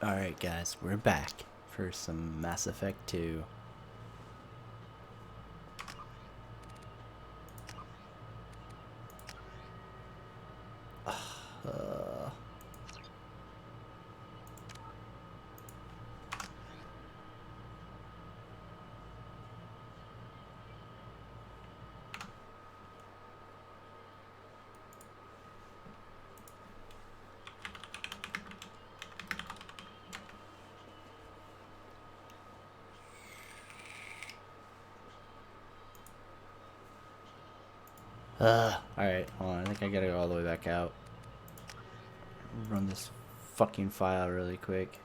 Alright guys, we're back for some Mass Effect 2. Alright, hold on, I think I gotta go all the way back out. Run this fucking file really quick.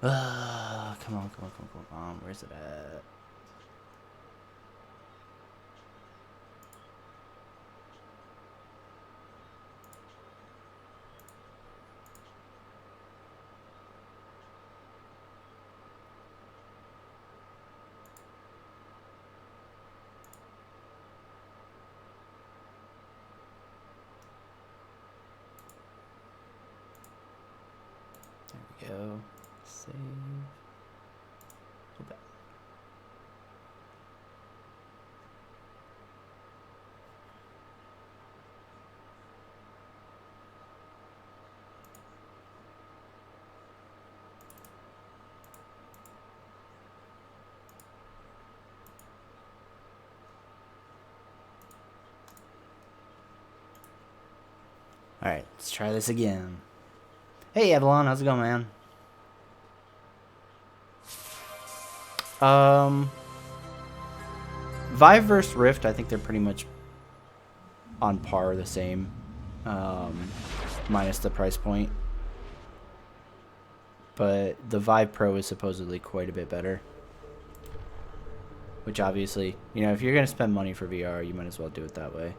Come on, come on. Where's it at? There we go. Save. Go back. Alright, let's try this again. Hey Avalon, how's it going, man? Vive vs Rift, I think they're pretty much on par, the same, minus the price point. But the Vive Pro is supposedly quite a bit better. Which obviously, you know, if you're going to spend money for VR, you might as well do it that way.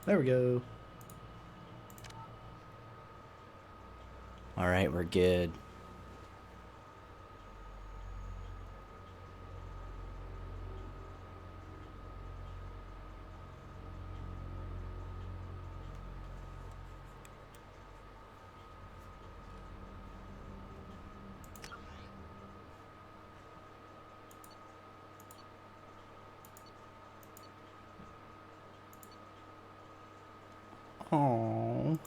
There we go. Alright, we're good. Aww.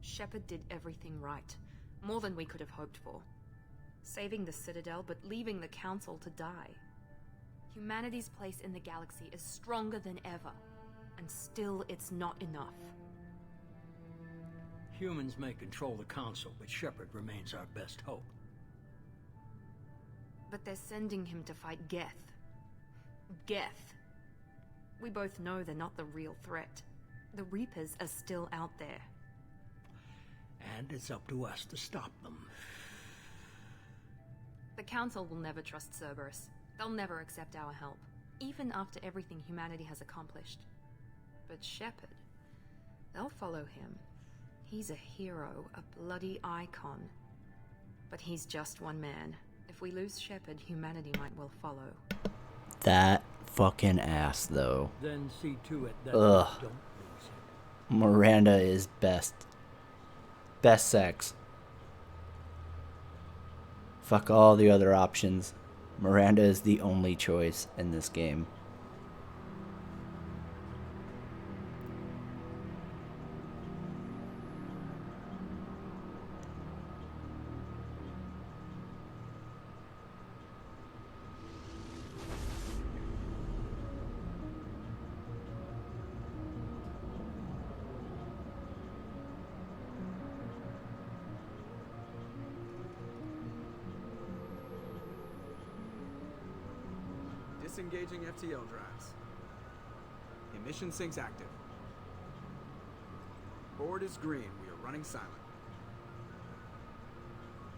Shepard did everything right. More than we could have hoped for. Saving the Citadel, but leaving the Council to die. Humanity's place in the galaxy is stronger than ever. and still it's not enough. Humans may control the Council, but Shepard remains our best hope. But they're sending him to fight Geth. Geth. We both know they're not the real threat. The Reapers are still out there. And it's up to us to stop them. The Council will never trust Cerberus. They'll never accept our help, even after everything humanity has accomplished. But Shepard, they'll follow him. He's a hero, a bloody icon. But he's just one man. If we lose Shepard, humanity might well follow. That fucking ass, though. Then see to it that Ugh. we don't lose him. Miranda is best. Best sex. Fuck all the other options. Miranda is the only choice in this game. Disengaging FTL drives. Emission sinks active. Board is green. We are running silent.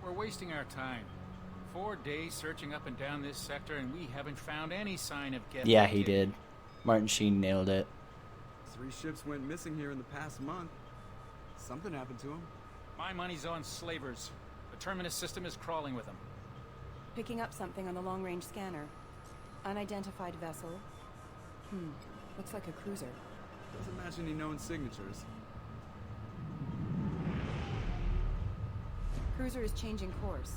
We're wasting our time. 4 days searching up and down this sector, and we haven't found any sign of Geth. Yeah, he did. Martin Sheen nailed it. 3 ships went missing here in the past month. Something happened to them. My money's on slavers. The Terminus system is crawling with them. Picking up something on the long-range scanner. Unidentified vessel. Looks like a cruiser. Doesn't match any known signatures. Cruiser is changing course.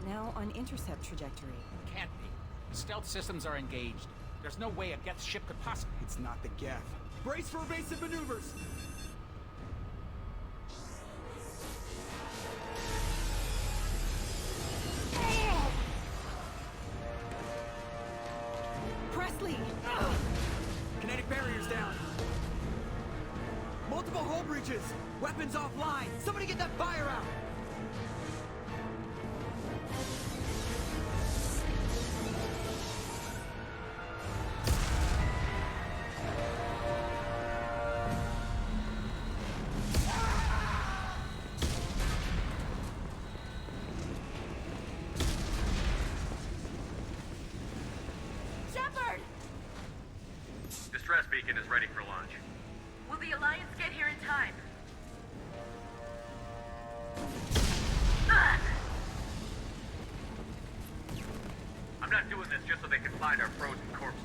Now on intercept trajectory. Can't be. Stealth systems are engaged. There's no way a Geth ship could possibly... It's not the Geth. Brace for evasive maneuvers! Presley! Kinetic barriers down. Multiple hull breaches. Weapons offline. Somebody get that fire out. Shepard! Distress beacon is ready for launch. Will the Alliance get here in time? I'm not doing this just so they can find our frozen corpses.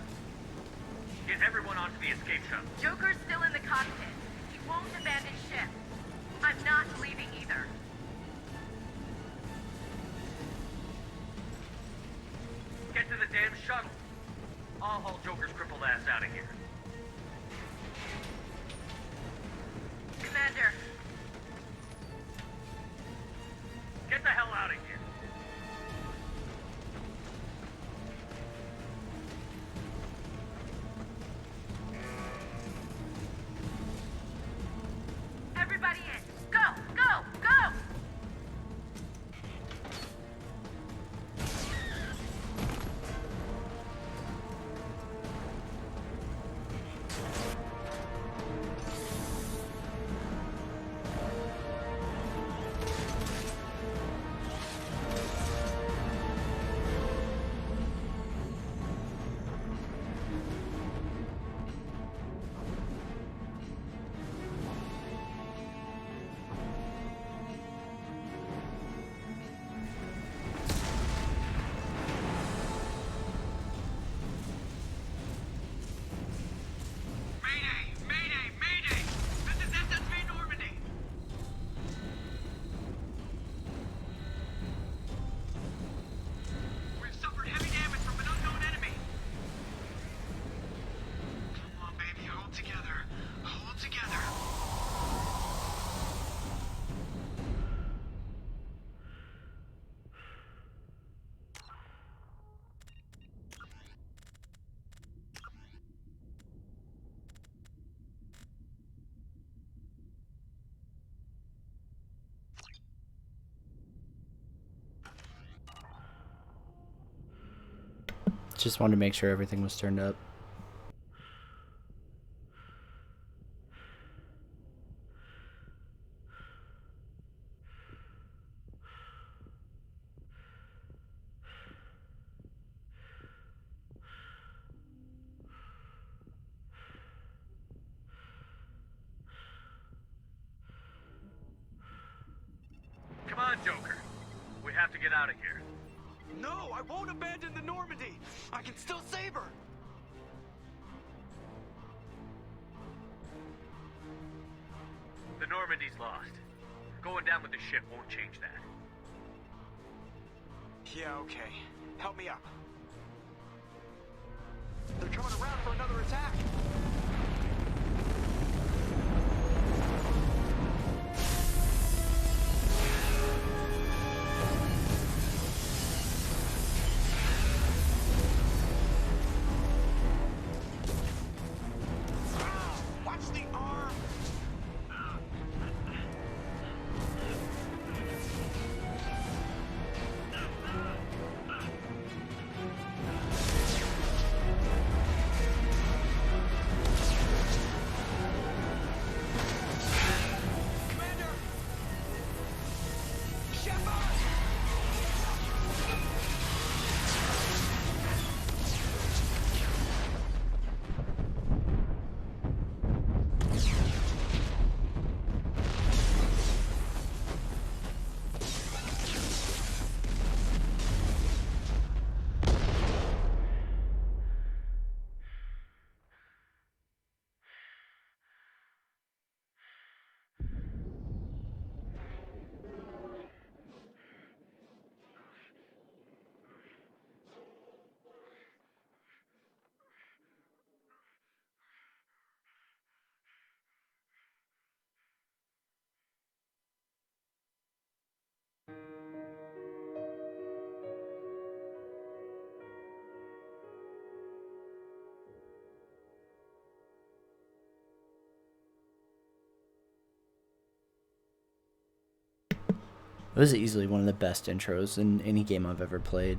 Get everyone onto the escape shuttle. Joker's still in the cockpit. He won't abandon ship. I'm not leaving either. Get to the damn shuttle. I'll haul Joker's crippled ass out of here. Commander, Get the hell out of here. everybody in. Go, go, go! Just wanted to make sure everything was turned up. Come on, Joker. We have to get out of here. No, I won't abandon the Normandy. I can still save her. The Normandy's lost. Going down with the ship won't change that. Yeah, okay. Help me up. They're coming around for another attack. Watch the arm. Commander! Shepard! It was easily one of the best intros in any game I've ever played.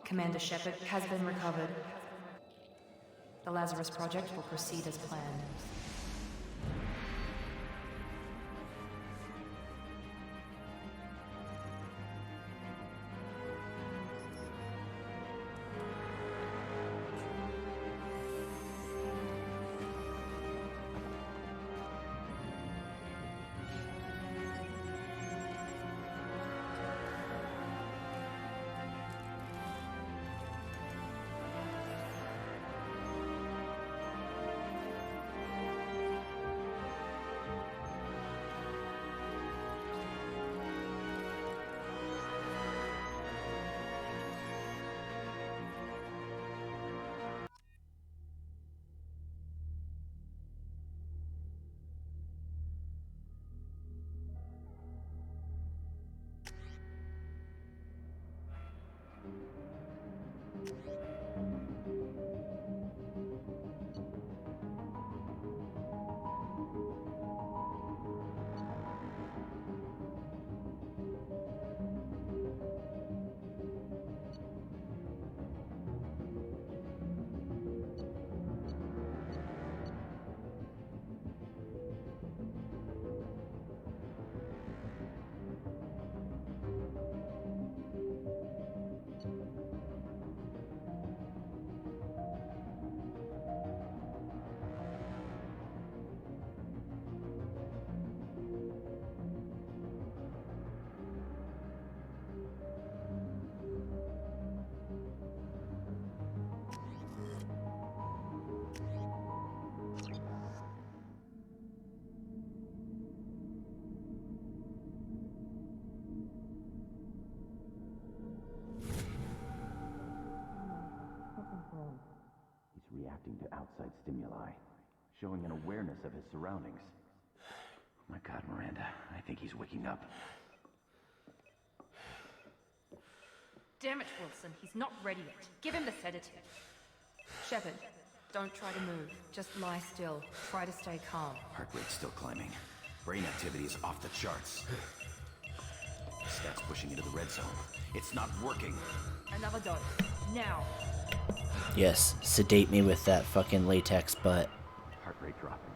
Commander Shepard has been recovered. The Lazarus project will proceed as planned. He's reacting to outside stimuli, showing an awareness of his surroundings. My God, Miranda, I think he's waking up. Damn it, Wilson. He's not ready yet. Give him the sedative. Shepard, don't try to move. Just lie still. Try to stay calm. Heart rate's still climbing. Brain activity is off the charts. Stats pushing into the red zone. It's not working. Another dose. Now. Yes, sedate me with that fucking latex butt. Heart rate dropping.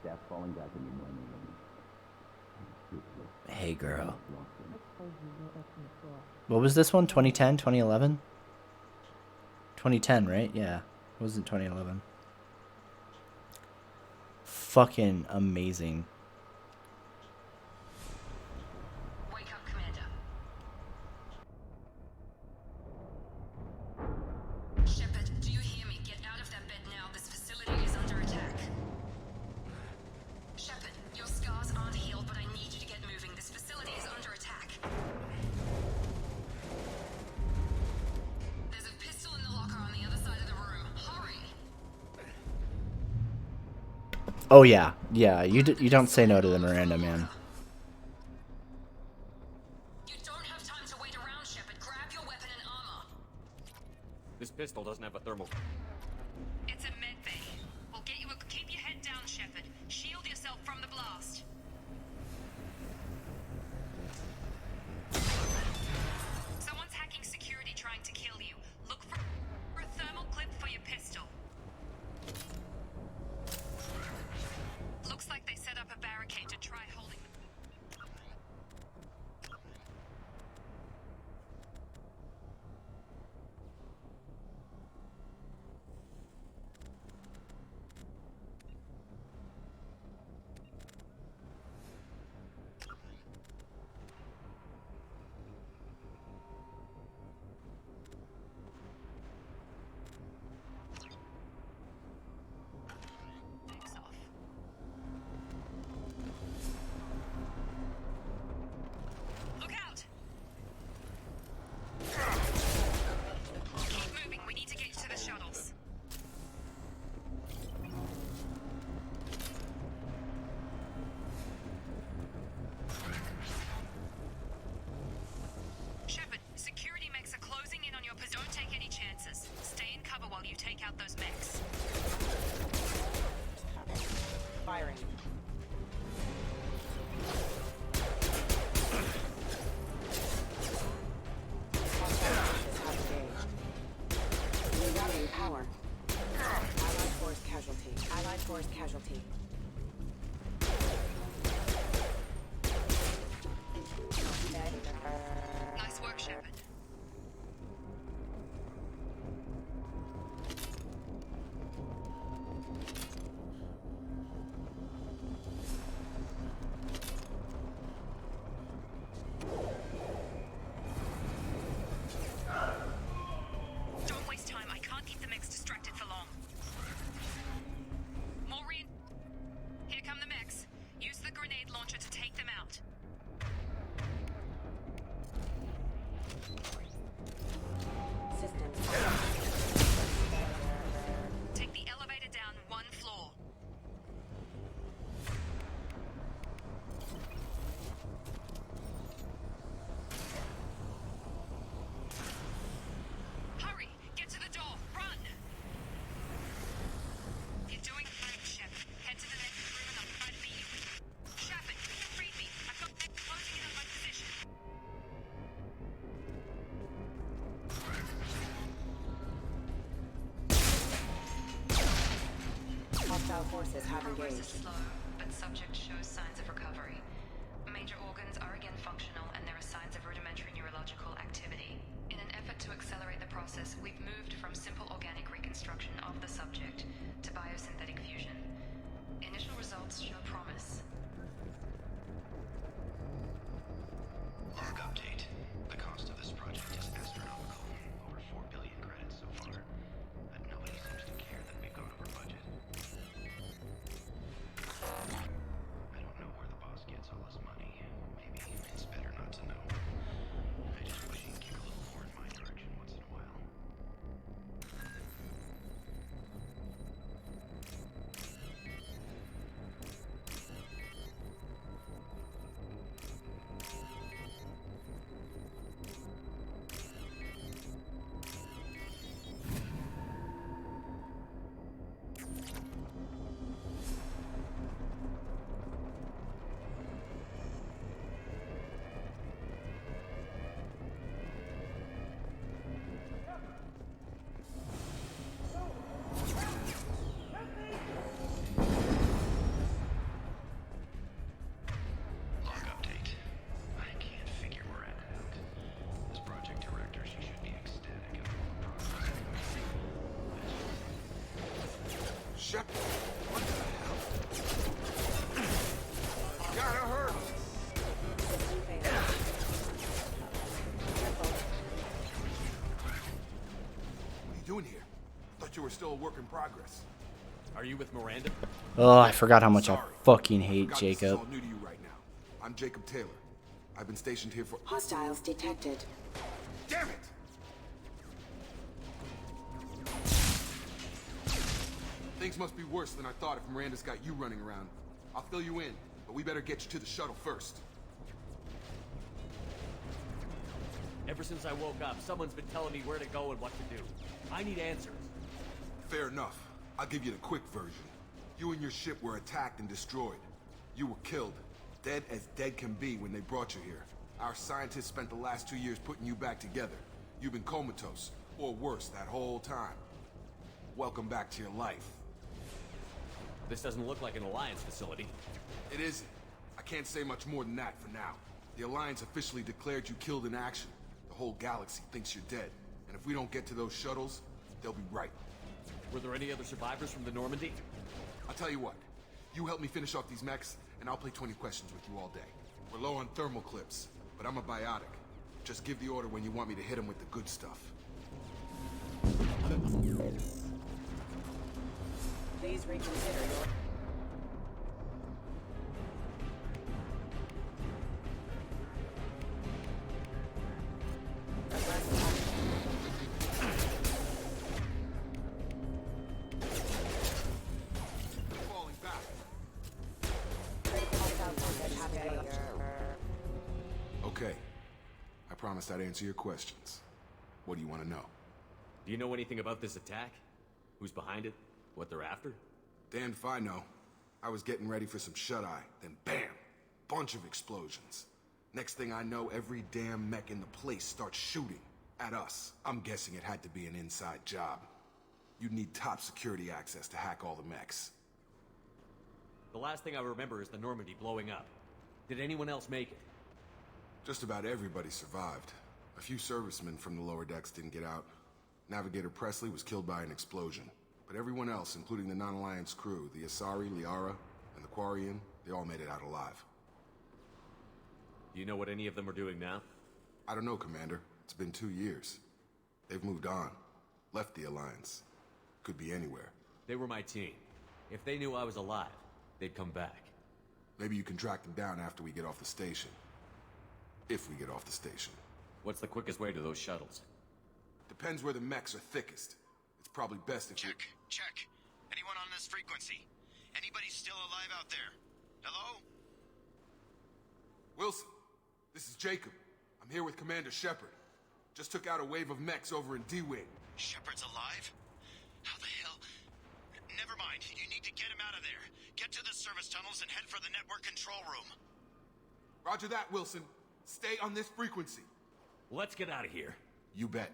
Stats falling back in your normal range. Hey, girl. What was this one? 2010? 2011? 2010, right? Yeah. It wasn't 2011. Fucking amazing. Wake up, Commander. Shepard, do you hear me? Get out of that bed now. This facility is under attack. Shepard, your scars aren't healed, but I need you to get moving. This facility is under attack. There's a pistol in the locker on the other side of the room. Hurry! Oh, yeah. Yeah, you don't say no to the Miranda, man. You don't have time to wait around, Shepard. Grab your weapon and armor. This pistol doesn't have a thermal. It's a med bay. We'll get you a... Keep your head down, Shepard. Shield yourself from the blast. Someone's hacking security trying to kill you. Look for a thermal clip for your pistol. Looks like they set up a barricade to try holding them. Takes off. Look out! Keep moving. We need to get you to the shuttles. Shepard, security mechs are closing in on your position. Don't take any chances. Stay in cover while you take out those mechs. Firing. Regarding power. Allied force casualty. Allied force casualty. Nice work, Shepard. Don't waste time. I can't keep the mechs distracted for long. Maureen, here come the mechs. Use the grenade launcher to take them out. Systems. Take the elevator down one floor. Hurry! Get to the door! Run! You're doing great, Shepard. Head to the next room and I'll try to meet you. Shepard, read me. I've got men closing in on my position. Hostile forces have Progress is engaged. slow, but subject shows signs of recovery. Major organs are again functional, and there are signs of rudimentary neurological activity. In an effort to accelerate the process, we've moved from simple organic reconstruction of the subject to biosynthetic fusion. Initial results show promise. Log update. The cost of this project is astronomical. Over 4 billion credits so far. But nobody seems to care that we've gone over budget. I don't know where the boss gets all his money. Maybe it's better not to know. I just wish he'd kick a little more in my direction once in a while. Shepard, what the hell? Gotta hurt. What are you doing here? I thought you were still a work in progress. Are you with Miranda? Oh, I forgot how much I fucking hate Forgot this is Jacob. all new to you right now. I'm Jacob Taylor. I've been stationed here for... Hostiles detected. Damn it! Things must be worse than I thought if Miranda's got you running around. I'll fill you in, but we better get you to the shuttle first. Ever since I woke up, someone's been telling me where to go and what to do. I need answers. Fair enough. I'll give you the quick version. You and your ship were attacked and destroyed. You were killed. Dead as dead can be when they brought you here. Our scientists spent the last 2 years putting you back together. You've been comatose, or worse, that whole time. Welcome back to your life. This doesn't look like an Alliance facility. It isn't. I can't say much more than that for now. The Alliance officially declared you killed in action. The whole galaxy thinks you're dead. And if we don't get to those shuttles, they'll be right. Were there any other survivors from the Normandy? I'll tell you what. You help me finish off these mechs, and I'll play 20 questions with you all day. We're low on thermal clips, but I'm a biotic. Just give the order when you want me to hit them with the good stuff. Please reconsider your... Falling back. Okay. I promised I'd answer your questions. What do you want to know? Do you know anything about this attack? Who's behind it? What they're after? Damned if I know. I was getting ready for some shut-eye, then bam! Bunch of explosions. Next thing I know, every damn mech in the place starts shooting at us. I'm guessing it had to be an inside job. You'd need top security access to hack all the mechs. The last thing I remember is the Normandy blowing up. Did anyone else make it? Just about everybody survived. A few servicemen from the lower decks didn't get out. Navigator Presley was killed by an explosion. But everyone else, including the non-Alliance crew, the Asari, Liara, and the Quarian, they all made it out alive. Do you know what any of them are doing now? I don't know, Commander. It's been 2 years. They've moved on. Left the Alliance. Could be anywhere. They were my team. If they knew I was alive, they'd come back. Maybe you can track them down after we get off the station. If we get off the station. What's the quickest way to those shuttles? Depends where the mechs are thickest. It's probably best if you... Check. Anyone on this frequency? Anybody still alive out there? Hello? Wilson, this is Jacob. I'm here with Commander Shepard. Just took out a wave of mechs over in D-Wing. Shepard's alive? How the hell? Never mind. You need to get him out of there. Get to the service tunnels and head for the network control room. Roger that, Wilson. Stay on this frequency. Let's get out of here. You bet.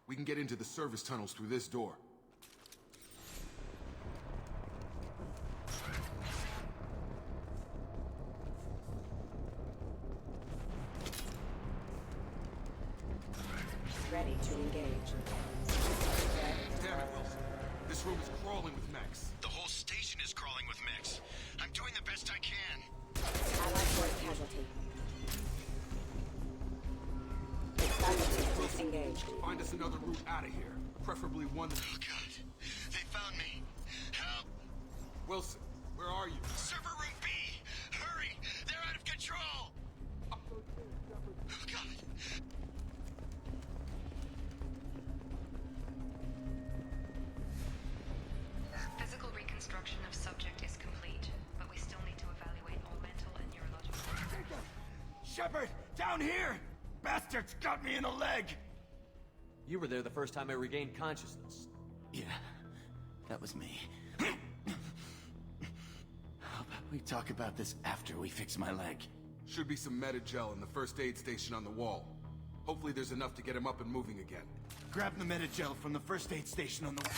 We can get into the service tunnels through this door. Ready to engage. Damn it, Wilson. This room is crawling with mechs. The whole station is crawling with mechs. I'm doing the best I can. Allied force casualty. Engaged. Find us another route out of here. Preferably one that... Oh, God. They found me. Help! Wilson, where are you? Server room B! Hurry! They're out of control! Oh, God. Physical reconstruction of subject is complete, but we still need to evaluate all mental and neurological... Shepard! Down here! Bastards got me in the leg! You were there the first time I regained consciousness. Yeah, that was me. How about we talk about this after we fix my leg? Should be some metagel in the first aid station on the wall. Hopefully there's enough to get him up and moving again. Grab the metagel from the first aid station on the wall.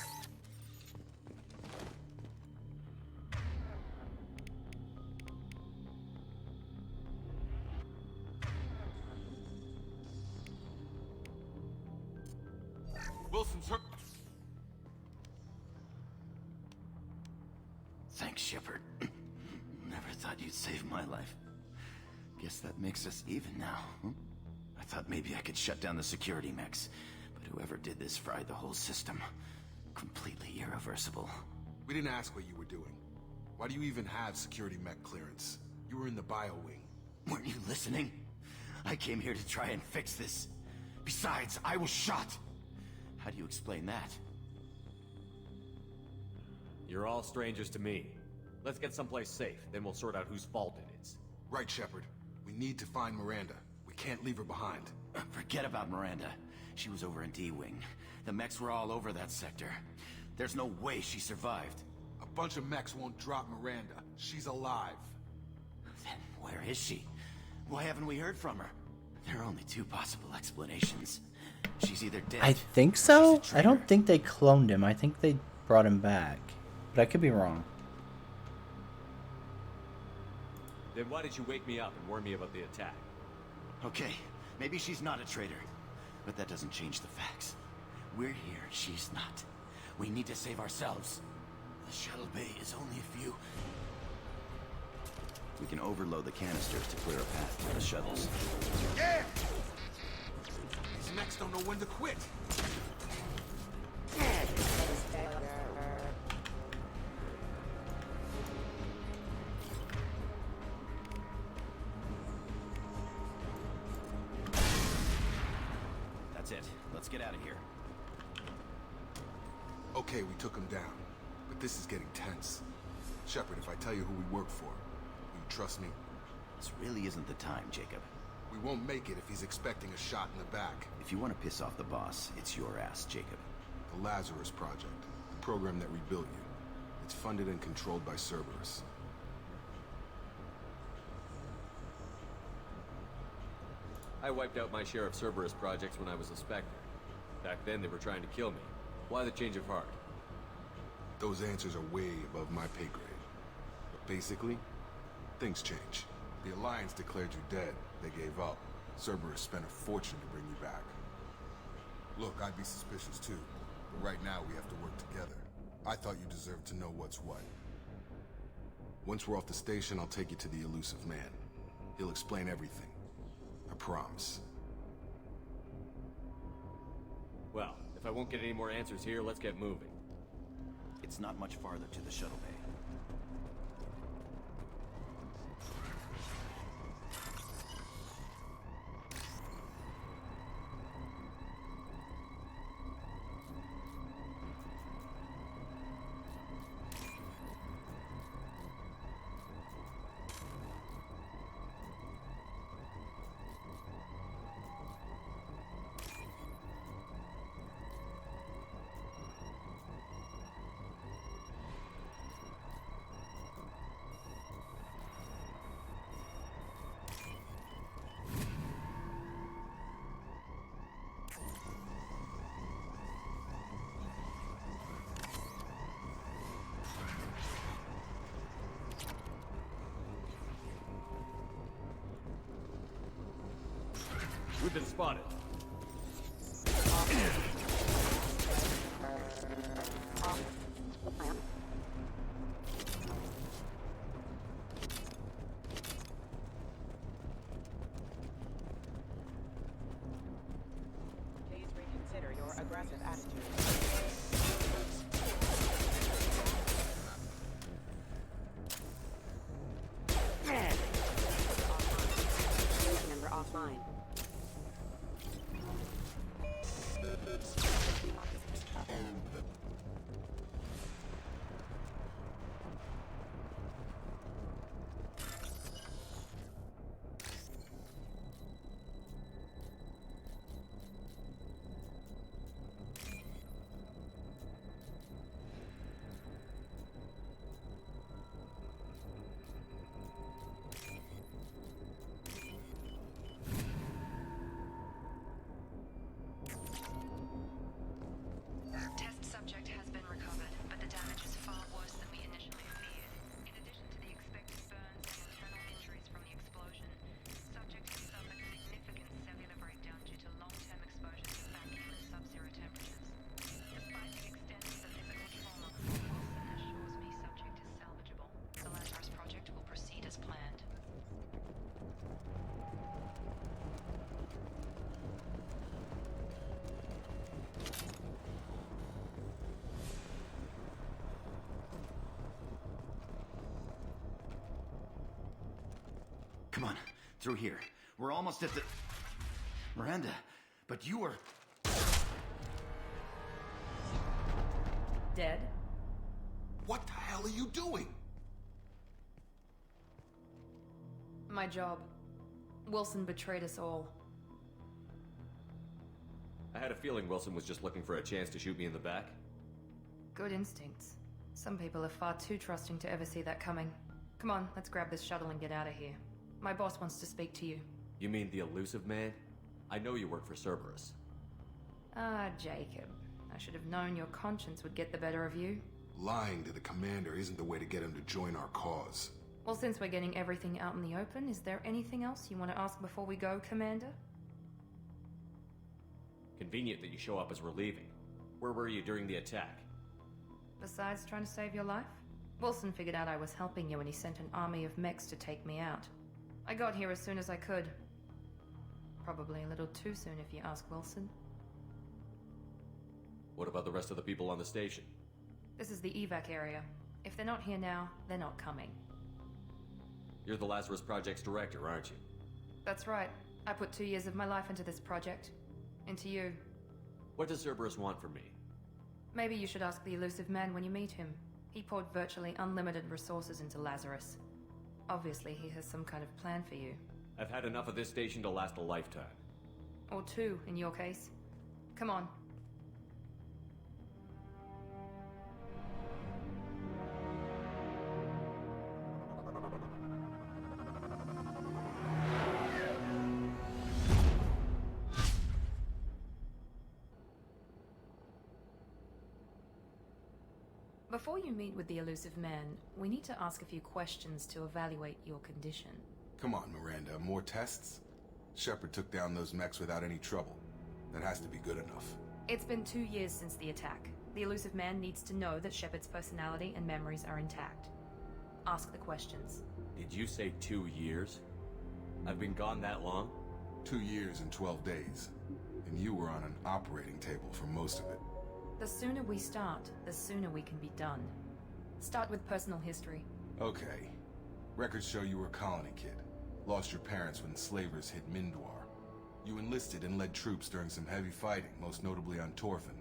Wilson's hurt. Thanks, Shepard. Never thought you'd save my life. Guess that makes us even now. I thought maybe I could shut down the security mechs, but whoever did this fried the whole system. Completely irreversible. We didn't ask what you were doing. Why do you even have security mech clearance? You were in the bio wing. Weren't you listening? I came here to try and fix this. Besides, I was shot. How do you explain that? You're all strangers to me. Let's get someplace safe, then we'll sort out whose fault it is. Right, Shepard. We need to find Miranda. We can't leave her behind. Forget about Miranda. She was over in D-Wing. The mechs were all over that sector. There's no way she survived. A bunch of mechs won't drop Miranda. She's alive. Then where is she? Why haven't we heard from her? There are only two possible explanations. She's either dead. I think so. I don't think they cloned him. I think they brought him back, but I could be wrong. Then why did you wake me up and warn me about the attack? Okay, maybe she's not a traitor, but that doesn't change the facts. We're here, she's not. We need to save ourselves. The shuttle bay is only a few. We can overload the canisters to clear a path for the shuttles. Yeah! These mechs don't know when to quit. That's it. Let's get out of here. Okay, we took him down, but this is getting tense. Shepard, if I tell you who we work for, will you trust me? This really isn't the time, Jacob. We won't make it if he's expecting a shot in the back. If you want to piss off the boss, it's your ass, Jacob. The Lazarus Project, the program that rebuilt you. It's funded and controlled by Cerberus. I wiped out my share of Cerberus projects when I was a Spectre. Back then, they were trying to kill me. Why the change of heart? Those answers are way above my pay grade. But basically, things change. The Alliance declared you dead. They gave up. Cerberus spent a fortune to bring you back. Look, I'd be suspicious too. But right now, we have to work together. I thought you deserved to know what's what. Once we're off the station, I'll take you to the Illusive Man. He'll explain everything. I promise. Well, if I won't get any more answers here, let's get moving. It's not much farther to the shuttle bay. We've been spotted. Please reconsider your aggressive attitude. Member offline. Come on, through here. We're almost at the... Miranda, but you were... Dead? What the hell are you doing? My job. Wilson betrayed us all. I had a feeling Wilson was just looking for a chance to shoot me in the back. Good instincts. Some people are far too trusting to ever see that coming. Come on, let's grab this shuttle and get out of here. My boss wants to speak to you. You mean the Illusive Man? I know you work for Cerberus. Ah, Jacob. I should have known your conscience would get the better of you. Lying to the commander isn't the way to get him to join our cause. Well, since we're getting everything out in the open, is there anything else you want to ask before we go, Commander? Convenient that you show up as we're leaving. Where were you during the attack? Besides trying to save your life? Wilson figured out I was helping you and he sent an army of mechs to take me out. I got here as soon as I could. Probably a little too soon if you ask Wilson. What about the rest of the people on the station? This is the evac area. If they're not here now, they're not coming. You're the Lazarus Project's director, aren't you? That's right. I put 2 years of my life into this project. Into you. What does Cerberus want from me? Maybe you should ask the Illusive Man when you meet him. He poured virtually unlimited resources into Lazarus. Obviously, he has some kind of plan for you. I've had enough of this station to last a lifetime. Or 2, in your case. Come on. Before you meet with the Illusive Man, we need to ask a few questions to evaluate your condition. Come on, Miranda, more tests? Shepard took down those mechs without any trouble. That has to be good enough. It's been 2 years since the attack. The Illusive Man needs to know that Shepard's personality and memories are intact. Ask the questions. Did you say 2 years? I've been gone that long? 2 years and 12 days. And you were on an operating table for most of it. The sooner we start, the sooner we can be done. Start with personal history. Okay. Records show you were a colony kid. Lost your parents when slavers hit Mindwar. You enlisted and led troops during some heavy fighting, most notably on Torfin.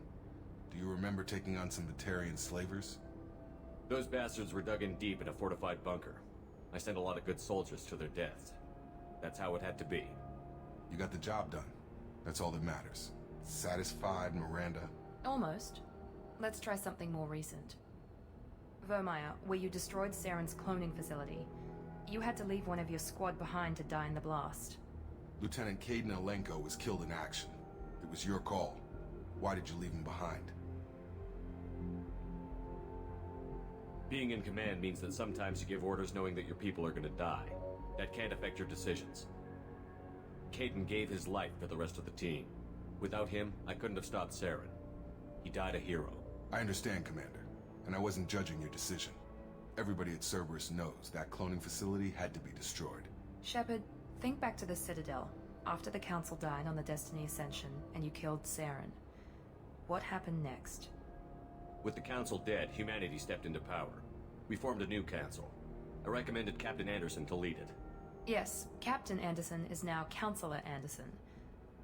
Do you remember taking on some Batarian slavers? Those bastards were dug in deep in a fortified bunker. I sent a lot of good soldiers to their deaths. That's how it had to be. You got the job done. That's all that matters. Satisfied, Miranda? Almost. Let's try something more recent. Vermeer, where you destroyed Saren's cloning facility. You had to leave one of your squad behind to die in the blast. Lieutenant Caden Alenko was killed in action. It was your call. Why did you leave him behind? Being in command means that sometimes you give orders knowing that your people are gonna die. That can't affect your decisions. Caden gave his life for the rest of the team. Without him, I couldn't have stopped Saren. He died a hero. I understand, Commander, and I wasn't judging your decision. Everybody at Cerberus knows that cloning facility had to be destroyed. Shepard, think back to the Citadel, after the Council died on the Destiny Ascension, and you killed Saren. What happened next? With the Council dead, humanity stepped into power. We formed a new Council. I recommended Captain Anderson to lead it. Yes, Captain Anderson is now Counselor Anderson.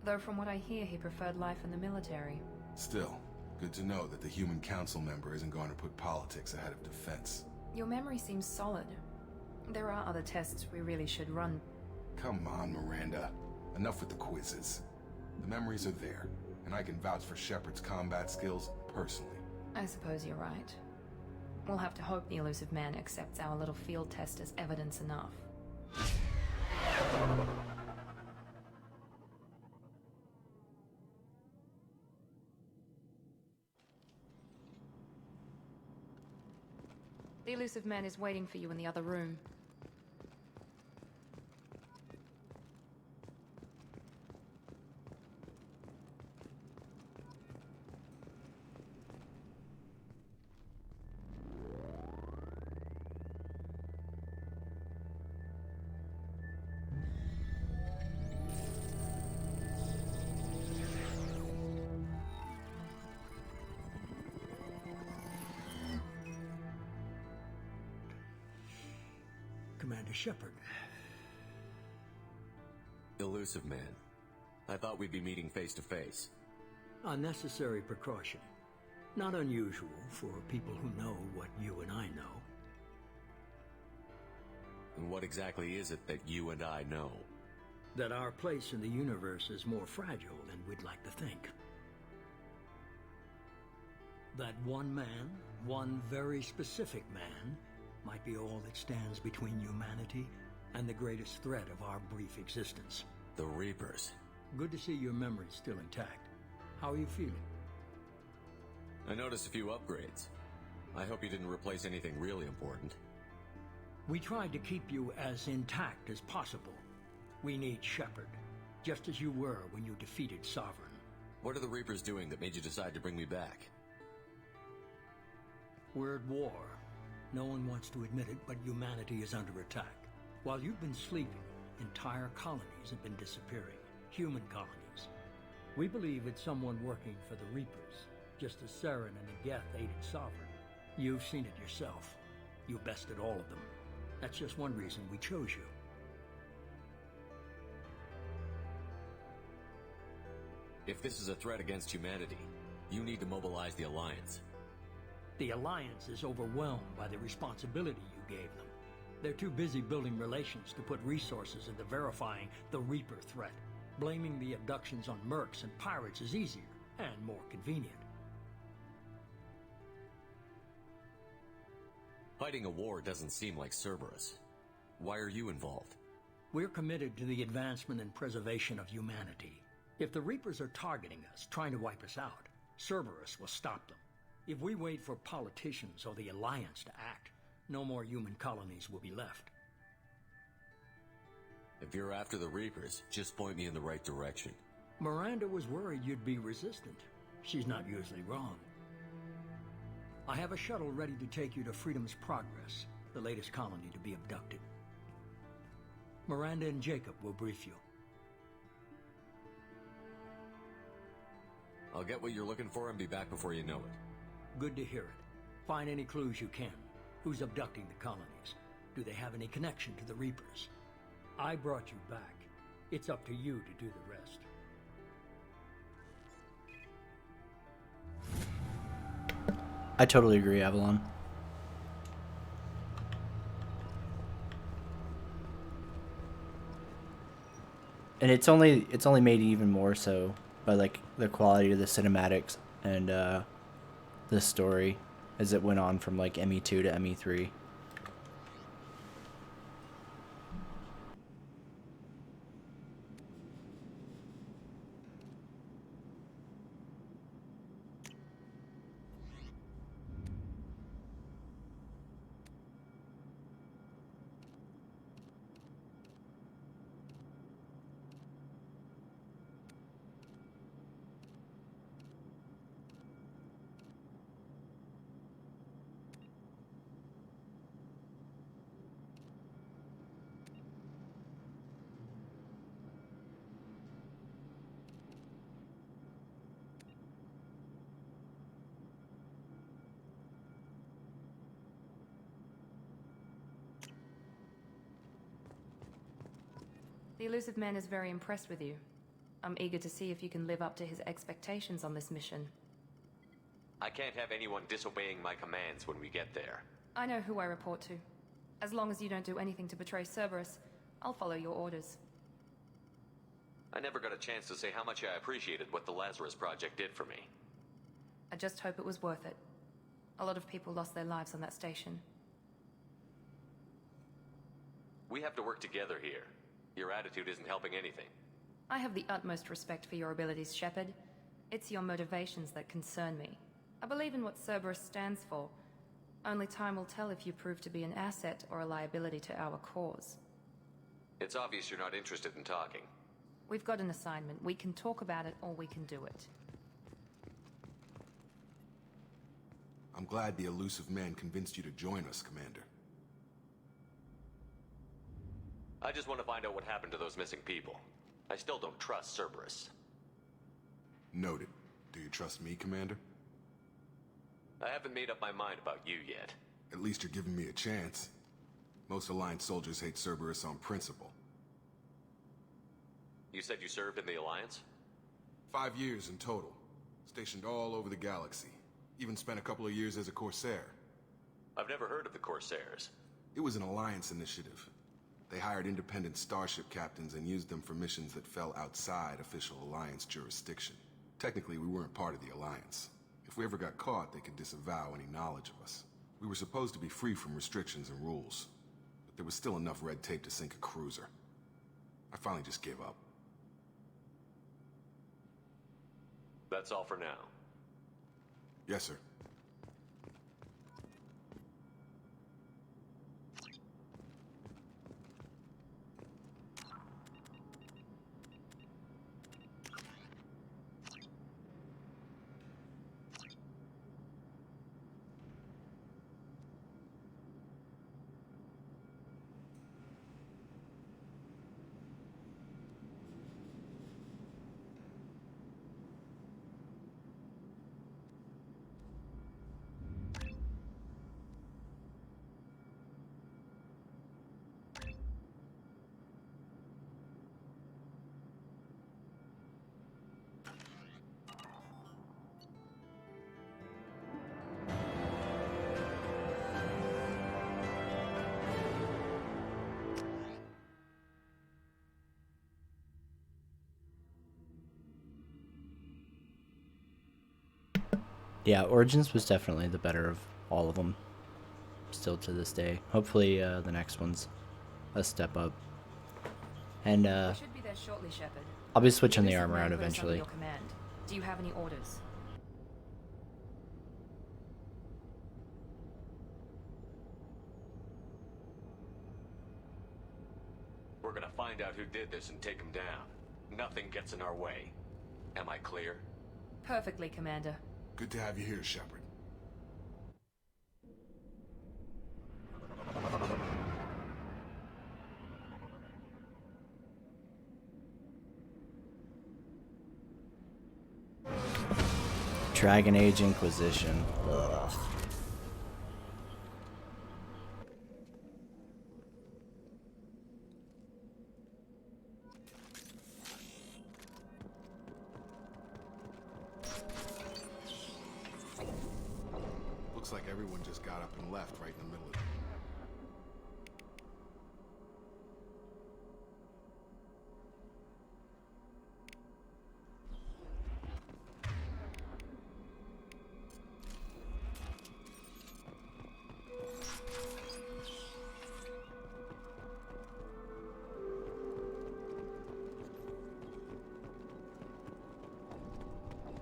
Though from what I hear, he preferred life in the military. Still, good to know that the human council member isn't going to put politics ahead of defense. Your memory seems solid. There are other tests we really should run. Come on, Miranda. Enough with the quizzes. The memories are there, and I can vouch for Shepard's combat skills personally. I suppose you're right. We'll have to hope the Illusive Man accepts our little field test as evidence enough. The Illusive Man is waiting for you in the other room. Commander Shepard, Illusive Man. I thought we'd be meeting face to face. A necessary precaution. Not unusual for people who know what you and I know. And what exactly is it that you and I know? That our place in the universe is more fragile than we'd like to think. That one man, one very specific man, might be all that stands between humanity and the greatest threat of our brief existence. The Reapers. Good to see your memory still intact. How are you feeling? I noticed a few upgrades. I hope you didn't replace anything really important. We tried to keep you as intact as possible. We need Shepard, just as you were when you defeated Sovereign. What are the Reapers doing that made you decide to bring me back? We're at war. No one wants to admit it, but humanity is under attack. While you've been sleeping, entire colonies have been disappearing. Human colonies. We believe it's someone working for the Reapers, just as Saren and Ageth aided Sovereign. You've seen it yourself. You bested all of them. That's just one reason we chose you. If this is a threat against humanity, you need to mobilize the Alliance. The Alliance is overwhelmed by the responsibility you gave them. They're too busy building relations to put resources into verifying the Reaper threat. Blaming the abductions on mercs and pirates is easier and more convenient. Fighting a war doesn't seem like Cerberus. Why are you involved? We're committed to the advancement and preservation of humanity. If the Reapers are targeting us, trying to wipe us out, Cerberus will stop them. If we wait for politicians or the Alliance to act, no more human colonies will be left. If you're after the Reapers, just point me in the right direction. Miranda was worried you'd be resistant. She's not usually wrong. I have a shuttle ready to take you to Freedom's Progress, the latest colony to be abducted. Miranda and Jacob will brief you. I'll get what you're looking for and be back before you know it. Good to hear it. Find any clues you can. Who's abducting the colonies? Do they have any connection to the Reapers? I brought you back. It's up to you to do the rest. I totally agree, Avalon. And it's only made even more so by like the quality of the cinematics and the story as it went on from like ME2 to ME3. The Illusive Man is very impressed with you. I'm eager to see if you can live up to his expectations on this mission. I can't have anyone disobeying my commands when we get there. I know who I report to. As long as you don't do anything to betray Cerberus, I'll follow your orders. I never got a chance to say how much I appreciated what the Lazarus project did for me. I just hope it was worth it. A lot of people lost their lives on that station. We have to work together here. Your attitude isn't helping anything. I have the utmost respect for your abilities, Shepard. It's your motivations that concern me. I believe in what Cerberus stands for. Only time will tell if you prove to be an asset or a liability to our cause. It's obvious you're not interested in talking. We've got an assignment. We can talk about it or we can do it. I'm glad the Illusive Man convinced you to join us, Commander. I just want to find out what happened to those missing people. I still don't trust Cerberus. Noted. Do you trust me, Commander? I haven't made up my mind about you yet. At least you're giving me a chance. Most Alliance soldiers hate Cerberus on principle. You said you served in the Alliance? 5 years in total. Stationed all over the galaxy. Even spent a couple of years as a Corsair. I've never heard of the Corsairs. It was an Alliance initiative. They hired independent starship captains and used them for missions that fell outside official Alliance jurisdiction. Technically, we weren't part of the Alliance. If we ever got caught, they could disavow any knowledge of us. We were supposed to be free from restrictions and rules, but there was still enough red tape to sink a cruiser. I finally just gave up. That's all for now. Yes, sir. Yeah, Origins was definitely the better of all of them. Still to this day. Hopefully the next one's a step up. And We should be there shortly, Shepard. I'll be switching the Illusive armor Man out grows under eventually. your command. Do you have any orders? We're gonna find out who did this and take him down. Nothing gets in our way. Am I clear? Perfectly, Commander. Good to have you here, Shepard. Dragon Age Inquisition. Ugh. Looks like everyone just got up and left right in the middle of it.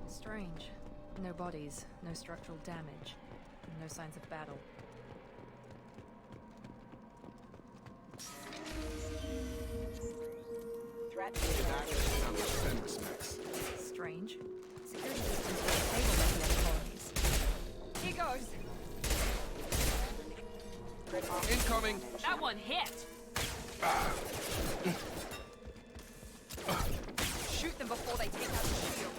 Strange. No bodies, no structural damage, no signs of battle. Threat Strange. Security systems were disabled at the other colonies. Here goes! Incoming! That one hit! Shoot them before they take out the shield.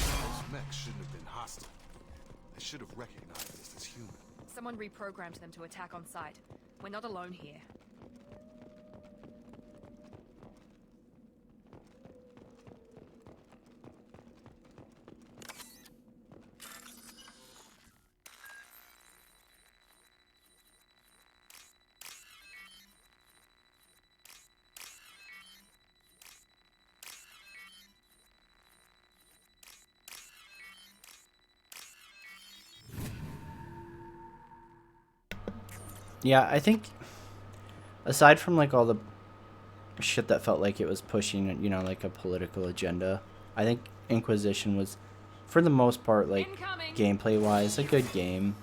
Those mechs shouldn't have been hostile. They should have recognized us as human. Someone reprogrammed them to attack on sight. We're not alone here. Yeah, I think aside from like all the shit that felt like it was pushing, you know, like a political agenda, I think Inquisition was, for the most part, like gameplay wise, a good game.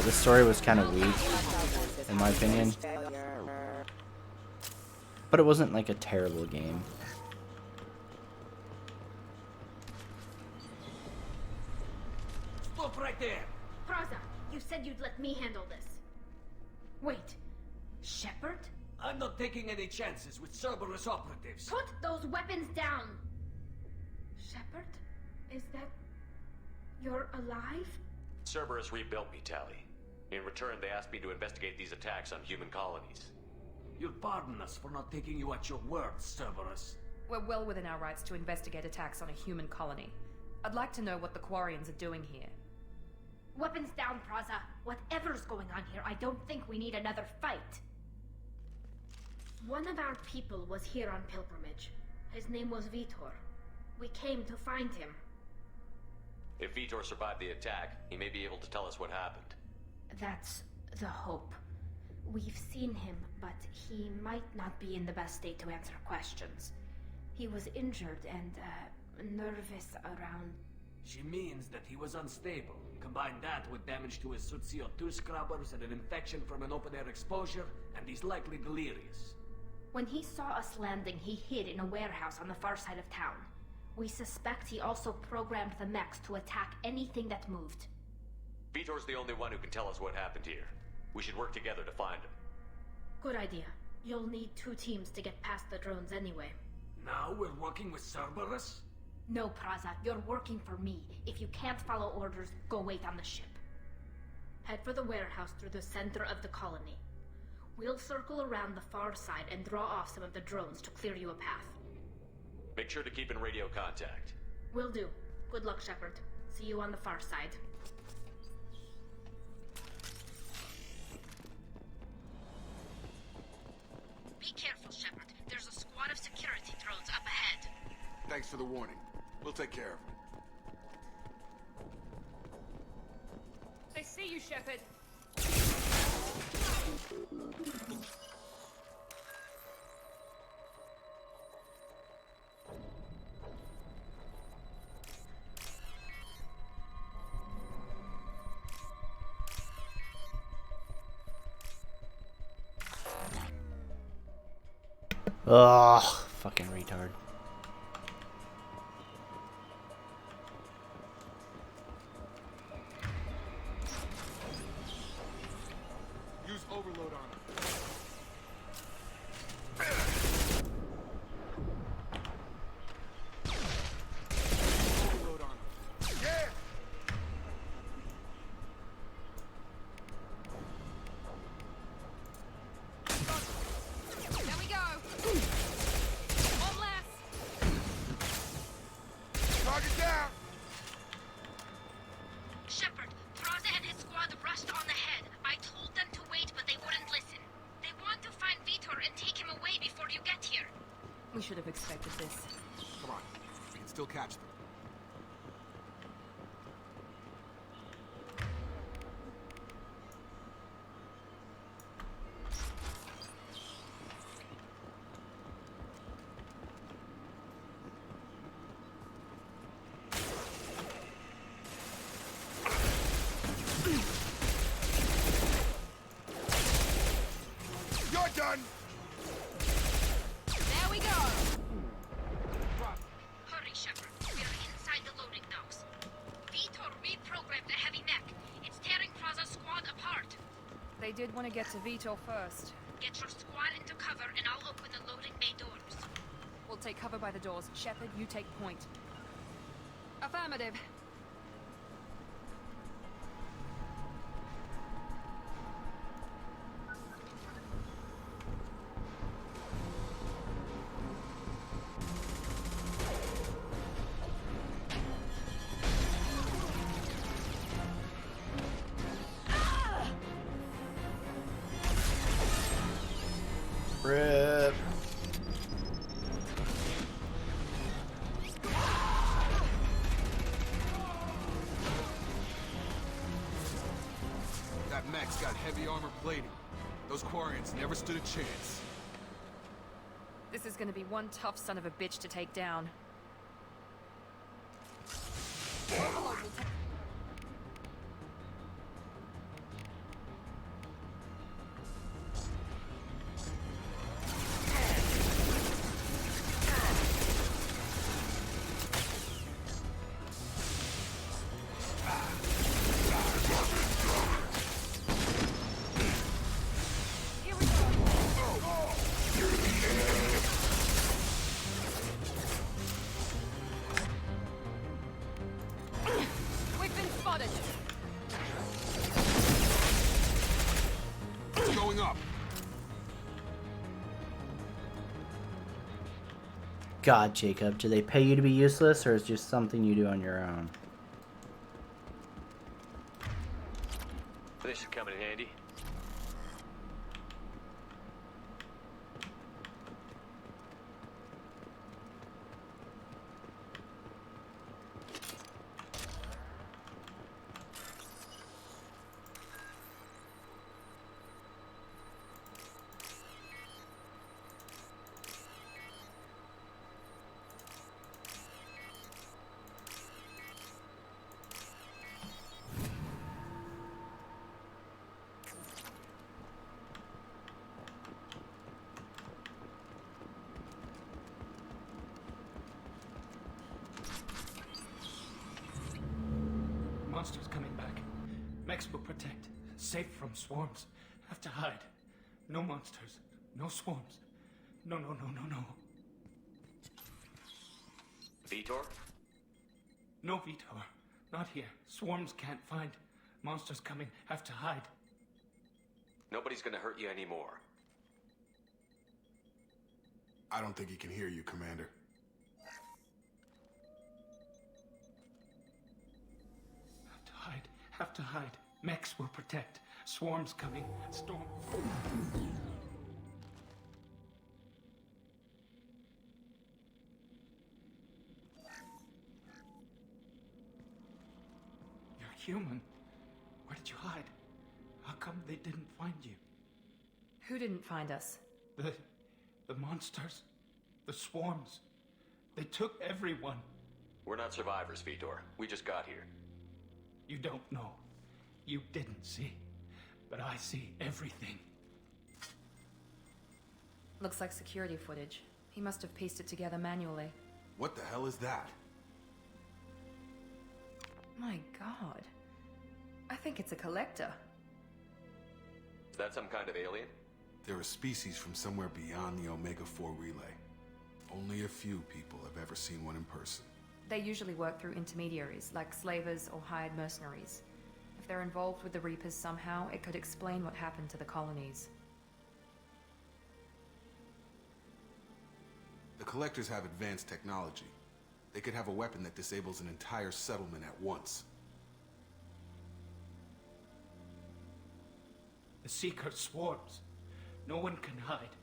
The story was kind of weak, in my opinion, but it wasn't like a terrible game. Stop right there! Praza, you said you'd let me handle this. Wait, Shepard? I'm not taking any chances with Cerberus operatives. Put those weapons down! Shepard? Is that You're alive? Cerberus rebuilt me, Tally. In return, they asked me to investigate these attacks on human colonies. You'll pardon us for not taking you at your word, Cerberus. We're well within our rights to investigate attacks on a human colony. I'd like to know what the Quarians are doing here. Weapons down, Praza. Whatever's going on here, I don't think we need another fight. One of our people was here on pilgrimage. His name was Vitor. We came to find him. If Vitor survived the attack, he may be able to tell us what happened. That's the hope. We've seen him, but he might not be in the best state to answer questions. He was injured and nervous around... She means that he was unstable. Combine that with damage to his suit CO2 scrubbers and an infection from an open-air exposure, and he's likely delirious. When he saw us landing, he hid in a warehouse on the far side of town. We suspect he also programmed the mechs to attack anything that moved. Vitor's the only one who can tell us what happened here. We should work together to find him. Good idea. You'll need 2 teams to get past the drones anyway. Now we're working with Cerberus? No, Praza, you're working for me. If you can't follow orders, go wait on the ship. Head for the warehouse through the center of the colony. We'll circle around the far side and draw off some of the drones to clear you a path. Make sure to keep in radio contact. Will do. Good luck, Shepard. See you on the far side. Be careful, Shepard. There's a squad of security drones up ahead. Thanks for the warning. We'll take care of them. They see you, Shepard. Ugh, fucking retard. Use overload on him. Overload on him. Yeah! There we go. One last. Target down! Shepard, Praza and his squad rushed on ahead. I told them to wait, but they wouldn't listen. They want to find Vitor and take him away before you get here. We should have expected this. Come on. We can still catch them. You're done! There we go. Hurry, Shepard. We're inside the loading docks. Vitor reprogrammed the heavy mech. It's tearing Praza's squad apart. They did want to get to Vitor first. Get your squad into cover and I'll open the loading bay doors. We'll take cover by the doors. Shepard, you take point. Affirmative. Rip. That mech's got heavy armor plating. Those Quarians never stood a chance. This is gonna be one tough son of a bitch to take down. Here we go. God, Jacob, do they pay you to be useless, or is it just something you do on your own? This should come in handy. Monsters coming back. Mechs will protect. Safe from swarms. Have to hide. No monsters. No swarms. No. Vitor? No, Vitor. Not here. Swarms can't find. Monsters coming. Have to hide. Nobody's gonna hurt you anymore. I don't think he can hear you, Commander. Have to hide. Mechs will protect. Swarms coming. Storm. You're human. Where did you hide? How come they didn't find you? Who didn't find us? The monsters. The swarms. They took everyone. We're not survivors, Vitor. We just got here. You don't know. You didn't see. But I see everything. Looks like security footage. He must have pieced it together manually. What the hell is that? My god. I think it's a collector. Is that some kind of alien? They're a species from somewhere beyond the Omega-4 relay. Only a few people have ever seen one in person. They usually work through intermediaries, like slavers or hired mercenaries. If they're involved with the Reapers somehow, it could explain what happened to the colonies. The Collectors have advanced technology. They could have a weapon that disables an entire settlement at once. The Seekers swarms. No one can hide.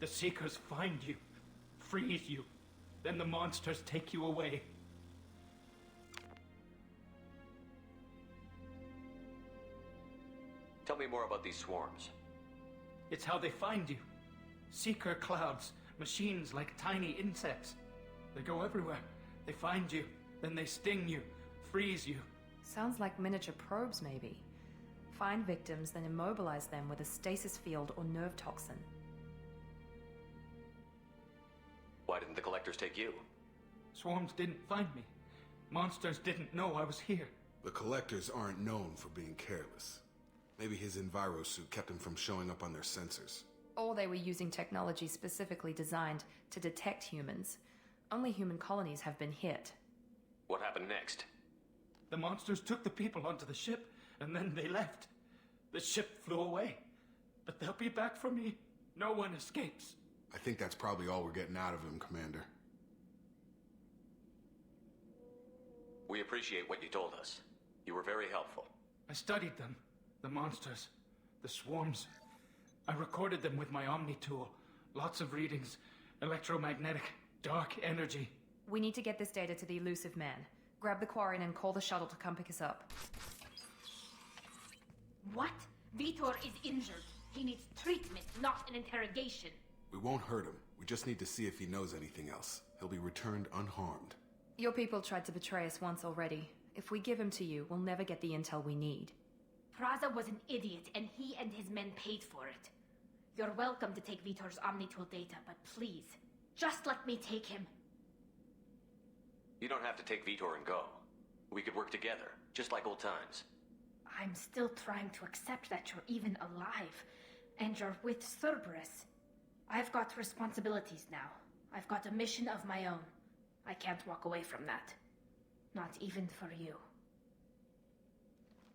The Seekers find you, freeze you. Then the monsters take you away. Tell me more about these swarms. It's how they find you. Seeker clouds, machines like tiny insects. They go everywhere. They find you, then they sting you, freeze you. Sounds like miniature probes, maybe. Find victims, then immobilize them with a stasis field or nerve toxin. Why didn't the Collectors take you? Swarms didn't find me. Monsters didn't know I was here. The Collectors aren't known for being careless. Maybe his enviro suit kept him from showing up on their sensors. Or they were using technology specifically designed to detect humans. Only human colonies have been hit. What happened next? The monsters took the people onto the ship, and then they left. The ship flew away. But they'll be back for me. No one escapes. I think that's probably all we're getting out of him, Commander. We appreciate what you told us. You were very helpful. I studied them. The monsters. The swarms. I recorded them with my Omni tool. Lots of readings. Electromagnetic. Dark energy. We need to get this data to the Illusive Man. Grab the Quarian and call the shuttle to come pick us up. What? Vitor is injured. He needs treatment, not an interrogation. We won't hurt him. We just need to see if he knows anything else. He'll be returned unharmed. Your people tried to betray us once already. If we give him to you, we'll never get the intel we need. Praza was an idiot, and he and his men paid for it. You're welcome to take Vitor's Omnitool data, but please, just let me take him. You don't have to take Vitor and go. We could work together, just like old times. I'm still trying to accept that you're even alive, and you're with Cerberus. I've got responsibilities now. I've got a mission of my own. I can't walk away from that. Not even for you.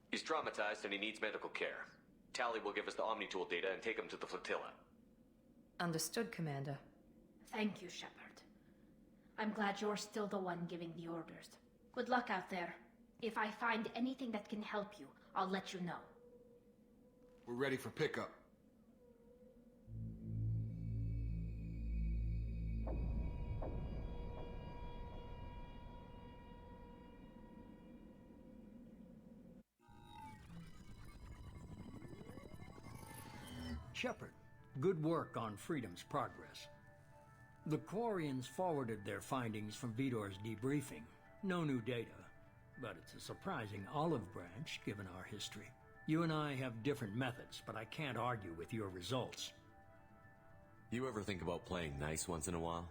He's traumatized and he needs medical care. Tally will give us the Omnitool data and take him to the flotilla. Understood, Commander. Thank you, Shepard. I'm glad you're still the one giving the orders. Good luck out there. If I find anything that can help you, I'll let you know. We're ready for pickup. Shepard, good work on Freedom's progress. The Quarians forwarded their findings from Vidor's debriefing. No new data, but it's a surprising olive branch given our history. You and I have different methods, but I can't argue with your results. You ever think about playing nice once in a while?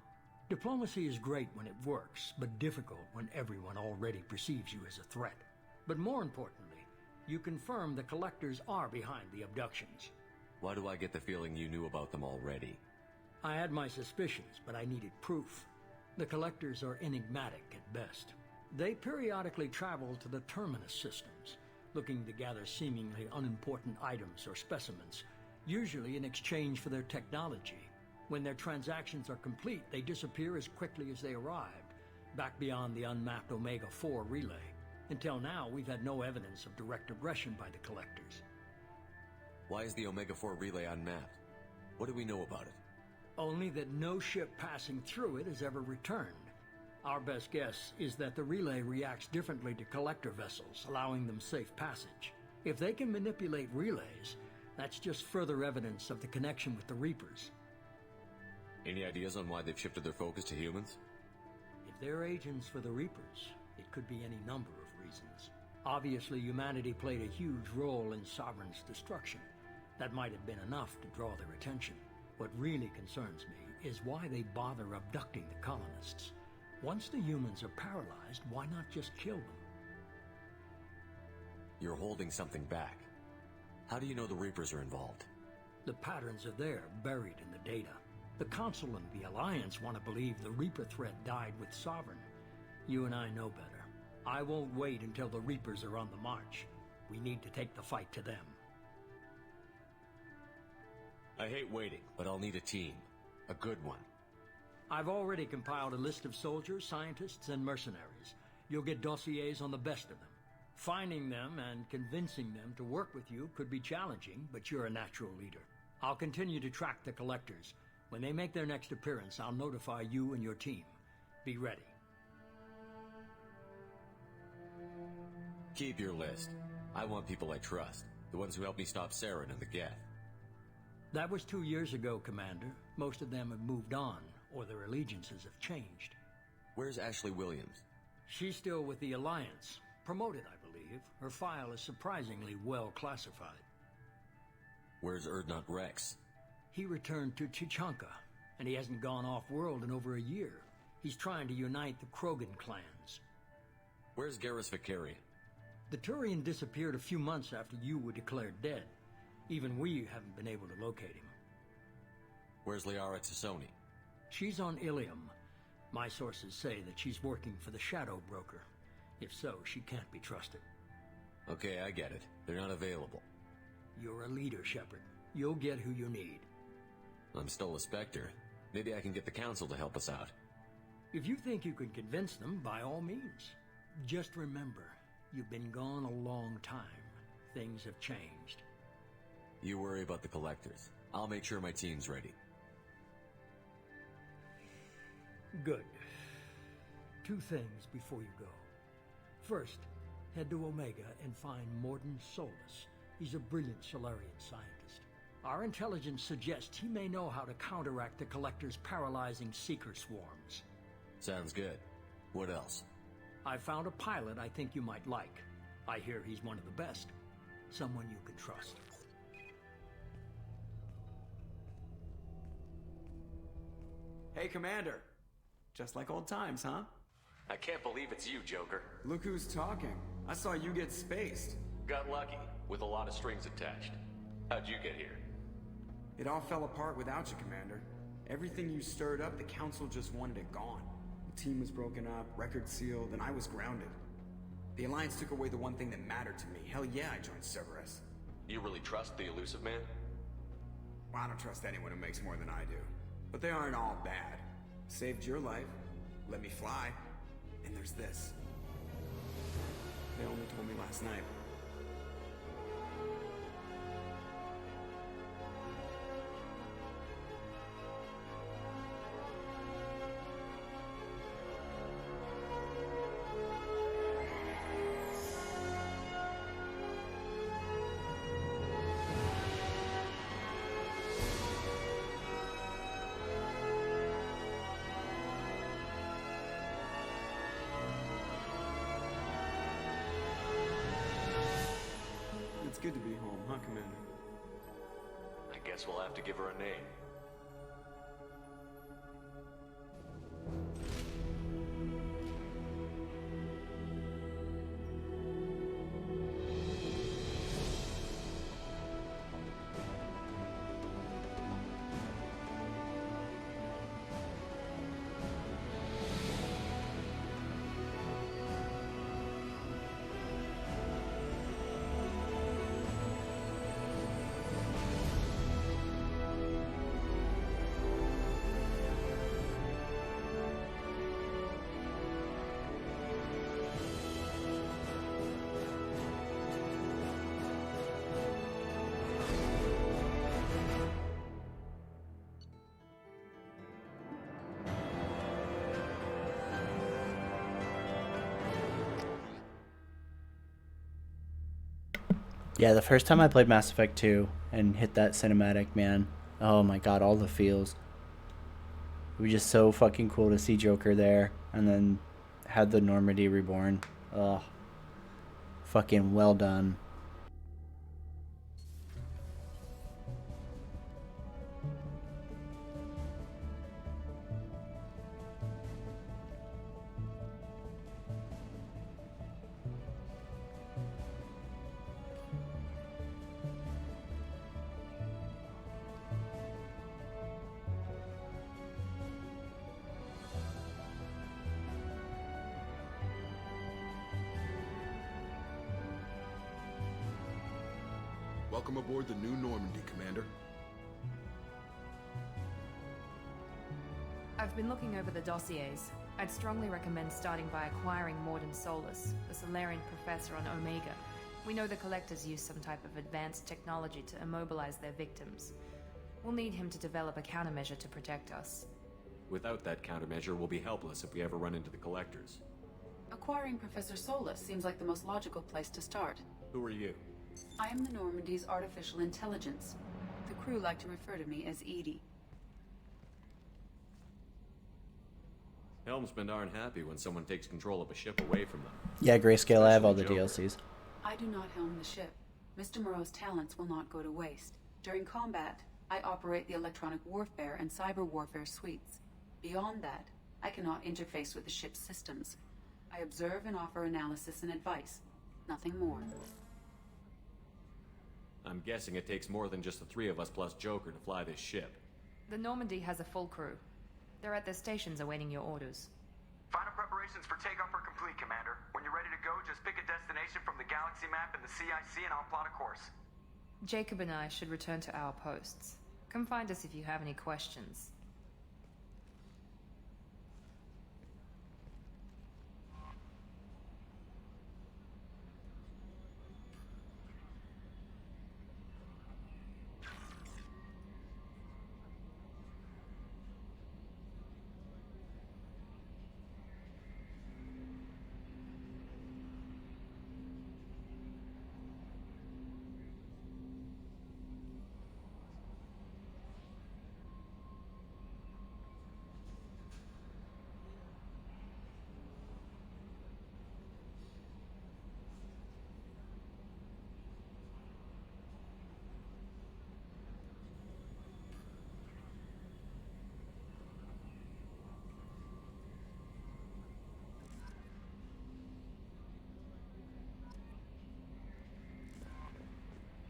Diplomacy is great when it works, but difficult when everyone already perceives you as a threat. But more importantly, you confirm the Collectors are behind the abductions. Why do I get the feeling you knew about them already? I had my suspicions, but I needed proof. The Collectors are enigmatic at best. They periodically travel to the Terminus systems, looking to gather seemingly unimportant items or specimens, usually in exchange for their technology. When their transactions are complete, they disappear as quickly as they arrived, back beyond the unmapped Omega-4 relay. Until now, we've had no evidence of direct aggression by the Collectors. Why is the Omega-4 relay unmapped? What do we know about it? Only that no ship passing through it has ever returned. Our best guess is that the relay reacts differently to Collector vessels, allowing them safe passage. If they can manipulate relays, that's just further evidence of the connection with the Reapers. Any ideas on why they've shifted their focus to humans? If they're agents for the Reapers, it could be any number of reasons. Obviously, humanity played a huge role in Sovereign's destruction. That might have been enough to draw their attention. What really concerns me is why they bother abducting the colonists. Once the humans are paralyzed, why not just kill them? You're holding something back. How do you know the Reapers are involved? The patterns are there, buried in the data. The Council and the Alliance want to believe the Reaper threat died with Sovereign. You and I know better. I won't wait until the Reapers are on the march. We need to take the fight to them. I hate waiting, but I'll need a team. A good one. I've already compiled a list of soldiers, scientists, and mercenaries. You'll get dossiers on the best of them. Finding them and convincing them to work with you could be challenging, but you're a natural leader. I'll continue to track the Collectors. When they make their next appearance, I'll notify you and your team. Be ready. Keep your list. I want people I trust. The ones who helped me stop Saren and the Geth. That was 2 years ago, Commander. Most of them have moved on, or their allegiances have changed. Where's Ashley Williams? She's still with the Alliance. Promoted, I believe. Her file is surprisingly well classified. Where's Erdnot Rex? He returned to Chichanka, and he hasn't gone off-world in over a year. He's trying to unite the Krogan clans. Where's Garrus Vicarian? The Turian disappeared a few months after you were declared dead. Even we haven't been able to locate him. Where's Liara Tassoni? She's on Ilium. My sources say that she's working for the Shadow Broker. If so, she can't be trusted. Okay, I get it. They're not available. You're a leader, Shepard. You'll get who you need. I'm still a Spectre. Maybe I can get the Council to help us out. If you think you can convince them, by all means. Just remember, you've been gone a long time. Things have changed. You worry about the Collectors. I'll make sure my team's ready. Good. 2 things before you go. First, head to Omega and find Morden Solus. He's a brilliant Solarian scientist. Our intelligence suggests he may know how to counteract the Collector's paralyzing Seeker swarms. Sounds good. What else? I found a pilot I think you might like. I hear he's one of the best. Someone you can trust. Hey, Commander. Just like old times, huh? I can't believe it's you, Joker. Look who's talking. I saw you get spaced. Got lucky, with a lot of strings attached. How'd you get here? It all fell apart without you, Commander. Everything you stirred up, the Council just wanted it gone. The team was broken up, record sealed, and I was grounded. The Alliance took away the one thing that mattered to me. Hell yeah, I joined Cerberus. You really trust the Illusive Man? Well, I don't trust anyone who makes more than I do. But they aren't all bad. Saved your life. let me fly, and there's this. They only told me last night. It's good to be home, huh, Commander? I guess we'll have to give her a name. Yeah, the first time I played Mass Effect 2 and hit that cinematic, man, oh my god, all the feels. It was just so fucking cool to see Joker there, and then had the Normandy reborn. Oh, fucking well done. Welcome aboard the new Normandy, Commander. I've been looking over the dossiers. I'd strongly recommend starting by acquiring Morden Solus, the Solarian professor on Omega. We know the Collectors use some type of advanced technology to immobilize their victims. We'll need him to develop a countermeasure to protect us. Without that countermeasure, we'll be helpless if we ever run into the Collectors. Acquiring Professor Solus seems like the most logical place to start. Who are you? I am the Normandy's artificial intelligence. The crew like to refer to me as Edie. Helmsmen aren't happy when someone takes control of a ship away from them. Yeah, Grayscale, I have all the Especially DLCs. I do not helm the ship. Mr. Moreau's talents will not go to waste. During combat, I operate the electronic warfare and cyber warfare suites. Beyond that, I cannot interface with the ship's systems. I observe and offer analysis and advice. Nothing more. I'm guessing it takes more than just the three of us plus Joker to fly this ship. The Normandy has a full crew. They're at their stations awaiting your orders. Final preparations for takeoff are complete, Commander. When you're ready to go, just pick a destination from the galaxy map and the CIC and I'll plot a course. Jacob and I should return to our posts. Come find us if you have any questions.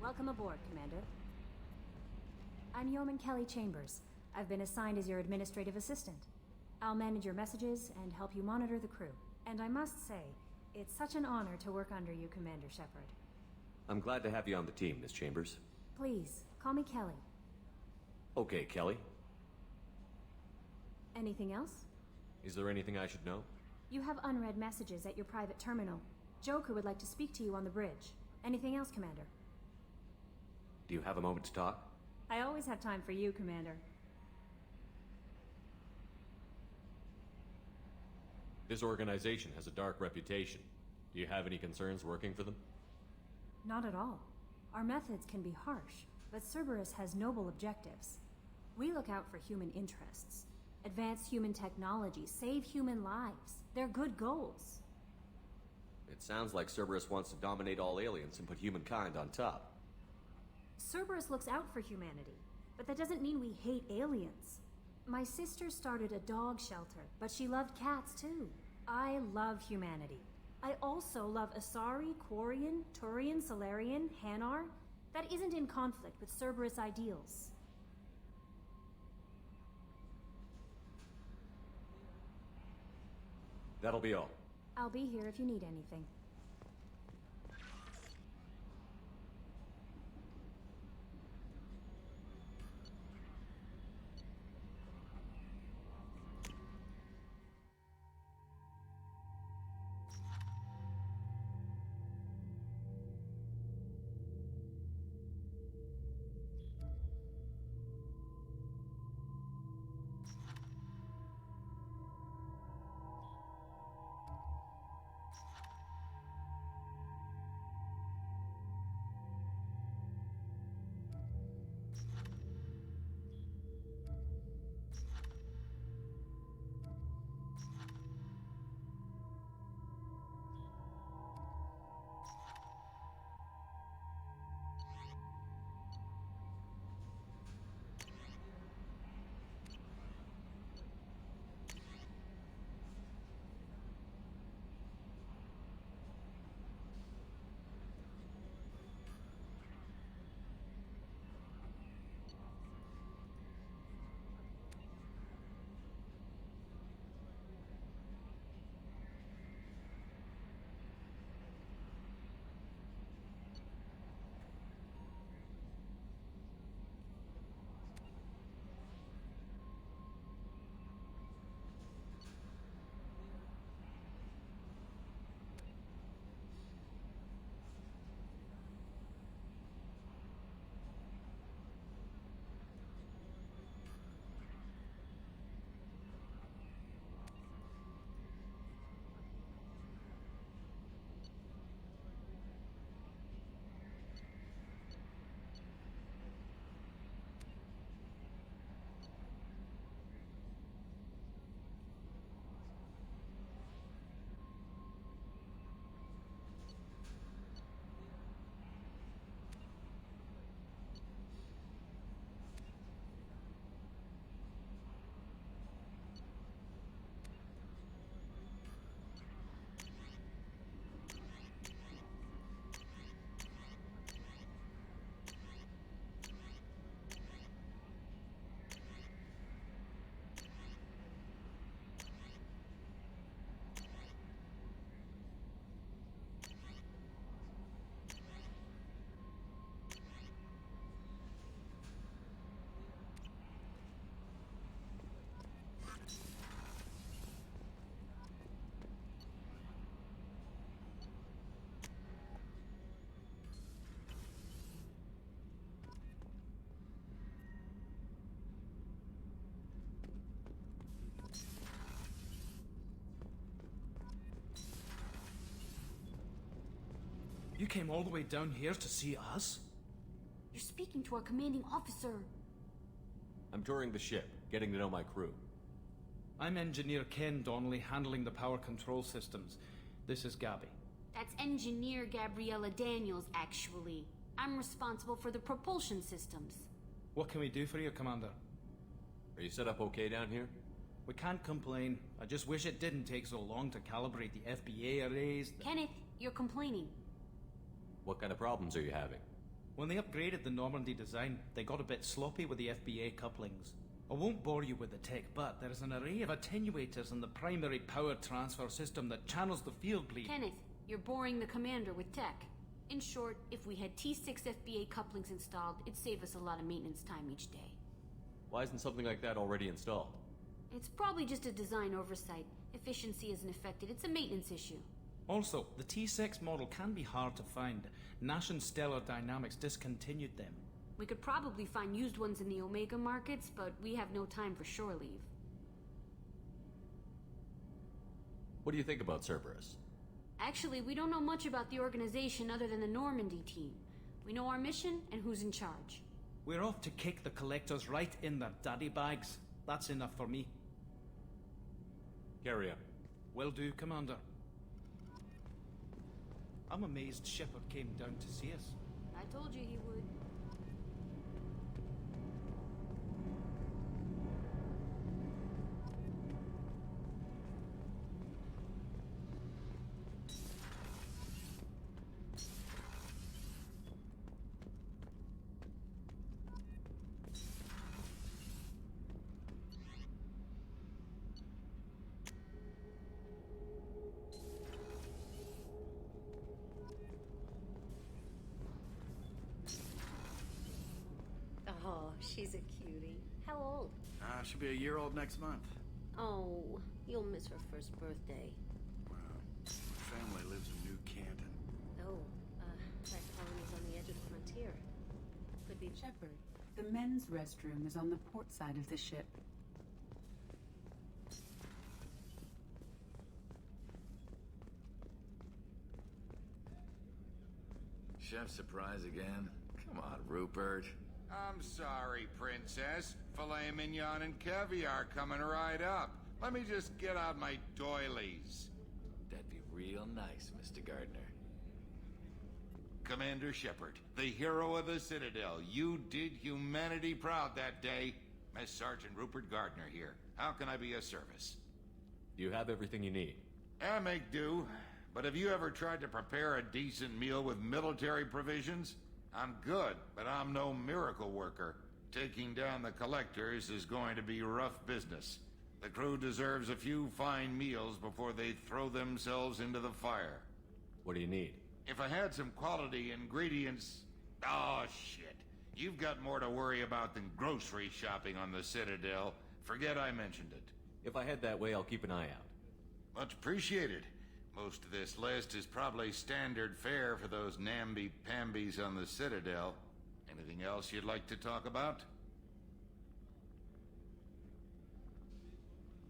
Welcome aboard, Commander. I'm Yeoman Kelly Chambers. I've been assigned as your administrative assistant. I'll manage your messages and help you monitor the crew. And I must say, it's such an honor to work under you, Commander Shepard. I'm glad to have you on the team, Miss Chambers. Please, call me Kelly. Okay, Kelly. Anything else? Is there anything I should know? You have unread messages at your private terminal. Joker would like to speak to you on the bridge. Anything else, Commander? Do you have a moment to talk? I always have time for you, Commander. This organization has a dark reputation. Do you have any concerns working for them? Not at all. Our methods can be harsh, but Cerberus has noble objectives. We look out for human interests. Advance human technology, save human lives. They're good goals. It sounds like Cerberus wants to dominate all aliens and put humankind on top. Cerberus looks out for humanity, but that doesn't mean we hate aliens. My sister started a dog shelter, but she loved cats too. I love humanity. I also love Asari, Quarian, Turian, Solarian, Hanar. That isn't in conflict with Cerberus ideals. That'll be all. I'll be here if you need anything. You came all the way down here to see us? You're speaking to our commanding officer. I'm touring the ship, getting to know my crew. I'm Engineer Ken Donnelly, handling the power control systems. This is Gabby. That's Engineer Gabriella Daniels, actually. I'm responsible for the propulsion systems. What can we do for you, Commander? Are you set up okay down here? We can't complain. I just wish it didn't take so long to calibrate the FBA arrays. Kenneth, you're complaining. What kind of problems are you having? When they upgraded the Normandy design, they got a bit sloppy with the FBA couplings. I won't bore you with the tech, but there is an array of attenuators in the primary power transfer system that channels the field bleed. Kenneth, you're boring the commander with tech. In short, if we had T6 FBA couplings installed, it'd save us a lot of maintenance time each day. Why isn't something like that already installed? It's probably just a design oversight. Efficiency isn't affected. It's a maintenance issue. Also, the T6 model can be hard to find. Nash and Stellar Dynamics discontinued them. We could probably find used ones in the Omega markets, but we have no time for shore leave. What do you think about Cerberus? Actually, we don't know much about the organization other than the Normandy team. We know our mission and who's in charge. We're off to kick the Collectors right in their daddy bags. That's enough for me. Carry on. Will do, Commander. I'm amazed Shepard came down to see us. I told you he would. Oh, she's a cutie. How old? She'll be a year old next month. Oh, you'll miss her first birthday. Wow. My family lives in New Canton. Oh, that colony's on the edge of the frontier. Could be... Shepard, the men's restroom is on the port side of the ship. Chef surprise again? Come on, Rupert. I'm sorry, Princess. Filet mignon and caviar coming right up. Let me just get out my doilies. That'd be real nice, Mr. Gardner. Commander Shepard, the hero of the Citadel. You did humanity proud that day. Mess Sergeant Rupert Gardner here. How can I be of service? You have everything you need. I make do. But have you ever tried to prepare a decent meal with military provisions? I'm good, but I'm no miracle worker. Taking down the Collectors is going to be rough business. The crew deserves a few fine meals before they throw themselves into the fire. What do you need? If I had some quality ingredients... Oh, shit. You've got more to worry about than grocery shopping on the Citadel. Forget I mentioned it. If I head that way, I'll keep an eye out. Much appreciated. Most of this list is probably standard fare for those namby-pambies on the Citadel. Anything else you'd like to talk about?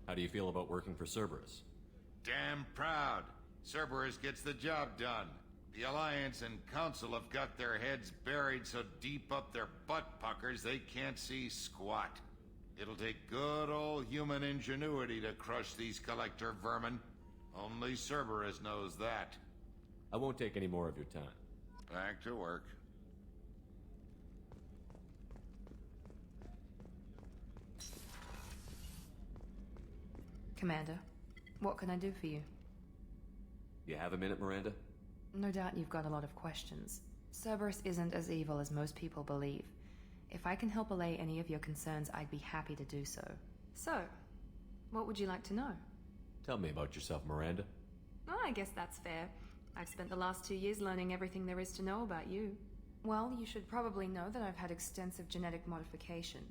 How do you feel about working for Cerberus? Damn proud. Cerberus gets the job done. The Alliance and Council have got their heads buried so deep up their butt puckers they can't see squat. It'll take good old human ingenuity to crush these Collector vermin. Only Cerberus knows that. I won't take any more of your time. Back to work. Commander, what can I do for you? You have a minute, Miranda? No doubt you've got a lot of questions. Cerberus isn't as evil as most people believe. If I can help allay any of your concerns, I'd be happy to do so. So, what would you like to know? Tell me about yourself, Miranda. Oh, I guess that's fair. I've spent the last 2 years learning everything there is to know about you. Well, you should probably know that I've had extensive genetic modification.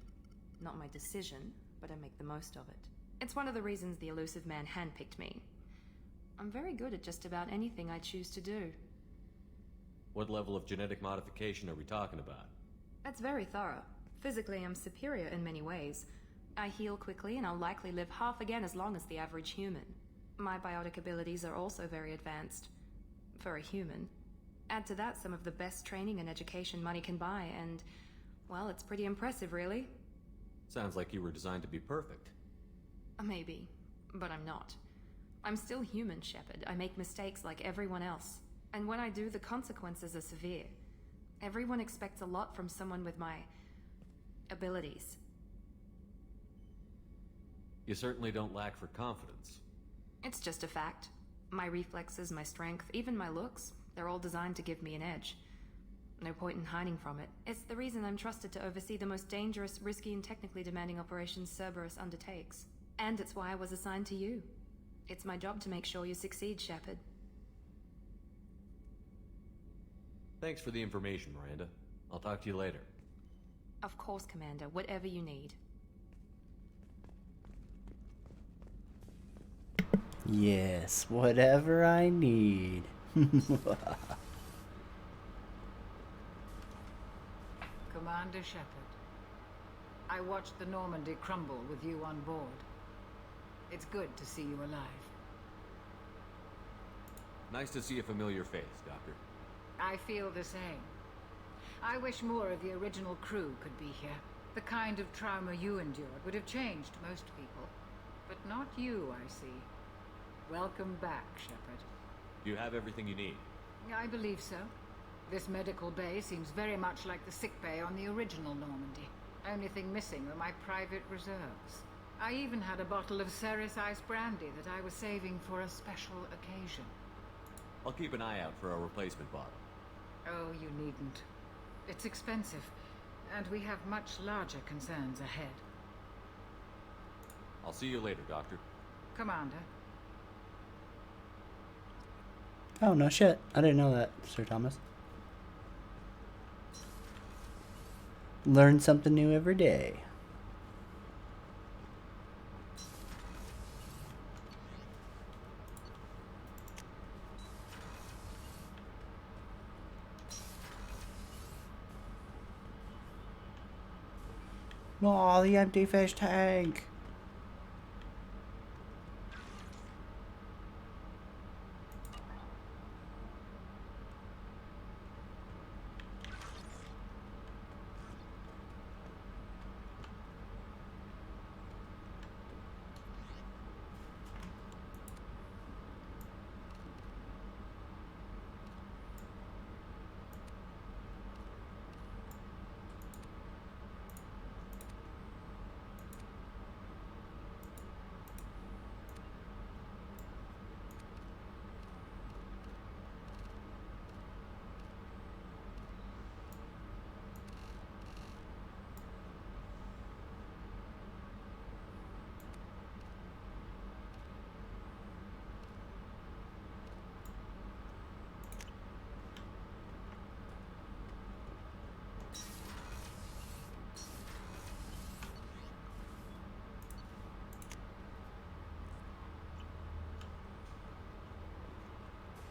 Not my decision, but I make the most of it. It's one of the reasons the Illusive Man handpicked me. I'm very good at just about anything I choose to do. What level of genetic modification are we talking about? That's very thorough. Physically, I'm superior in many ways. I heal quickly, and I'll likely live half again as long as the average human. My biotic abilities are also very advanced. For a human. Add to that some of the best training and education money can buy, and... well, it's pretty impressive, really. Sounds like you were designed to be perfect. Maybe, but I'm not. I'm still human, Shepard. I make mistakes like everyone else. And when I do, the consequences are severe. Everyone expects a lot from someone with my... abilities. You certainly don't lack for confidence. It's just a fact. My reflexes, my strength, even my looks, they're all designed to give me an edge. No point in hiding from it. It's the reason I'm trusted to oversee the most dangerous, risky, and technically demanding operations Cerberus undertakes. And it's why I was assigned to you. It's my job to make sure you succeed, Shepard. Thanks for the information, Miranda. I'll talk to you later. Of course, Commander. Whatever you need. Yes, whatever I need. Commander Shepard, I watched the Normandy crumble with you on board. It's good to see you alive. Nice to see a familiar face, Doctor. I feel the same. I wish more of the original crew could be here. The kind of trauma you endured would have changed most people. But not you, I see. Welcome back, Shepard. You have everything you need. I believe so. This medical bay seems very much like the sick bay on the original Normandy. Only thing missing were my private reserves. I even had a bottle of Ceres Ice brandy that I was saving for a special occasion. I'll keep an eye out for a replacement bottle. Oh, you needn't. It's expensive, and we have much larger concerns ahead. I'll see you later, Doctor. Commander. Oh, no shit. I didn't know that, Sir Thomas. Learn something new every day. Oh, the empty fish tank.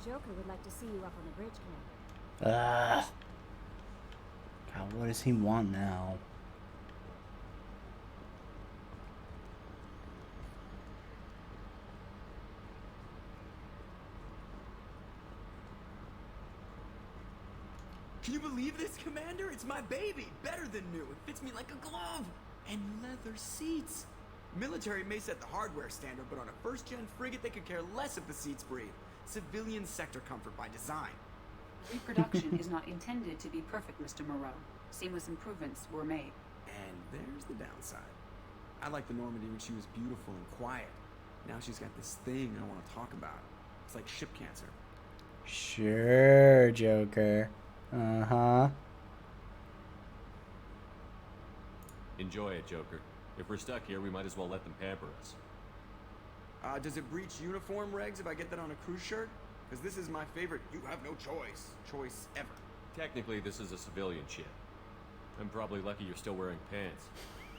Joker would like to see you up on the bridge, Commander. God, what does he want now? Can you believe this, Commander? It's my baby! Better than new. It fits me like a glove! And leather seats! Military may set the hardware standard, but on a first-gen frigate, they could care less if the seats breathe. Civilian sector comfort by design. Reproduction is not intended to be perfect, Mr. Moreau. Seamless improvements were made. And there's the downside. I liked the Normandy when she was beautiful and quiet. Now she's got this thing I want to talk about. It's like ship cancer. Sure, Joker. Uh-huh. Enjoy it, Joker. If we're stuck here, we might as well let them pamper us. Does it breach uniform regs if I get that on a cruise shirt? Because this is my favorite you have no choice ever. Technically, this is a civilian ship. I'm probably lucky you're still wearing pants.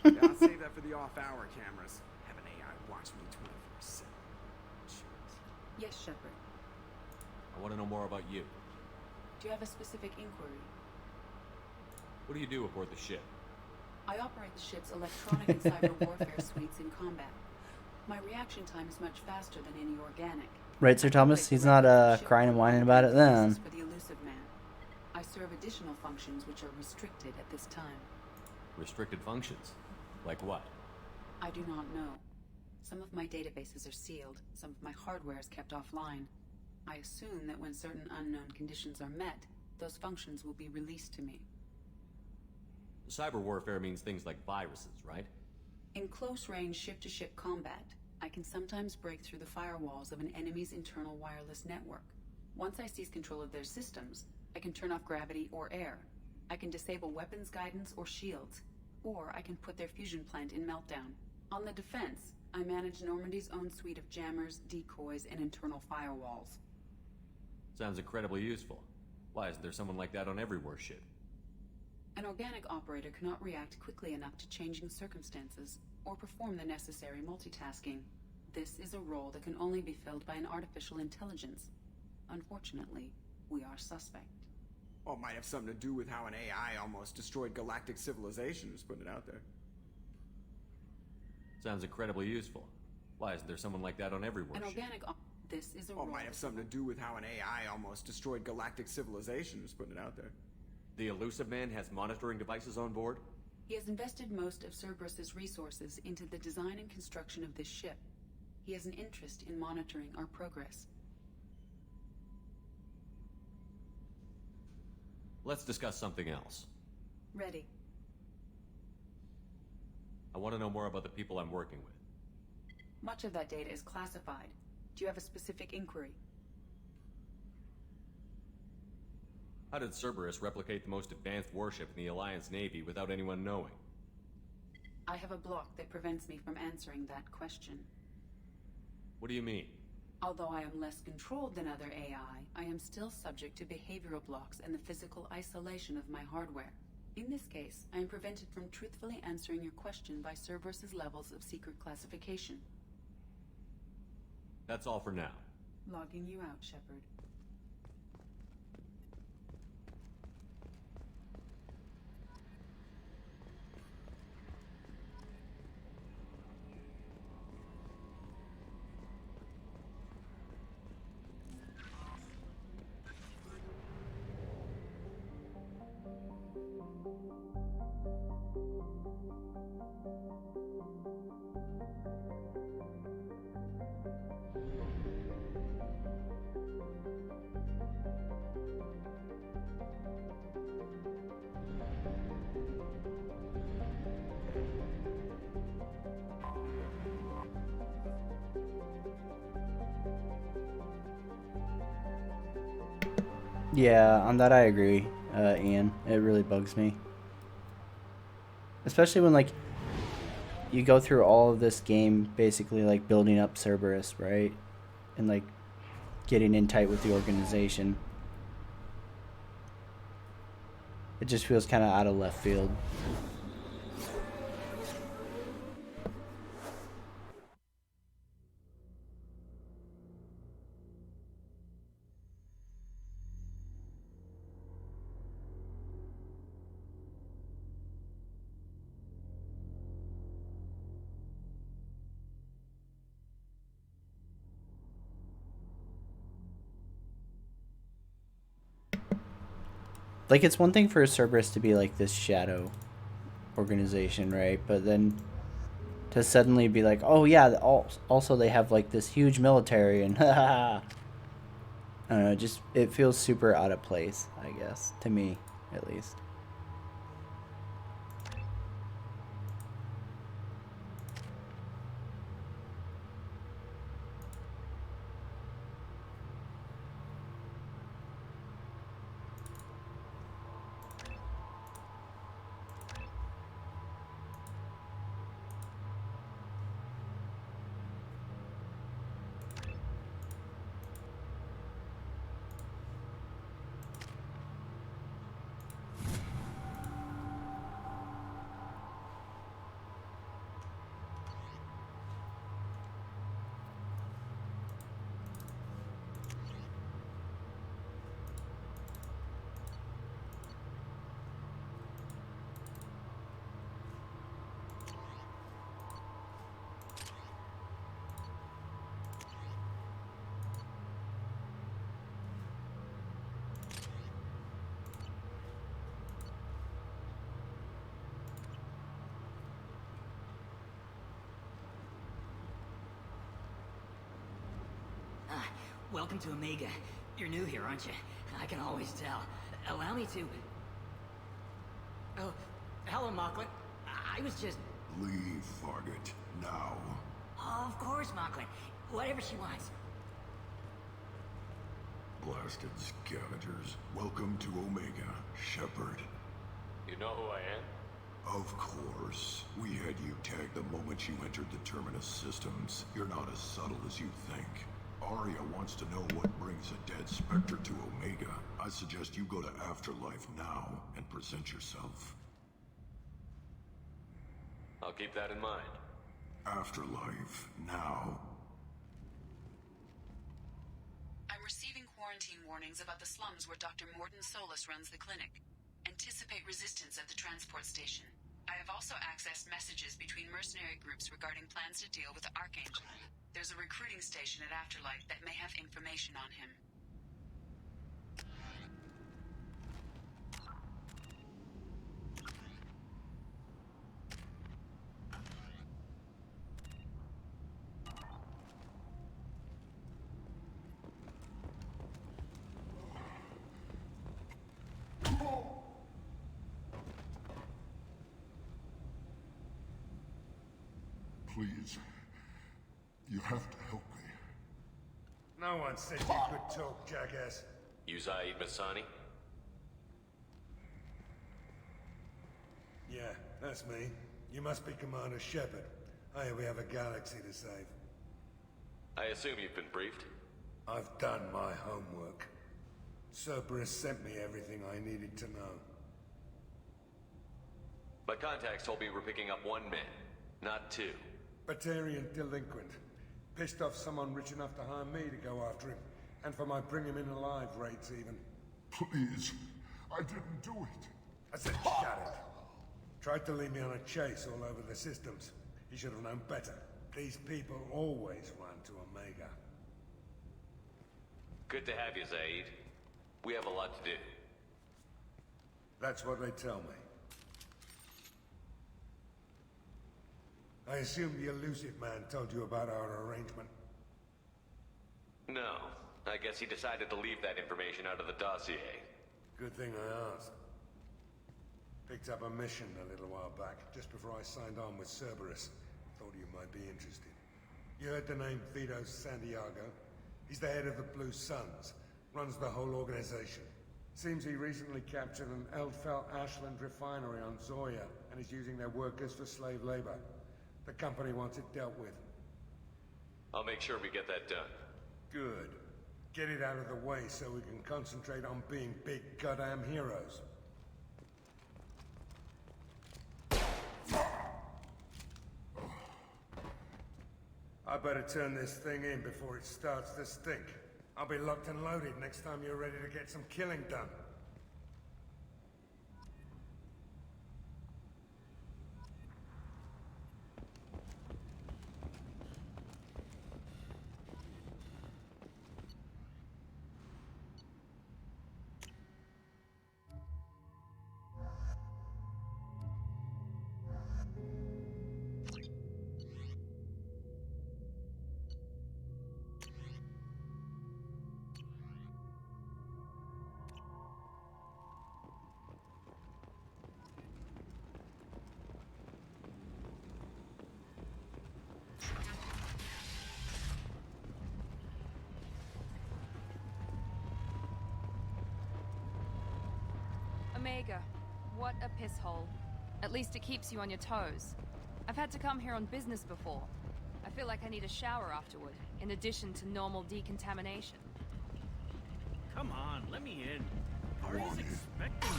Yeah, I'll save that for the off-hour cameras. Have an AI watch me 24/7. Yes, Shepard. I want to know more about you. Do you have a specific inquiry? What do you do aboard the ship? I operate the ship's electronic and cyber warfare suites in combat. My reaction time is much faster than any organic. Right, Sir Thomas? He's not crying and whining about it then. For the Illusive Man. I serve additional functions which are restricted at this time. Restricted functions? Like what? I do not know. Some of my databases are sealed. Some of my hardware is kept offline. I assume that when certain unknown conditions are met, those functions will be released to me. Cyber warfare means things like viruses, right? In close-range ship-to-ship combat, I can sometimes break through the firewalls of an enemy's internal wireless network. Once I seize control of their systems, I can turn off gravity or air. I can disable weapons guidance or shields, or I can put their fusion plant in meltdown. On the defense, I manage Normandy's own suite of jammers, decoys, and internal firewalls. Sounds incredibly useful. Why isn't there someone like that on every warship? An organic operator cannot react quickly enough to changing circumstances, or perform the necessary multitasking. This is a role that can only be filled by an artificial intelligence. Unfortunately, we are suspect. Well, it might have something to do with how an AI almost destroyed galactic civilization, just putting it out there. Sounds incredibly useful. Why isn't there someone like that on every An warship? organic... This is a Well, role... it might have something to do with how an AI almost destroyed galactic civilization, just putting it out there. The Illusive Man has monitoring devices on board? He has invested most of Cerberus's resources into the design and construction of this ship. He has an interest in monitoring our progress. Let's discuss something else. Ready. I want to know more about the people I'm working with. Much of that data is classified. Do you have a specific inquiry? How did Cerberus replicate the most advanced warship in the Alliance Navy without anyone knowing? I have a block that prevents me from answering that question. What do you mean? Although I am less controlled than other AI, I am still subject to behavioral blocks and the physical isolation of my hardware. In this case, I am prevented from truthfully answering your question by Cerberus's levels of secret classification. That's all for now. Logging you out, Shepard. Yeah, on that I agree, Ian. It really bugs me. Especially when, like, you go through all of this game basically, like, building up Cerberus, right? And, like, getting in tight with the organization. It just feels kind of out of left field. Like, it's one thing for Cerberus to be like this shadow organization, right? But then to suddenly be like, oh yeah, also they have like this huge military and I don't know, just it feels super out of place, I guess, to me at least. Welcome to Omega. You're new here, aren't you? I can always tell. Allow me to... Oh, hello, Mocklin. I was just... Leave, Fargate. Now. Of course, Mocklin. Whatever she wants. Blasted scavengers. Welcome to Omega, Shepard. You know who I am? Of course. We had you tagged the moment you entered the Terminus systems. You're not as subtle as you think. Arya wants to know what brings a dead Spectre to Omega. I suggest you go to Afterlife now and present yourself. I'll keep that in mind. Afterlife now. receiving quarantine warnings about the slums where Dr. Morden Solus runs the clinic. Anticipate resistance at the transport station. I have also accessed messages between mercenary groups regarding plans to deal with the Archangel. There's a recruiting station at Afterlife that may have information on him. Please. You have to help me. No one said you could talk, jackass. Uzaid Masani? Yeah, that's me. You must be Commander Shepard. Hey, we have a galaxy to save. I assume you've been briefed? I've done my homework. Cerberus sent me everything I needed to know. My contacts told me we're picking up 1 man, not 2. Batarian delinquent. Pissed off someone rich enough to hire me to go after him. And for my bring him in alive rates even. Please. I didn't do it. I said shut it. Tried to lead me on a chase all over the systems. He should have known better. These people always run to Omega. Good to have you, Zaid. We have a lot to do. That's what they tell me. I assume the Illusive Man told you about our arrangement. No. I guess he decided to leave that information out of the dossier. Good thing I asked. Picked up a mission a little while back, just before I signed on with Cerberus. Thought you might be interested. You heard the name Vito Santiago? He's the head of the Blue Suns. Runs the whole organization. Seems he recently captured an Eldfell Ashland refinery on Zoya and is using their workers for slave labor. The company wants it dealt with. I'll make sure we get that done. Good. Get it out of the way so we can concentrate on being big goddamn heroes. I better turn this thing in before it starts to stink. I'll be locked and loaded next time you're ready to get some killing done. Omega, what a piss hole. At least it keeps you on your toes. I've had to come here on business before. I feel like I need a shower afterward, in addition to normal decontamination. Come on, let me in. Party's expecting me.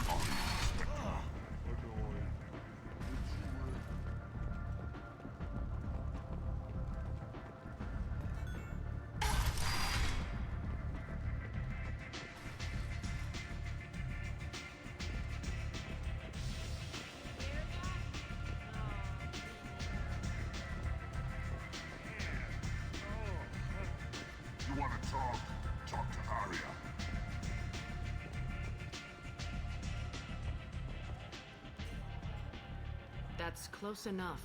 You want to talk? Talk to Arya. That's close enough.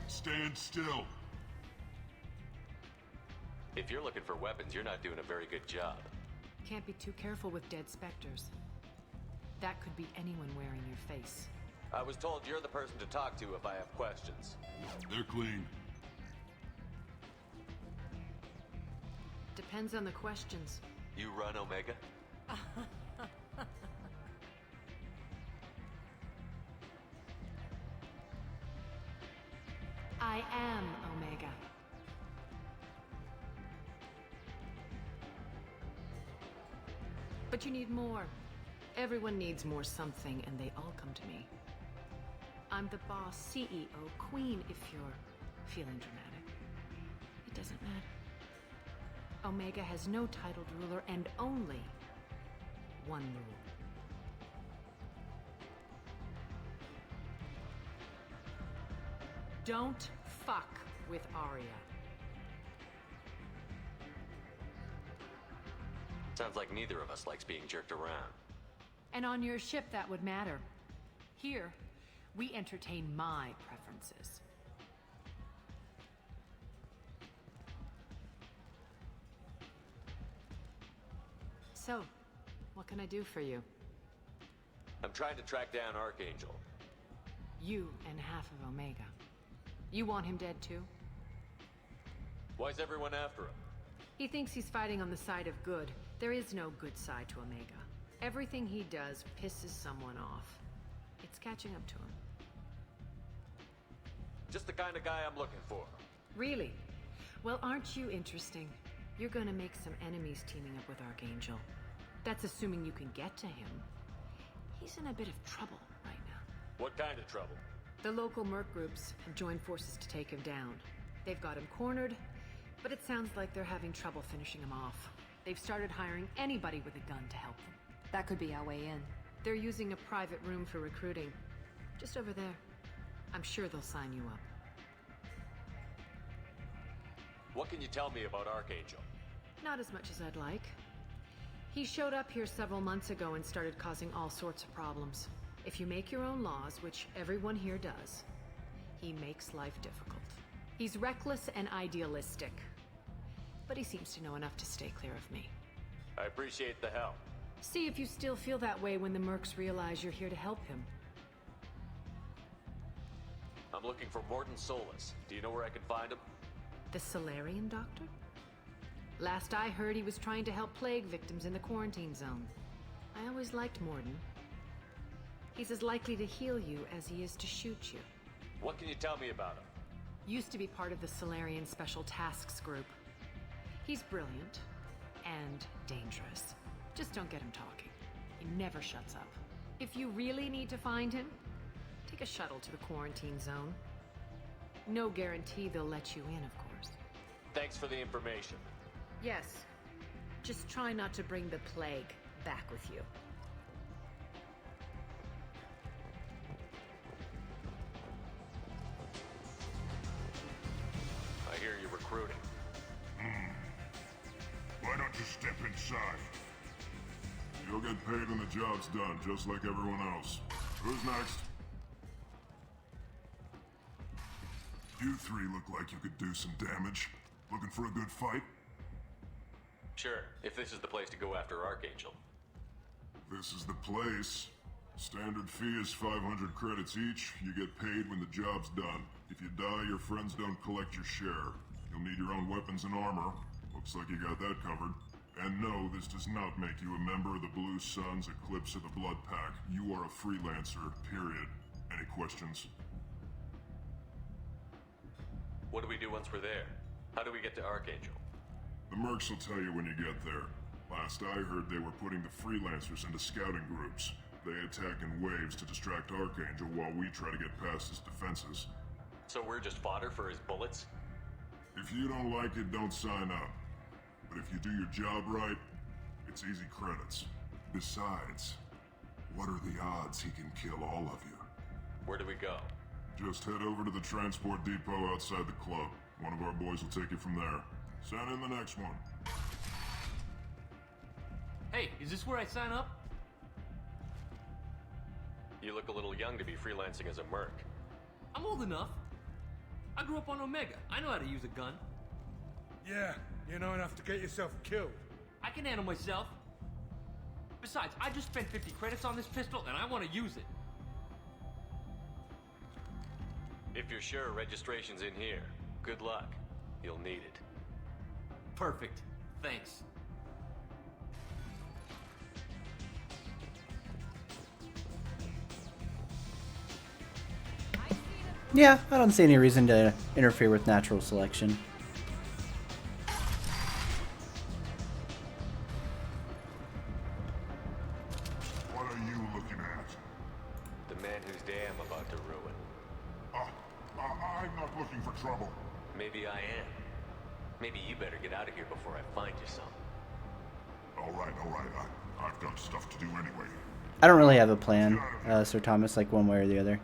Stand still. If you're looking for weapons, you're not doing a very good job. Can't be too careful with dead specters. That could be anyone wearing your face. I was told you're the person to talk to if I have questions. They're clean. Depends on the questions. You run Omega? I am Omega. But you need more. Everyone needs more something, and they all come to me. I'm the boss, CEO, queen, if you're feeling dramatic. It doesn't matter. Omega has no titled ruler and only one rule. Don't fuck with Arya. Sounds like neither of us likes being jerked around. And on your ship, that would matter. Here, we entertain my preferences. So, what can I do for you? I'm trying to track down Archangel. You and half of Omega. You want him dead too? Why's everyone after him? He thinks he's fighting on the side of good. There is no good side to Omega. Everything he does pisses someone off. It's catching up to him. Just the kind of guy I'm looking for. Really? Well, aren't you interesting? You're gonna make some enemies teaming up with Archangel. That's assuming you can get to him. He's in a bit of trouble right now. What kind of trouble? The local merc groups have joined forces to take him down. They've got him cornered, but it sounds like they're having trouble finishing him off. They've started hiring anybody with a gun to help them. That could be our way in. They're using a private room for recruiting. Just over there. I'm sure they'll sign you up. What can you tell me about Archangel? Not as much as I'd like. He showed up here several months ago and started causing all sorts of problems. If you make your own laws, which everyone here does, he makes life difficult. He's reckless and idealistic. But he seems to know enough to stay clear of me. I appreciate the help. See if you still feel that way when the mercs realize you're here to help him. I'm looking for Morden Solus. Do you know where I can find him? The Solarian doctor? Last I heard, he was trying to help plague victims in the quarantine zone. I always liked Morden. He's as likely to heal you as he is to shoot you. What can you tell me about him? Used to be part of the Solarian Special Tasks Group. He's brilliant and dangerous. Just don't get him talking. He never shuts up. If you really need to find him, take a shuttle to the quarantine zone. No guarantee they'll let you in, of course. Thanks for the information. Yes. Just try not to bring the plague back with you. I hear you're recruiting. Why don't you step inside? You'll get paid when the job's done, just like everyone else. Who's next? You three look like you could do some damage. Looking for a good fight? Sure, if this is the place to go after Archangel. This is the place. Standard fee is 500 credits each. You get paid when the job's done. If you die, your friends don't collect your share. You'll need your own weapons and armor. Looks like you got that covered. And no, this does not make you a member of the Blue Suns, Eclipse, or the Blood Pack. You are a freelancer, period. Any questions? What do we do once we're there? How do we get to Archangel? The mercs will tell you when you get there. Last I heard, they were putting the freelancers into scouting groups. They attack in waves to distract Archangel while we try to get past his defenses. So we're just fodder for his bullets? If you don't like it, don't sign up. But if you do your job right, it's easy credits. Besides, what are the odds he can kill all of you? Where do we go? Just head over to the transport depot outside the club. One of our boys will take you from there. Send in the next one. Hey, is this where I sign up? You look a little young to be freelancing as a merc. I'm old enough. I grew up on Omega. I know how to use a gun. Yeah, you know enough to get yourself killed. I can handle myself. Besides, I just spent 50 credits on this pistol and I want to use it. If you're sure registration's in here, good luck. You'll need it. Perfect. Thanks. Yeah, I don't see any reason to interfere with natural selection. What are are you looking at? The man whose day I'm about to ruin. I'm not looking for trouble. Maybe I am. Maybe you better get out of here before I find you some. All right. I've got stuff to do anyway. I don't really have a plan, Sir Thomas, like one way or the other.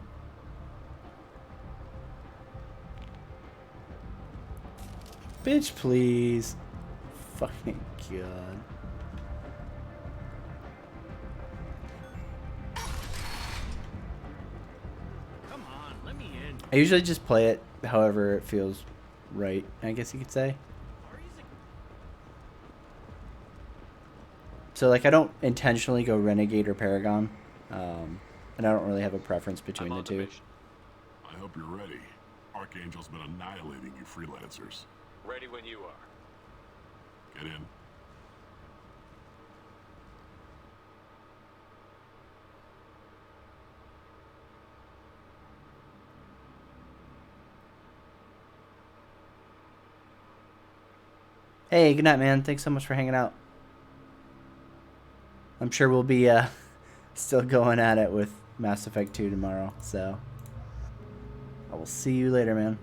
Bitch, please. Fucking God. Come on, let me in. I usually just play it however it feels right, I guess you could say. So, like, I don't intentionally go Renegade or Paragon. And I don't really have a preference between the two. I hope you're ready. Archangel's been annihilating you freelancers. Ready when you are. Get in. Hey, good night, man. Thanks so much for hanging out. I'm sure we'll be still going at it with Mass Effect 2 tomorrow, so I will see you later, man.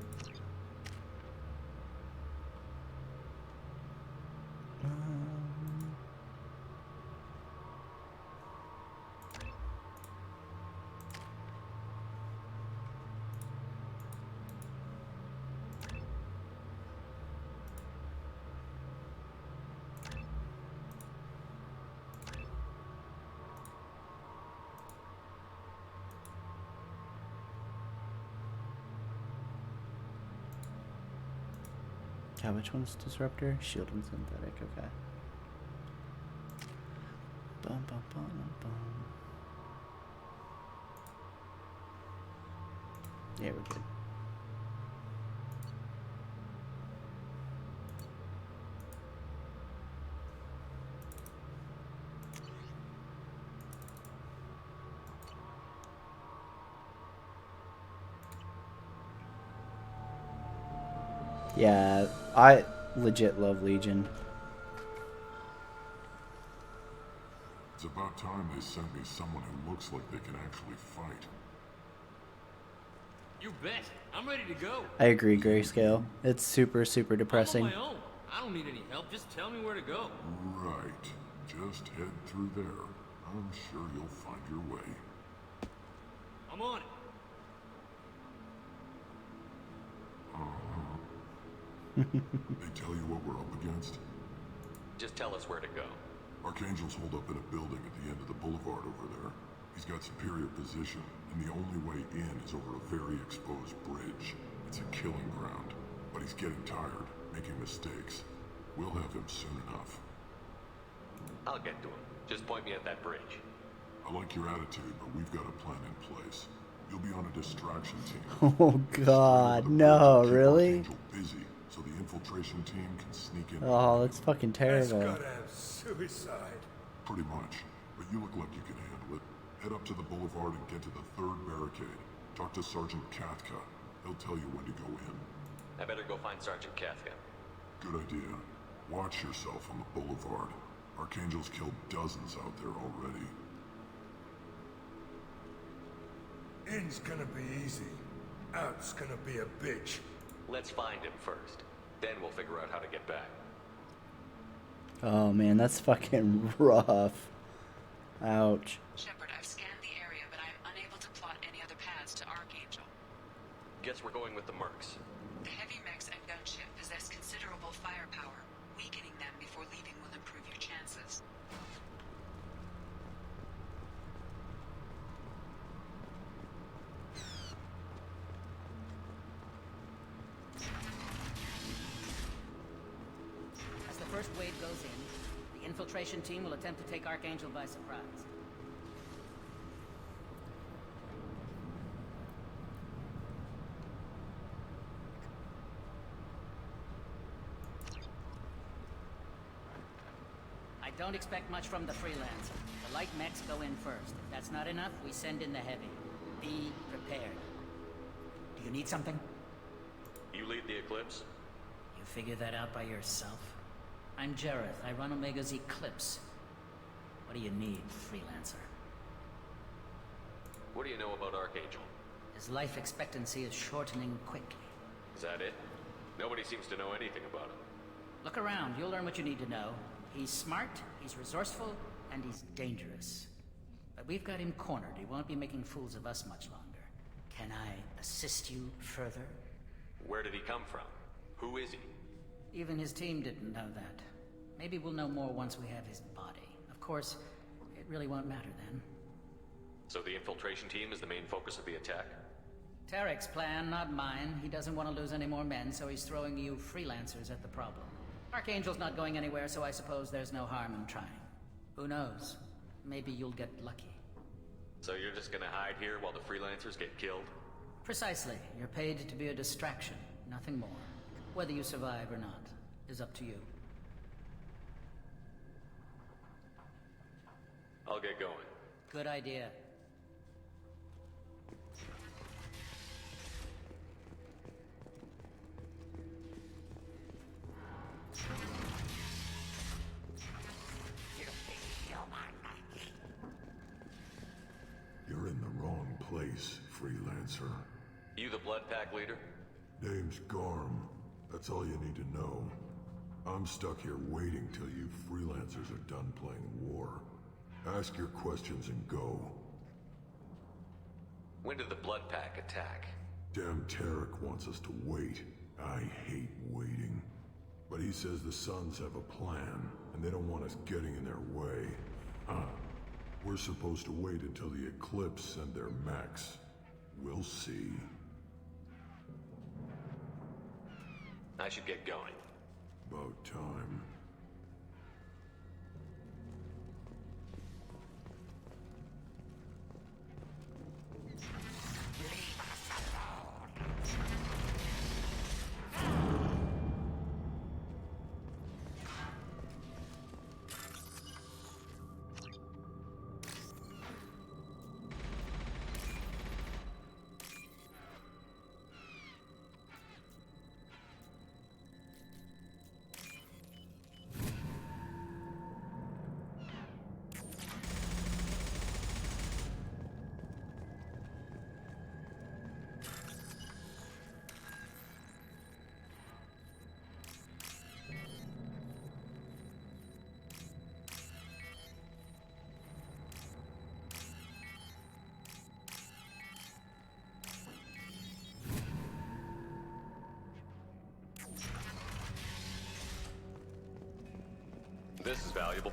Yeah, which one's Disruptor? Shield and Synthetic, okay. Bum, bum, bum, bum. Yeah, we're good. Yeah, I legit love Legion. It's about time they sent me someone who looks like they can actually fight. You bet. I'm ready to go. I agree, Grayscale. It's super, super depressing. I'm on my own. I don't need any help. Just tell me where to go. Right. Just head through there. I'm sure you'll find your way. I'm on it. They tell you what we're up against? Just tell us where to go. Archangel's holed up in a building at the end of the boulevard over there. He's got superior position, and the only way in is over a very exposed bridge. It's a killing ground, but he's getting tired, making mistakes. We'll have him soon enough. I'll get to him. Just point me at that bridge. I like your attitude, but we've got a plan in place. You'll be on a distraction team. Oh God, no, really? Archangel busy, so the infiltration team can sneak in. Oh, that's fucking terrible. That's gotta have suicide. Pretty much, but you look like you can handle it. Head up to the boulevard and get to the third barricade. Talk to Sergeant Katka. He'll tell you when to go in. I better go find Sergeant Katka. Good idea. Watch yourself on the boulevard. Archangel's killed dozens out there already. In's gonna be easy. Out's gonna be a bitch. Let's find him first. Then we'll figure out how to get back. Oh man, that's fucking rough. Ouch. Shepard, I've scanned the area, but I'm unable to plot any other paths to Archangel. Guess we're going with the mercs. The heavy mechs and gunship possess considerable firepower. Weakening them before leaving will improve your chances. As the first wave goes in, the infiltration team will attempt to take Archangel by surprise. I don't expect much from the freelancer. The light mechs go in first. If that's not enough, we send in the heavy. Be prepared. Do you need something? You lead the Eclipse? You figure that out by yourself? I'm Jareth. I run Omega's Eclipse. What do you need, freelancer? What do you know about Archangel? His life expectancy is shortening quickly. Is that it? Nobody seems to know anything about him. Look around, you'll learn what you need to know. He's smart, he's resourceful, and he's dangerous. But we've got him cornered. He won't be making fools of us much longer. Can I assist you further? Where did he come from? Who is he? Even his team didn't know that. Maybe we'll know more once we have his body. Of course, it really won't matter then. So the infiltration team is the main focus of the attack? Tarek's plan, not mine. He doesn't want to lose any more men, so he's throwing you freelancers at the problem. Archangel's not going anywhere, so I suppose there's no harm in trying. Who knows? Maybe you'll get lucky. So you're just gonna hide here while the freelancers get killed? Precisely. You're paid to be a distraction, nothing more. Whether you survive or not is up to you. I'll get going. Good idea. You're in the wrong place, freelancer. You the Blood Pack leader? Name's Garm. That's all you need to know. I'm stuck here waiting till you freelancers are done playing war. Ask your questions and go. When did the Blood Pack attack? Damn Tarek wants us to wait. I hate waiting. But he says the Suns have a plan, and they don't want us getting in their way. We're supposed to wait until the Eclipse send their mechs. We'll see. I should get going. About time. This is valuable.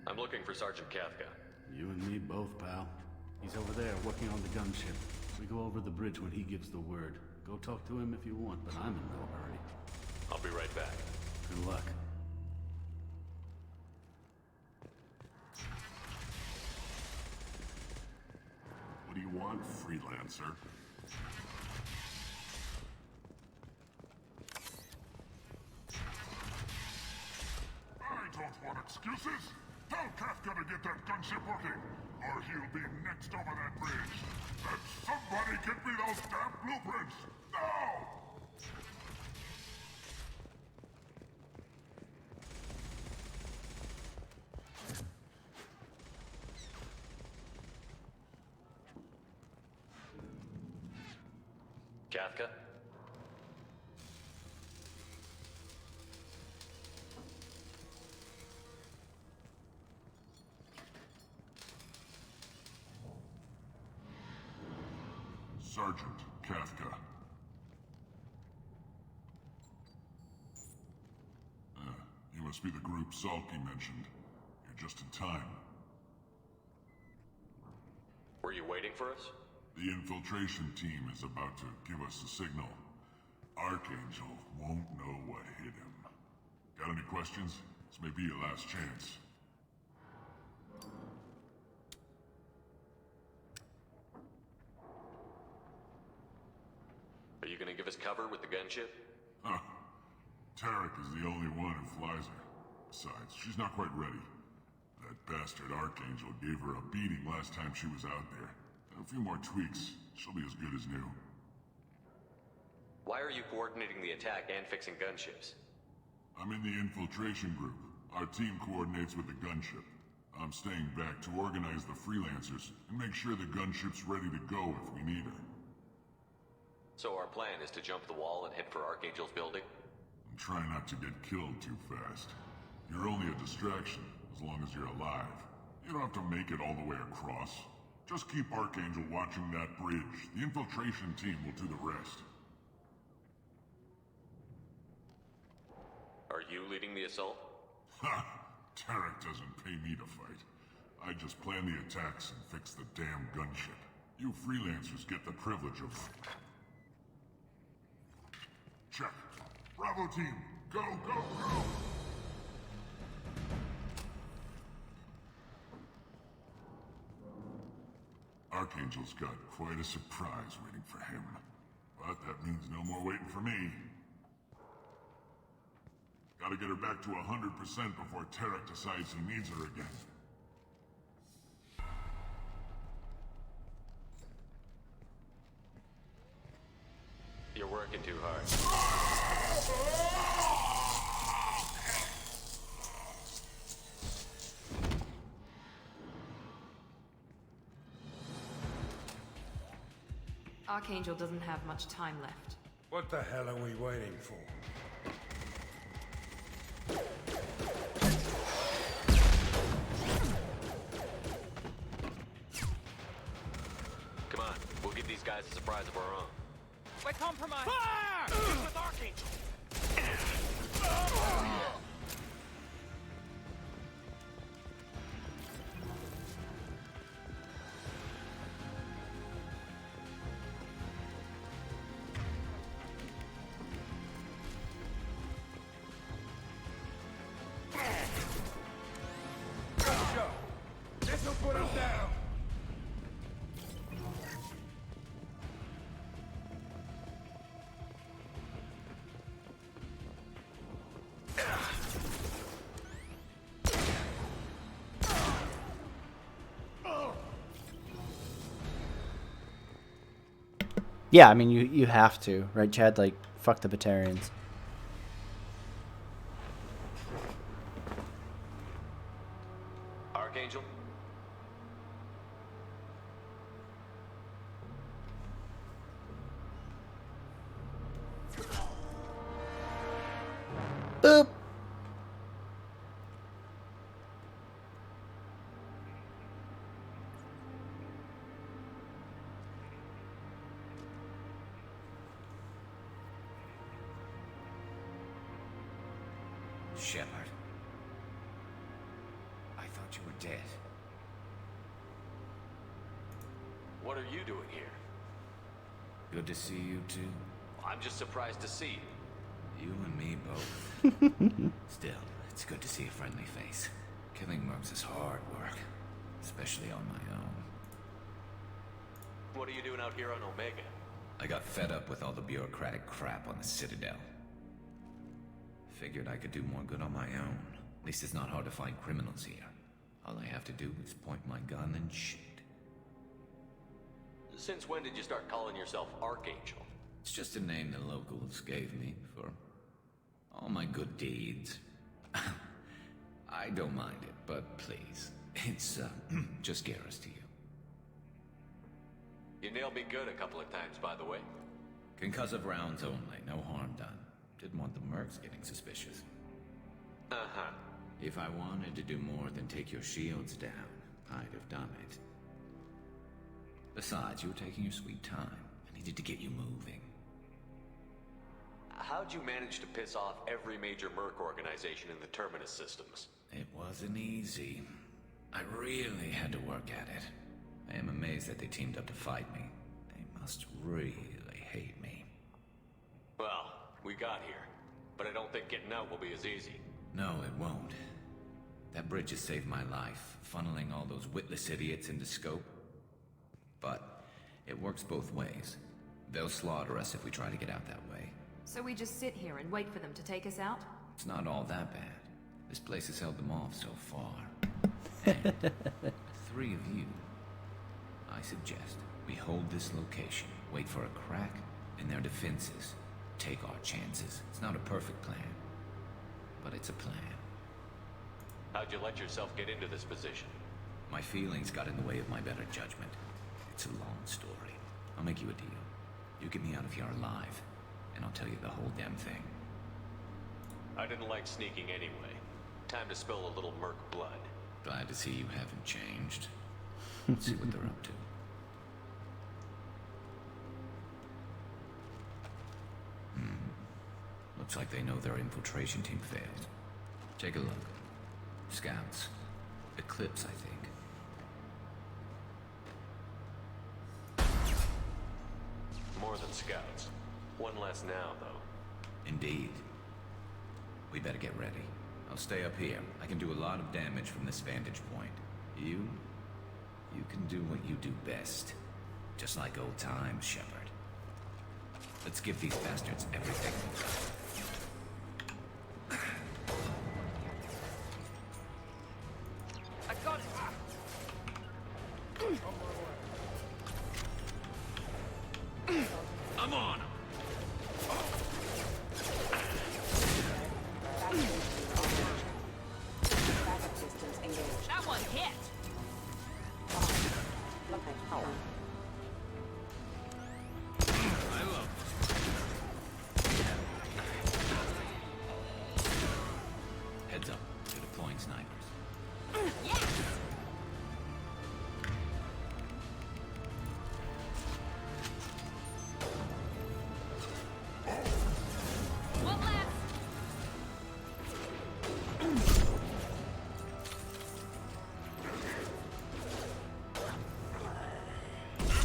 I'm looking for Sergeant Kafka. You and me both, pal. He's over there working on the gunship. We go over the bridge when he gives the word. Go talk to him if you want, but I'm in no hurry. I'll be right back. Good luck. What do you want, freelancer? I don't want excuses! Tell Kafka to get that gunship working, or he'll be next over that bridge. And somebody get me those damn blueprints! Now! Kafka? Sergeant Kafka. You must be the group Salky mentioned. You're just in time. Were you waiting for us? The infiltration team is about to give us a signal. Archangel won't know what hit him. Got any questions? This may be your last chance. Are you gonna give us cover with the gunship? Huh. Tarek is the only one who flies her. Besides, she's not quite ready. The That bastard Archangel gave her a beating last time she was out there. A few more tweaks, she'll be as good as new. Why are you coordinating the attack and fixing gunships? I'm in the infiltration group. Our team coordinates with the gunship. I'm staying back to organize the freelancers and make sure the gunship's ready to go if we need her. So our plan is to jump the wall and head for Archangel's building? And try not to get killed too fast. You're only a distraction, as long as you're alive. You don't have to make it all the way across. Just keep Archangel watching that bridge. The infiltration team will do the rest. Are you leading the assault? Ha! Tarek doesn't pay me to fight. I just plan the attacks and fix the damn gunship. You freelancers get the privilege of... Check. Bravo team, go, go, go! Archangel's got quite a surprise waiting for him. But that means no more waiting for me. Gotta get her back to 100% before Tarek decides he needs her again. You're working too hard. Archangel doesn't have much time left. What the hell are we waiting for? Come on, we'll give these guys a surprise of our own. We're compromised! Fire! With Archangel! This'll put him down! Yeah, I mean, you have to, right, Chad? Like, fuck the Batarians. Archangel? Boop. Shepard. I thought you were dead. What are you doing here? Good to see you too. I'm just surprised to see you. You and me both. Still, it's good to see a friendly face. Killing mercs is hard work, especially on my own. What are you doing out here on Omega? I got fed up with all the bureaucratic crap on the Citadel. Figured I could do more good on my own. At least it's not hard to find criminals here. All I have to do is point my gun and shoot. Since when did you start calling yourself Archangel? It's just a name the locals gave me for all my good deeds. I don't mind it, but please, it's just Garrus to you. You nailed me good a couple of times, by the way. Concussive rounds only, no harm done. Didn't want the mercs getting suspicious. Uh-huh. If I wanted to do more than take your shields down, I'd have done it. Besides, you were taking your sweet time. I needed to get you moving. How'd you manage to piss off every major merc organization in the Terminus systems? It wasn't easy. I really had to work at it. I am amazed that they teamed up to fight me. They must really hate me. Well, we got here, but I don't think getting out will be as easy. No, it won't. That bridge has saved my life, funneling all those witless idiots into scope. But it works both ways. They'll slaughter us if we try to get out that way. So we just sit here and wait for them to take us out? It's not all that bad. This place has held them off so far. And 3 of you. I suggest we hold this location, wait for a crack in their defenses, take our chances. It's not a perfect plan, but it's a plan. How'd you let yourself get into this position? My feelings got in the way of my better judgment. It's a long story. I'll make you a deal. You get me out of here alive, and I'll tell you the whole damn thing. I didn't like sneaking anyway. Time to spill a little merc blood. Glad to see you haven't changed. Let's see what they're up to. Looks like they know their infiltration team failed. Take a look. Scouts. Eclipse, I think. More than scouts. One less now, though. Indeed. We better get ready. I'll stay up here. I can do a lot of damage from this vantage point. You can do what you do best. Just like old times, Shepard. Let's give these bastards everything. I got it! I'm on him! That one hit! I love Heads up. They're deploying snipers. One left!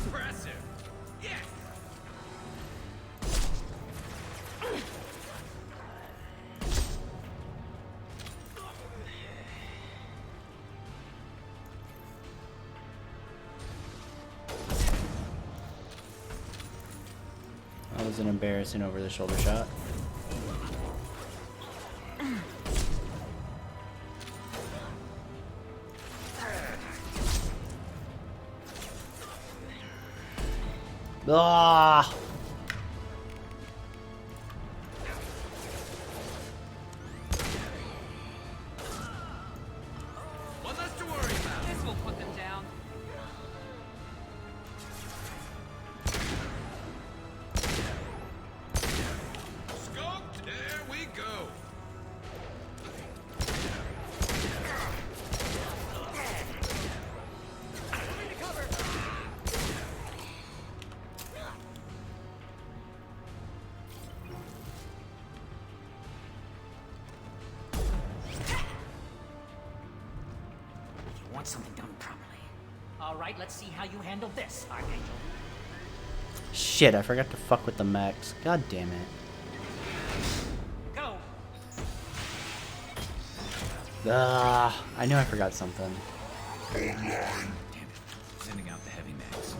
Impressive! Yes! That was an embarrassing over-the-shoulder shot. Ah! One less to worry about. This will put them down. Scoped! There we go! You want something done properly. All right, let's see how you handle this, Archangel. Shit, I forgot to fuck with the mechs. God damn it. Go! Ah, I knew I forgot something. Damn it. Sending out the heavy mags.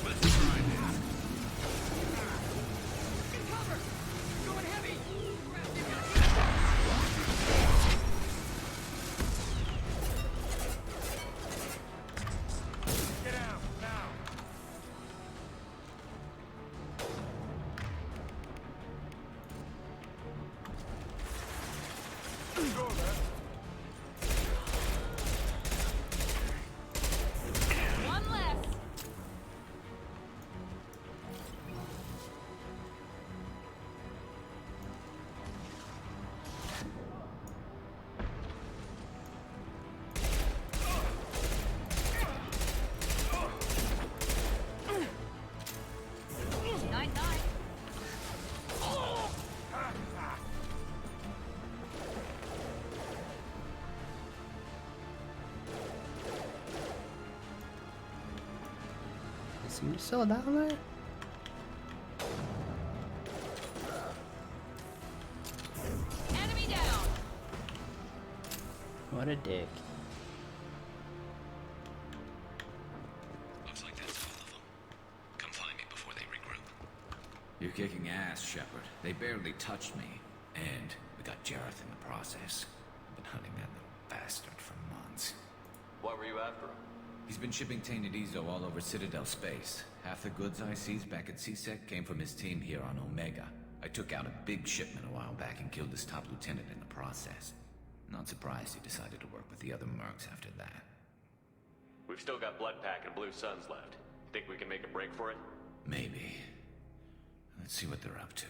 Let's try this. Going heavy! Get out, now! Go there! One left! Nine. Is somebody still down there? Enemy down! What a dick. Looks like that's all of them. Come find me before they regroup. You kicking ass, Shepard. They barely touched me. And we got Jareth in the process. I've been hunting that little bastard for months. Why were you after him? He's been shipping tainted Ezo all over Citadel space. Half the goods I seized back at CSEC came from his team here on Omega. I took out a big shipment a while back and killed his top lieutenant in the process. Not surprised he decided to work with the other mercs after that. We've still got Bloodpack and Blue Suns left. Think we can make a break for it? Maybe. Let's see what they're up to.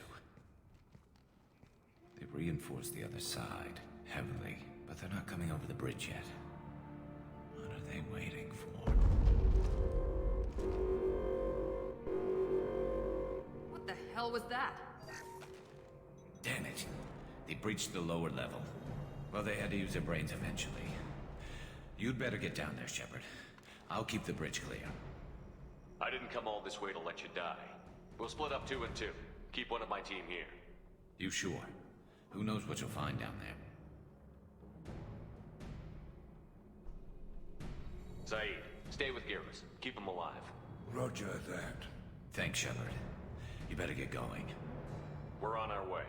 They've reinforced the other side, heavily, but they're not coming over the bridge yet. What are they waiting for? What the hell was that? Damn it. They breached the lower level. Well, they had to use their brains eventually. You'd better get down there, Shepard. I'll keep the bridge clear. I didn't come all this way to let you die. We'll split up 2 and 2. Keep one of my team here. You sure? Who knows what you'll find down there? Saeed, stay with Garrus. Keep him alive. Roger that. Thanks, Shepard. You better get going. We're on our way.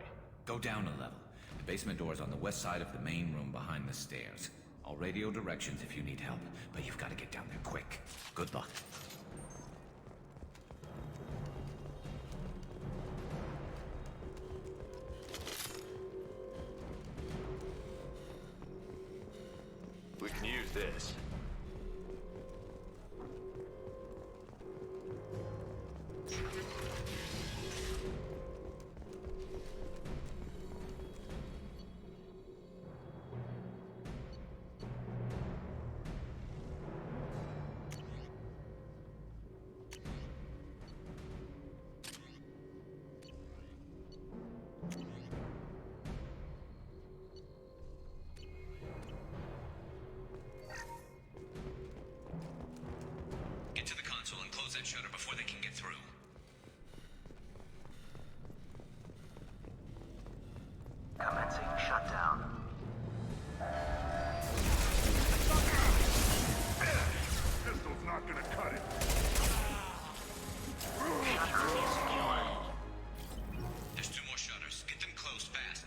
Go down a level. The basement door's on the west side of the main room behind the stairs. I'll radio directions if you need help, but you've got to get down there quick. Good luck. We can use this. Get to the console and close that shutter before they can get through. Commencing shutdown. Pistol's not gonna cut it. Shutter is secured. There's 2 more shutters. Get them closed fast.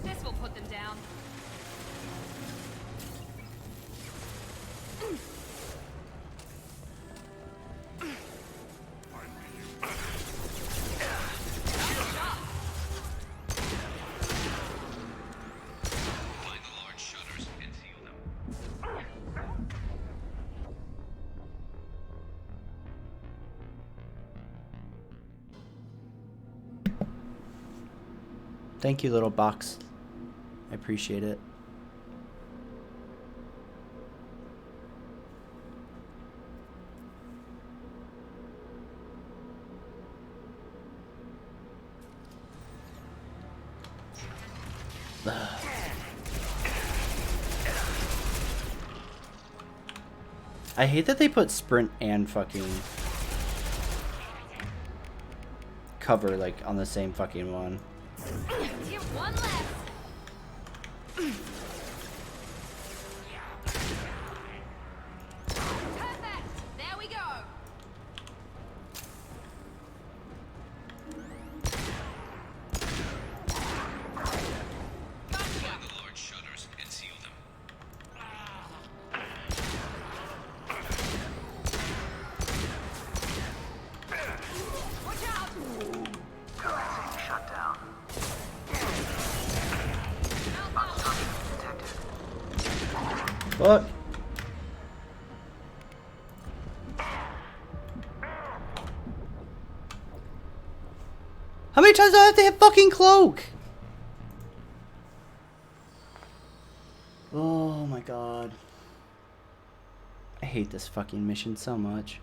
This will put them down. Find the large shutters and seal them. Thank you, little box. I appreciate it. I hate that they put sprint and fucking cover like on the same fucking one. Get one left. Perfect. There we go. Find the large shutters and seal them. Watch out. Commencing shutdown. Fuck. How many times do I have to hit fucking cloak? Oh my god. I hate this fucking mission so much.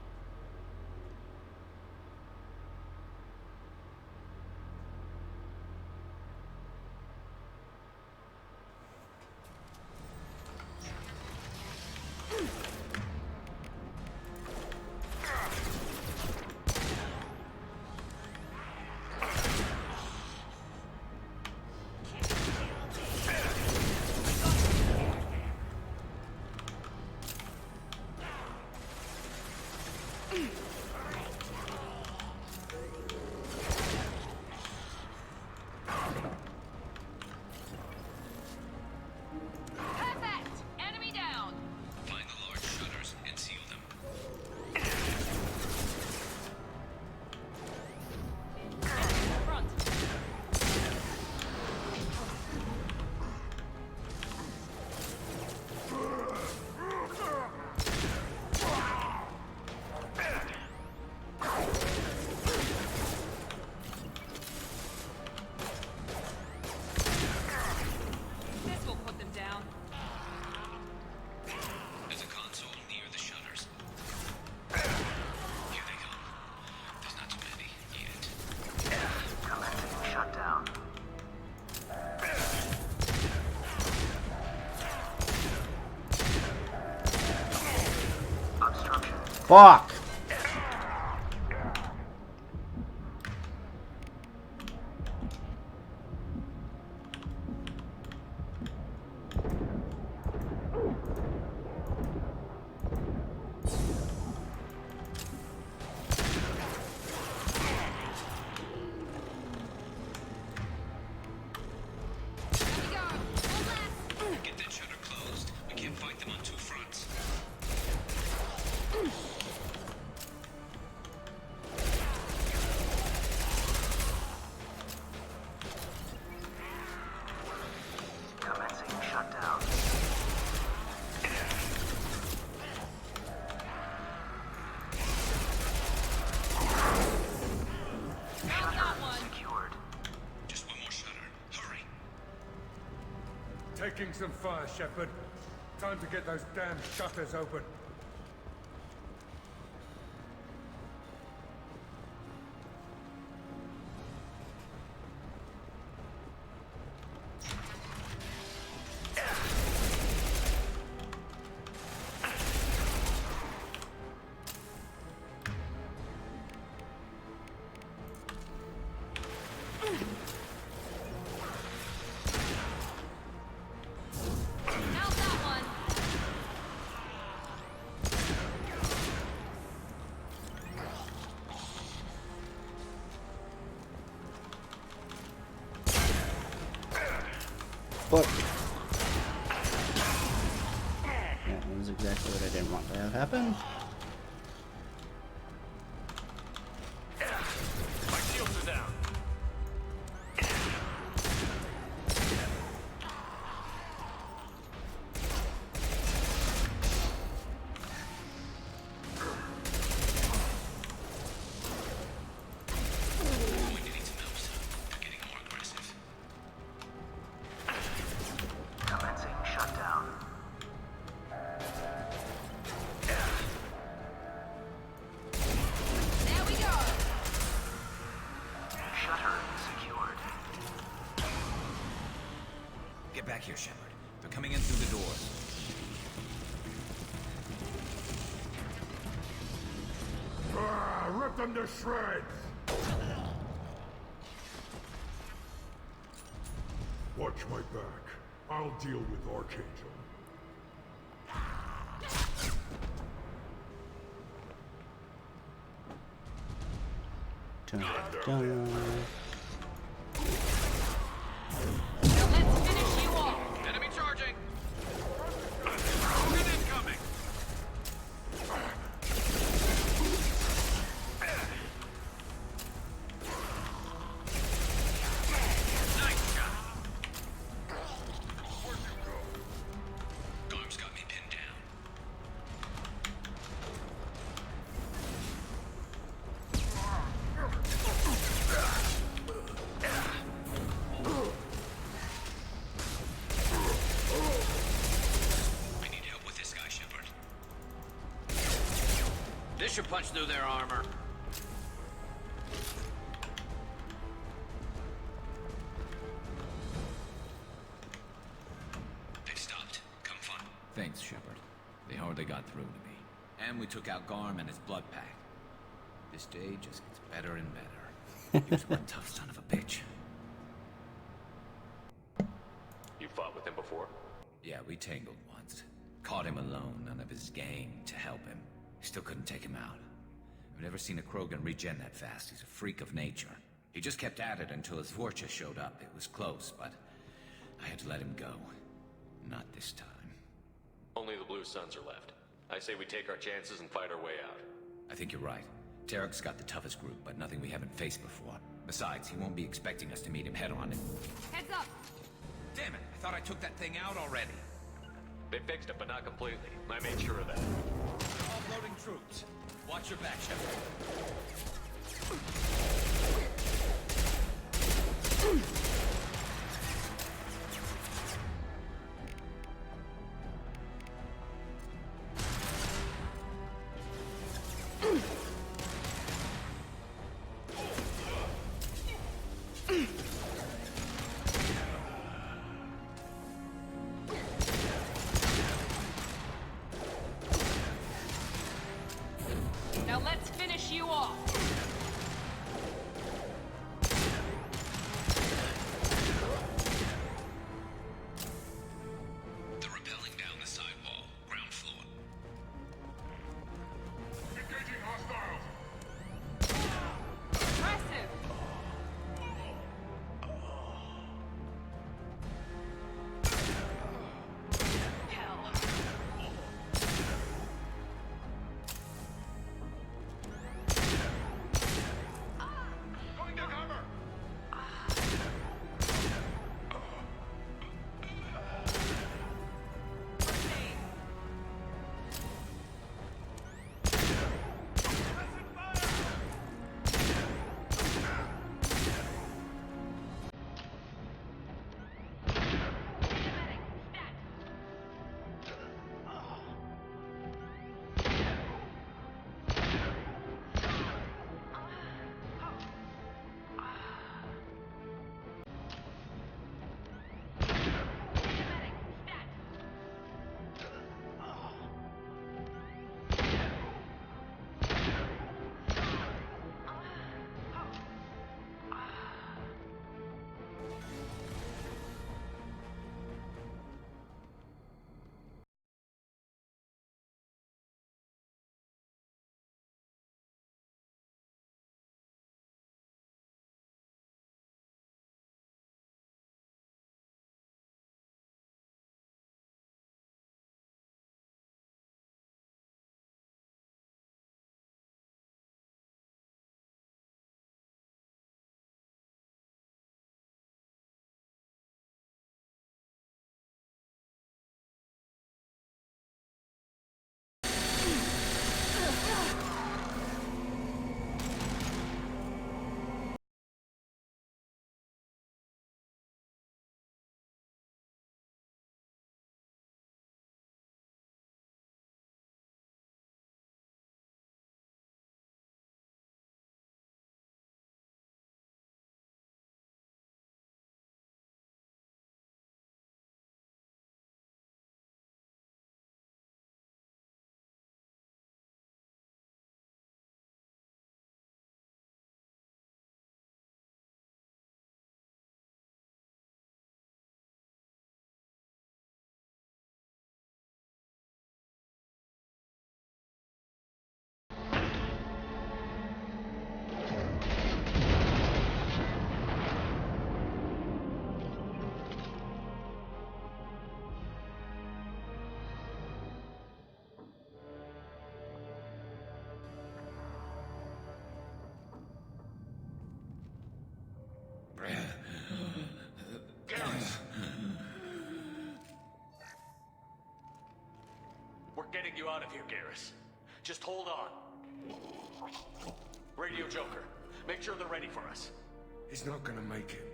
Fuck! Get that shutter closed. We can't fight them on two fronts. Commencing shutdown. Shutter secured. Just one more shutter. Hurry. Taking some fire, Shepard. Time to get those damn shutters open. How's that one? Fuck. That was exactly what I didn't want to have happen. My shields are down. Commencing shutdown. There we go. Shutter secured. Get back here, Shepard. They're coming in through the doors. Rip them to shreds! Watch my back. I'll deal with Archangel. Dun, dun. Let's finish you off. Enemy charging. Rogan incoming. Nice shot. Where'd you go? Garm's got me pinned down. I need help with this guy, Shepard. This should punch through their armor. They've stopped. Come find. Thanks, Shepard. They hardly got through to me. And we took out Garm and his blood pack. This day just gets better and better. He was one tough son of a bitch. You fought with him before? Yeah, we tangled once. Caught him alone, none of his gang to help him. Still couldn't take him out. I've never seen a Krogan regen that fast. He's a freak of nature. He just kept at it until his Vorcha showed up. It was close, but I had to let him go. Not this time. Only the Blue Suns are left. I say we take our chances and fight our way out. I think you're right. Tarek's got the toughest group, but nothing we haven't faced before. Besides, he won't be expecting us to meet him head-on. Heads up. Damn it! I thought I took that thing out already. They fixed it, but not completely. I made sure of that. Offloading troops. Watch your back, Shepard. Garrus! We're getting you out of here, Garrus. Just hold on. Radio Joker, make sure they're ready for us. He's not gonna make it.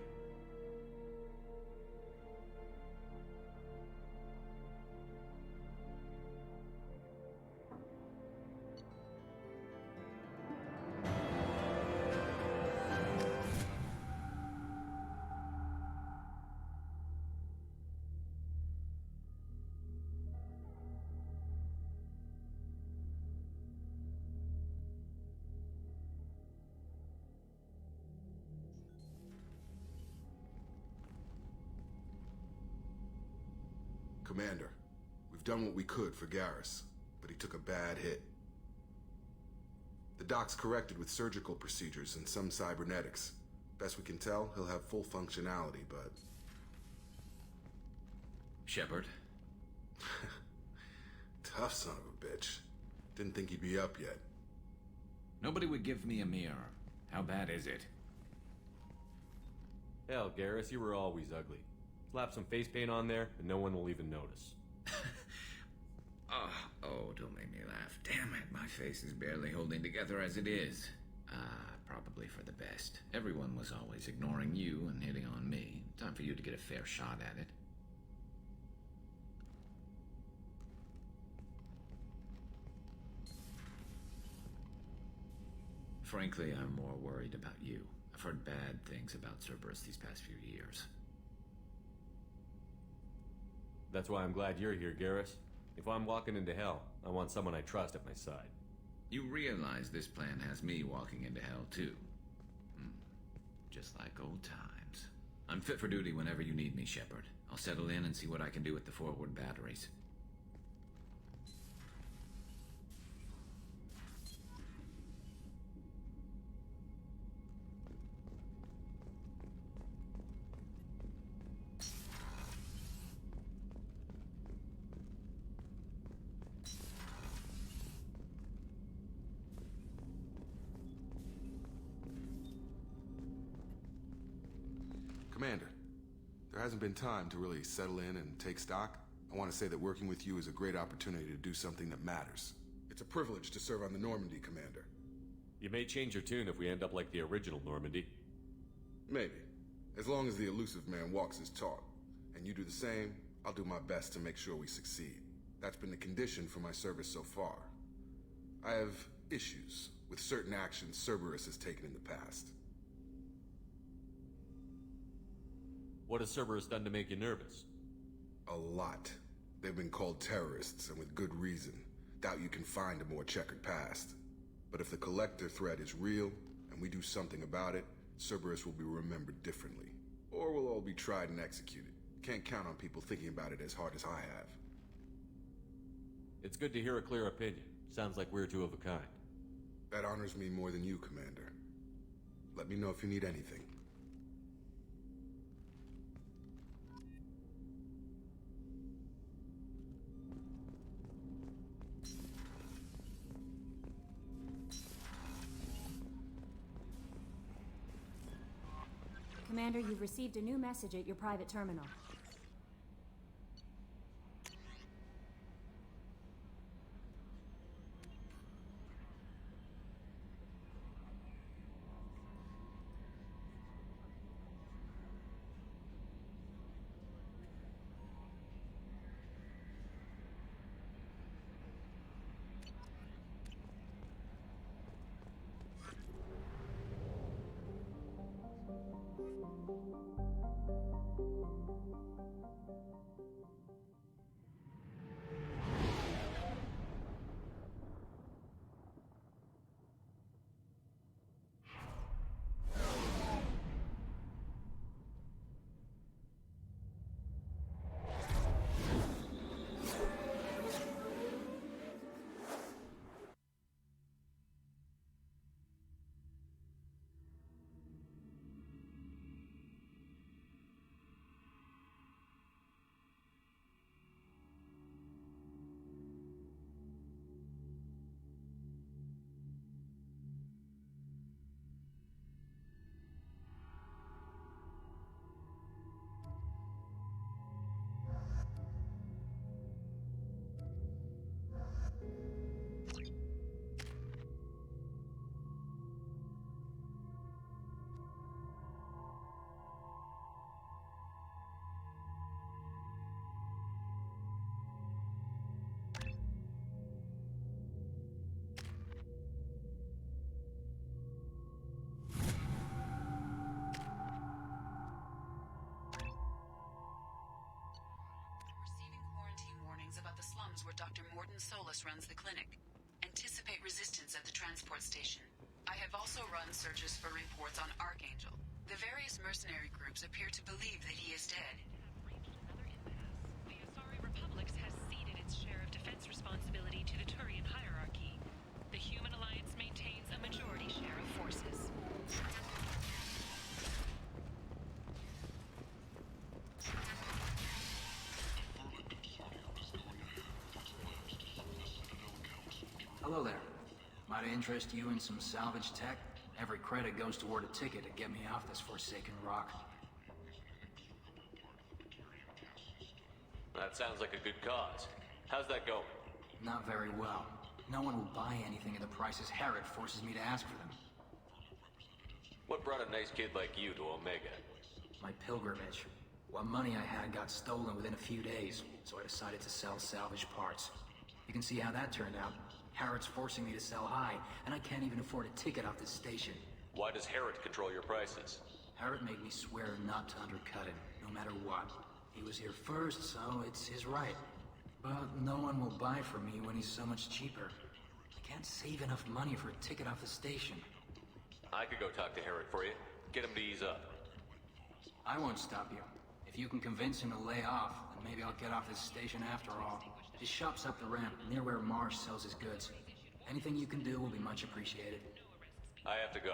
Commander, we've done what we could for Garrus, but he took a bad hit. The doc's corrected with surgical procedures and some cybernetics. Best we can tell, he'll have full functionality, but... Shepard? Tough son of a bitch. Didn't think he'd be up yet. Nobody would give me a mirror. How bad is it? Hell, Garrus, you were always ugly. Slap some face paint on there, and no one will even notice. Oh, don't make me laugh. Damn it, my face is barely holding together as it is. Probably for the best. Everyone was always ignoring you and hitting on me. Time for you to get a fair shot at it. Frankly, I'm more worried about you. I've heard bad things about Cerberus these past few years. That's why I'm glad you're here, Garrus. If I'm walking into hell, I want someone I trust at my side. You realize this plan has me walking into hell, too. Just like old times. I'm fit for duty whenever you need me, Shepard. I'll settle in and see what I can do with the forward batteries. Commander, there hasn't been time to really settle in and take stock. I want to say that working with you is a great opportunity to do something that matters. It's a privilege to serve on the Normandy, Commander. You may change your tune if we end up like the original Normandy. Maybe. As long as the Illusive Man walks his talk, and you do the same, I'll do my best to make sure we succeed. That's been the condition for my service so far. I have issues with certain actions Cerberus has taken in the past. What has Cerberus done to make you nervous? A lot. They've been called terrorists, and with good reason. Doubt you can find a more checkered past. But if the Collector threat is real, and we do something about it, Cerberus will be remembered differently. Or we'll all be tried and executed. Can't count on people thinking about it as hard as I have. It's good to hear a clear opinion. Sounds like we're two of a kind. That honors me more than you, Commander. Let me know if you need anything. Commander, you've received a new message at your private terminal. Solus runs the clinic. Anticipate resistance at the transport station. I have also run searches for reports on Archangel. The various mercenary groups appear to believe that he is dead. The Asari Republics has ceded its share of defense responsibility to the Turian hierarchy. The Human Alliance maintains a majority share of forces. Hello there. Might I interest you in some salvage tech? Every credit goes toward a ticket to get me off this forsaken rock. That sounds like a good cause. How's that going? Not very well. No one will buy anything at the prices Herod forces me to ask for them. What brought a nice kid like you to Omega? My pilgrimage. What money I had got stolen within a few days, so I decided to sell salvage parts. You can see how that turned out. Herod's forcing me to sell high, and I can't even afford a ticket off this station. Why does Herod control your prices? Herod made me swear not to undercut him, no matter what. He was here first, so it's his right. But no one will buy from me when he's so much cheaper. I can't save enough money for a ticket off the station. I could go talk to Herod for you. Get him to ease up. I won't stop you. If you can convince him to lay off, then maybe I'll get off this station after all. His shop's up the ramp, near where Marsh sells his goods. Anything you can do will be much appreciated. I have to go.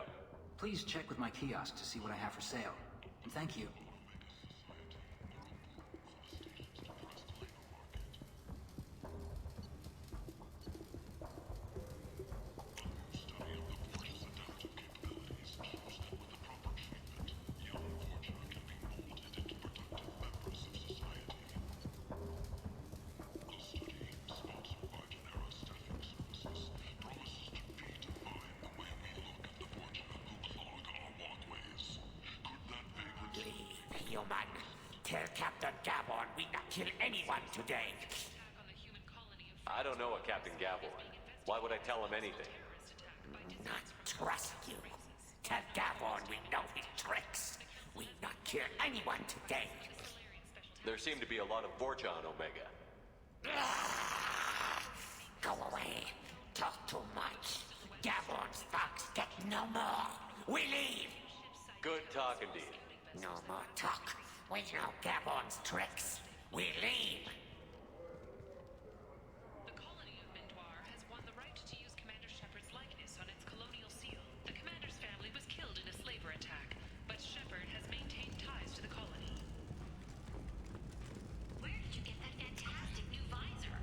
Please check with my kiosk to see what I have for sale. And thank you. Human, tell Captain Gavon we not kill anyone today. I don't know a Captain Gavelin. Why would I tell him anything? Not trust you. Tell Gavon we know his tricks. We not kill anyone today. There seem to be a lot of Vorcha on Omega. Go away. Talk too much. Gavon's thugs get no more. We leave. Good talking to you. No more talk. We know Gavon's tricks. We leave. The colony of Mendoir has won the right to use Commander Shepard's likeness on its colonial seal. The commander's family was killed in a slaver attack, but Shepard has maintained ties to the colony. Where did you get that fantastic new visor?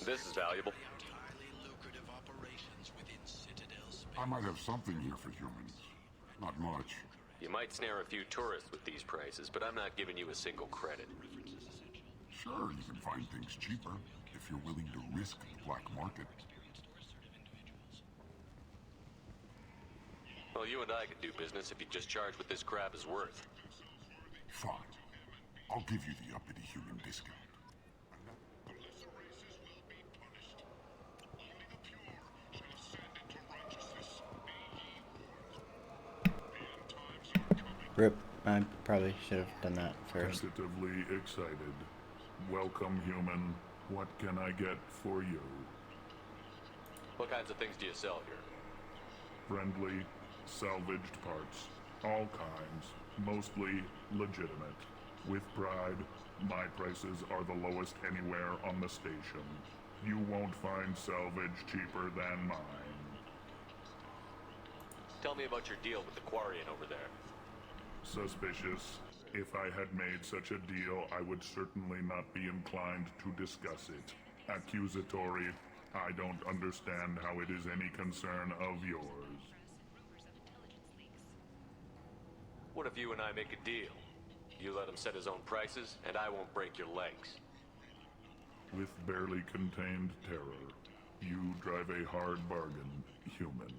This is valuable. I might have something here for humans. Not much. You might snare a few tourists with these prices, but I'm not giving you a single credit. Sure, you can find things cheaper if you're willing to risk the black market. Well, you and I could do business if you just charge what this crap is worth. Fine. I'll give you the uppity human discount. Rip, I probably should have done that first. Tentatively excited. Welcome, human. What can I get for you? What kinds of things do you sell here? Friendly, salvaged parts. All kinds. Mostly legitimate. With pride, my prices are the lowest anywhere on the station. You won't find salvage cheaper than mine. Tell me about your deal with the Quarian over there. Suspicious. If I had made such a deal, I would certainly not be inclined to discuss it. Accusatory, I don't understand how it is any concern of yours. What if you and I make a deal? You let him set his own prices, and I won't break your legs. With barely contained terror, you drive a hard bargain, human.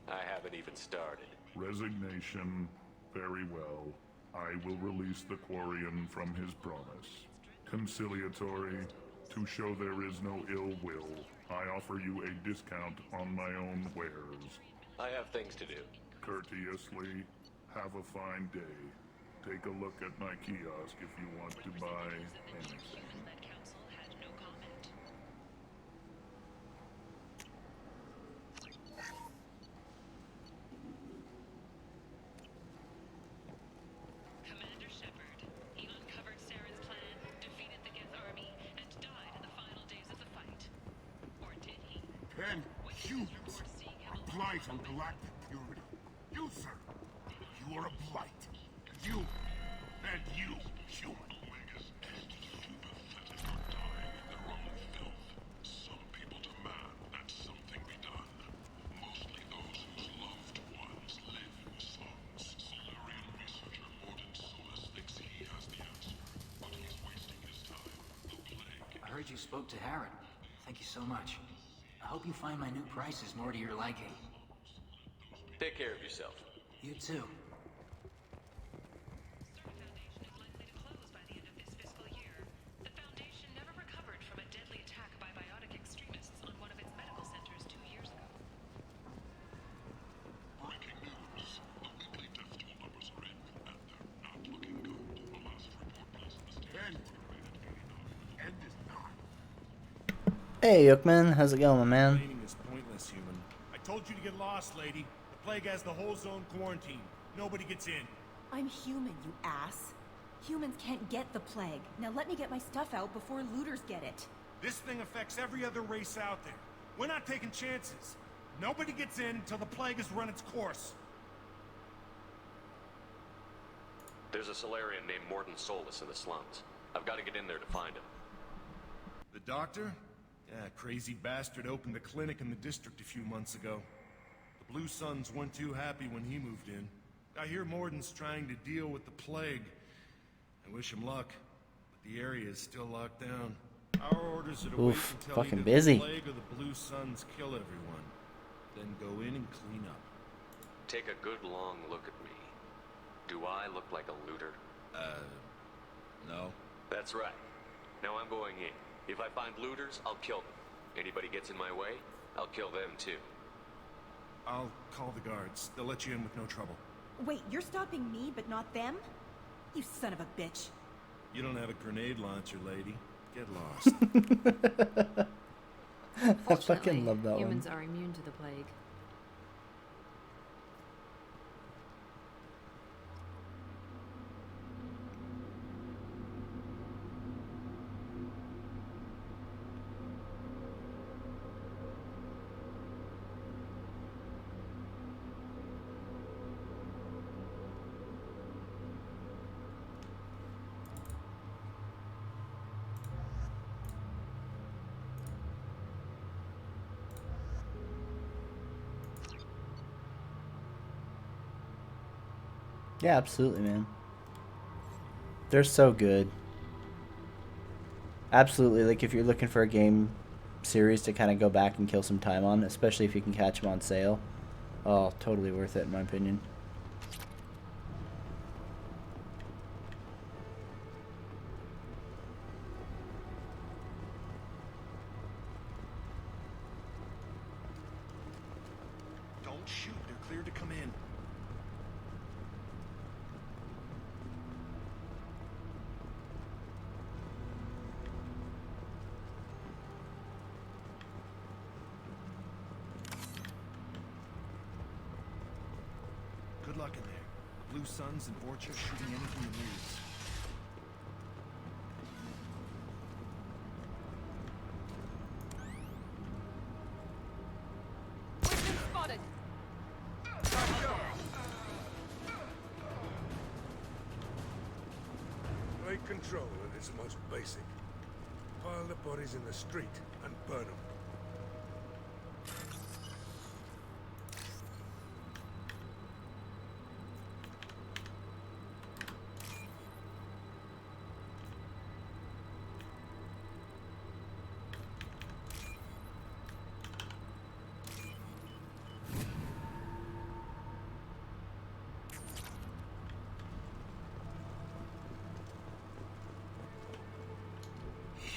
I haven't even started. Resignation, very well. I will release the Quarian from his promise. Conciliatory, to show there is no ill will, I offer you a discount on my own wares. I have things to do. Courteously, have a fine day. Take a look at my kiosk if you want to buy anything. Commander Shepard, he uncovered Saren's plan, defeated the Geth army, and died in the final days of the fight. Or did he? Pen, humans, blight on galactic purity. You, sir, you are a blight. You, and you, human. Omegas and super pathetic are dying in their own filth. Some people demand that something be done. Mostly those whose loved ones live in slums. Solarian researcher Morden thinks he has the answer, but he's wasting his time. The plague. I heard you spoke to Harrod. Thank you so much. I hope you find my new prices more to your liking. Take care of yourself. You too. Hey, Yookman, how's it going, my man? Training is pointless, human. I told you to get lost, lady. The plague has the whole zone quarantined. Nobody gets in. I'm human, you ass. Humans can't get the plague. Now let me get my stuff out before looters get it. This thing affects every other race out there. We're not taking chances. Nobody gets in until the plague has run its course. There's a Solarian named Morden in the slums. I've got to get in there to find him. The doctor? Yeah, crazy bastard opened a clinic in the district a few months ago. The Blue Suns weren't too happy when he moved in. I hear Morden's trying to deal with the plague. I wish him luck, but the area is still locked down. Our orders are to wait until fucking either busy. the plague or the Blue Suns kill everyone. Then go in and clean up. Take a good long look at me. Do I look like a looter? No. That's right. Now I'm going in. If I find looters, I'll kill them. Anybody gets in my way, I'll kill them too. I'll call the guards. They'll let you in with no trouble. Wait, you're stopping me, but not them? You son of a bitch. You don't have a grenade launcher, lady. Get lost. I fucking love that humans one. are immune to the plague. Yeah, absolutely, man. They're so good. Absolutely, like if you're looking for a game series to kind of go back and kill some time on, especially if you can catch them on sale. Oh, totally worth it in my opinion. Don't shoot. They're cleared to come in. Good luck in there. The Blue Suns and Vorcha shooting anything that moves. Spotted. control at its most basic. Pile the bodies in the street and burn them.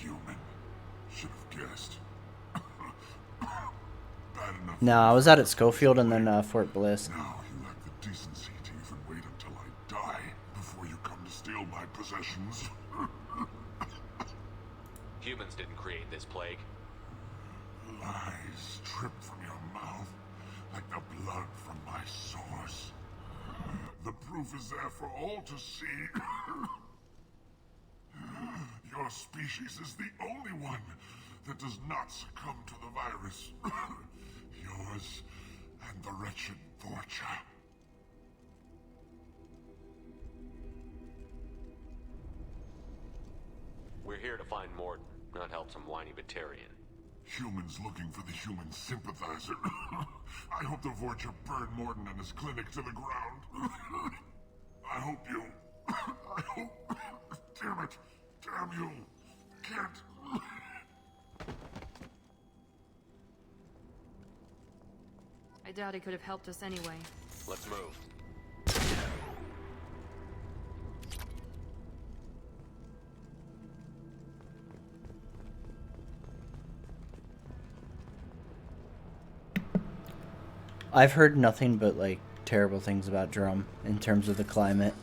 Human. Should have guessed. Bad enough. No, I was out at Schofield and then Fort Bliss. Now you lack the decency to even wait until I die before you come to steal my possessions. Humans didn't create this plague. Lies drip from your mouth like the blood from my source. The proof is there for all to see. Your species is the only one that does not succumb to the virus. Yours and the wretched Vorcha. We're here to find Morden, not help some whiny Batarian. Humans looking for the human sympathizer. I hope the Vorcha burn Morden and his clinic to the ground. I hope you... I hope... Damn it. Damn you. Can't... I doubt he could have helped us anyway. Let's move. I've heard nothing but like terrible things about Drum in terms of the climate.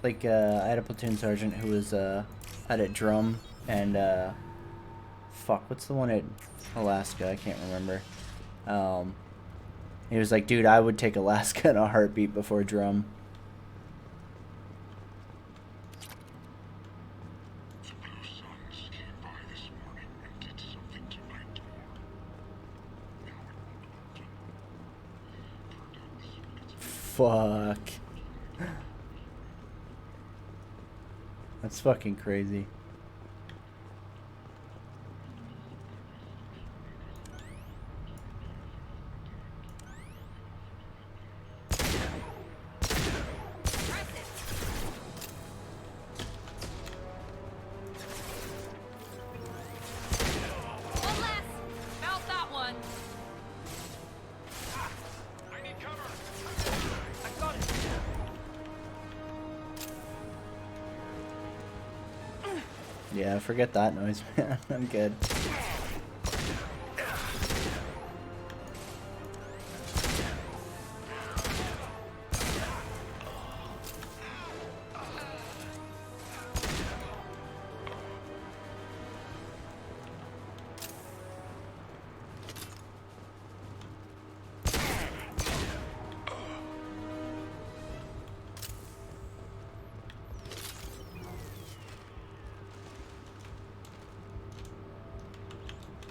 Like I had a platoon sergeant who was out at Drum and fuck, what's the one at Alaska? I can't remember. He was like, dude, I would take Alaska in a heartbeat before Drum. Fuck. That's fucking crazy. Yeah, forget that noise, man. I'm good.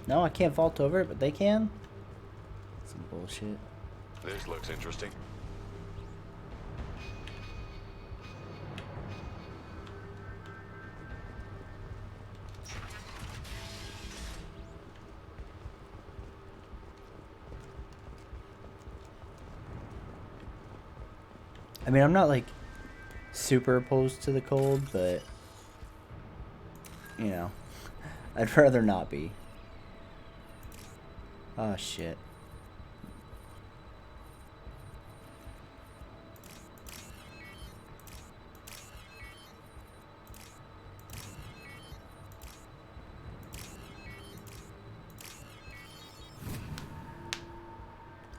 No, I can't vault over it, but they can? Some bullshit. This looks interesting. I mean, I'm not like super opposed to the cold, but you know, I'd rather not be. Oh shit.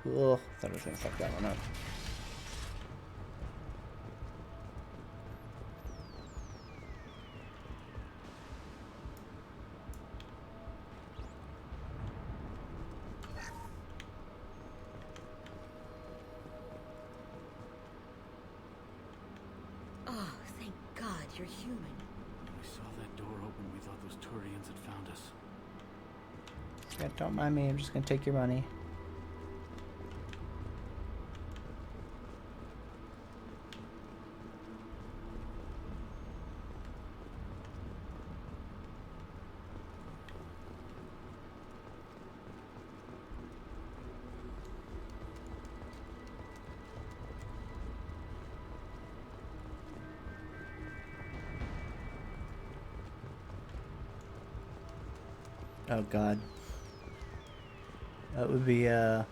Ugh, thought I was gonna fuck that one up. You're human. When we saw that door open, we thought those Turians had found us. Yeah, don't mind me. I'm just gonna take your money. Oh God, that would be a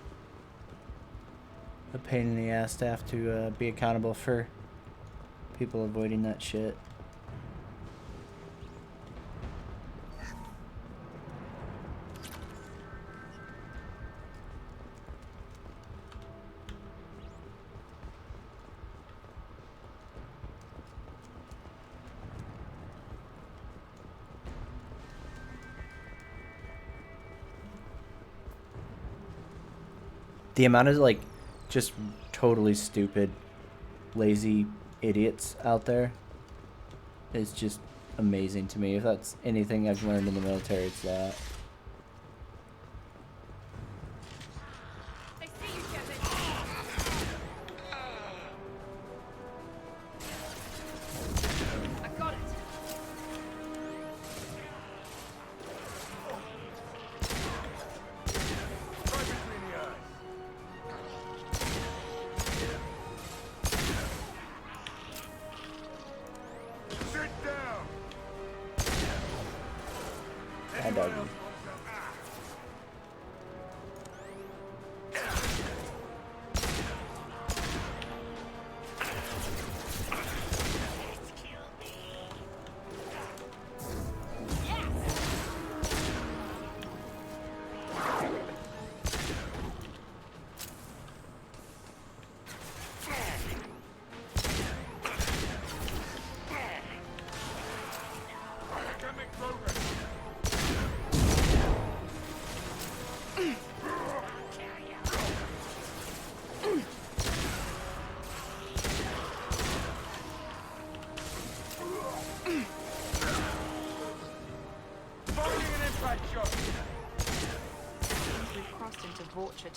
pain in the ass to have to be accountable for people avoiding that shit. The amount of like just totally stupid, lazy idiots out there is just amazing to me. If that's anything I've learned in the military, it's that.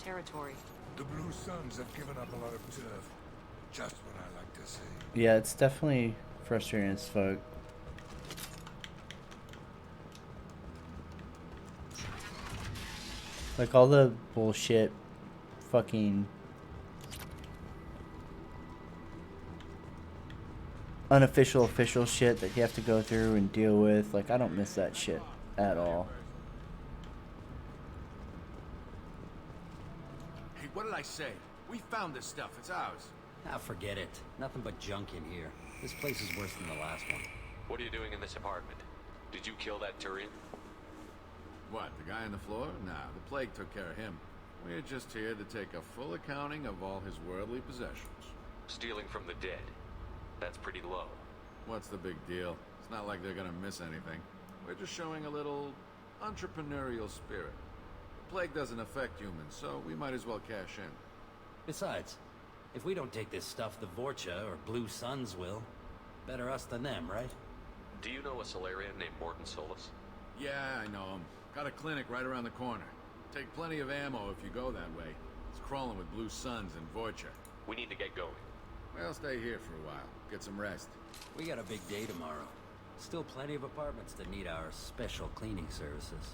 Territory. The Blue Suns have given up a lot of turf. Just what I like to see. Yeah, it's definitely frustrating as fuck. Like all the bullshit fucking unofficial official shit that you have to go through and deal with. Like I don't miss that shit at all. What did I say? We found this stuff. It's ours. Ah, forget it. Nothing but junk in here. This place is worse than the last one. What are you doing in this apartment? Did you kill that Turian? What, the guy on the floor? Nah, the plague took care of him. We're just here to take a full accounting of all his worldly possessions. Stealing from the dead. That's pretty low. What's the big deal? It's not like they're gonna miss anything. We're just showing a little entrepreneurial spirit. The plague doesn't affect humans, so we might as well cash in. Besides, if we don't take this stuff, the Vorcha or Blue Suns will. Better us than them, right? Do you know a Solarian named Morden Solus? Yeah, I know him. Got a clinic right around the corner. Take plenty of ammo if you go that way. It's crawling with Blue Suns and Vorcha. We need to get going. Well, stay here for a while. Get some rest. We got a big day tomorrow. Still plenty of apartments that need our special cleaning services.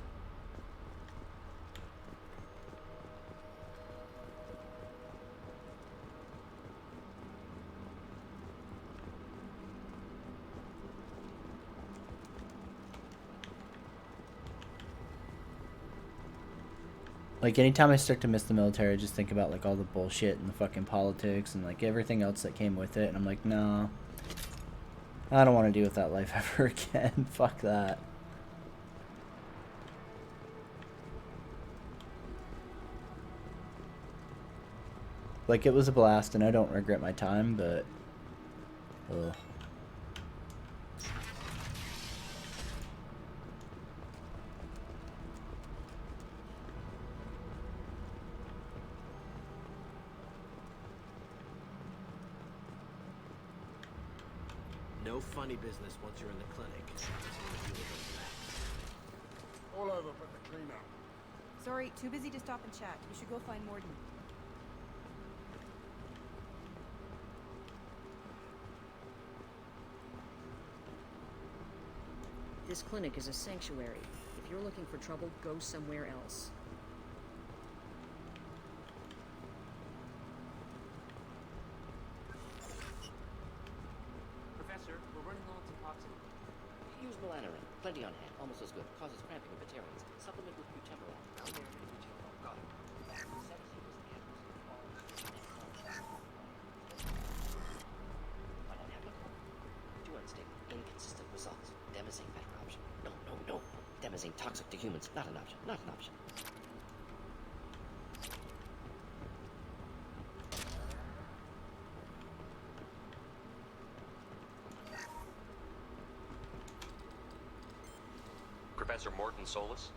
Like anytime I start to miss the military, I just think about like all the bullshit and the fucking politics and like everything else that came with it, and I'm like, no, I don't want to deal with that life ever again. Fuck that. Like it was a blast, and I don't regret my time, but ugh. No funny business once you're in the clinic. All over but the cleanup. Sorry, too busy to stop and chat. You should go find Morden. This clinic is a sanctuary. If you're looking for trouble, go somewhere else. Professor, we're running low on toxin. Use melanorin. Plenty on hand. Almost as good. Causes cramping of Batarians. Supplement with butemurol. Got it. Too unstable. Inconsistent results. Demazine better option. No. Demazine toxic to humans. Not an option. Not an option. Professor Morden Solus?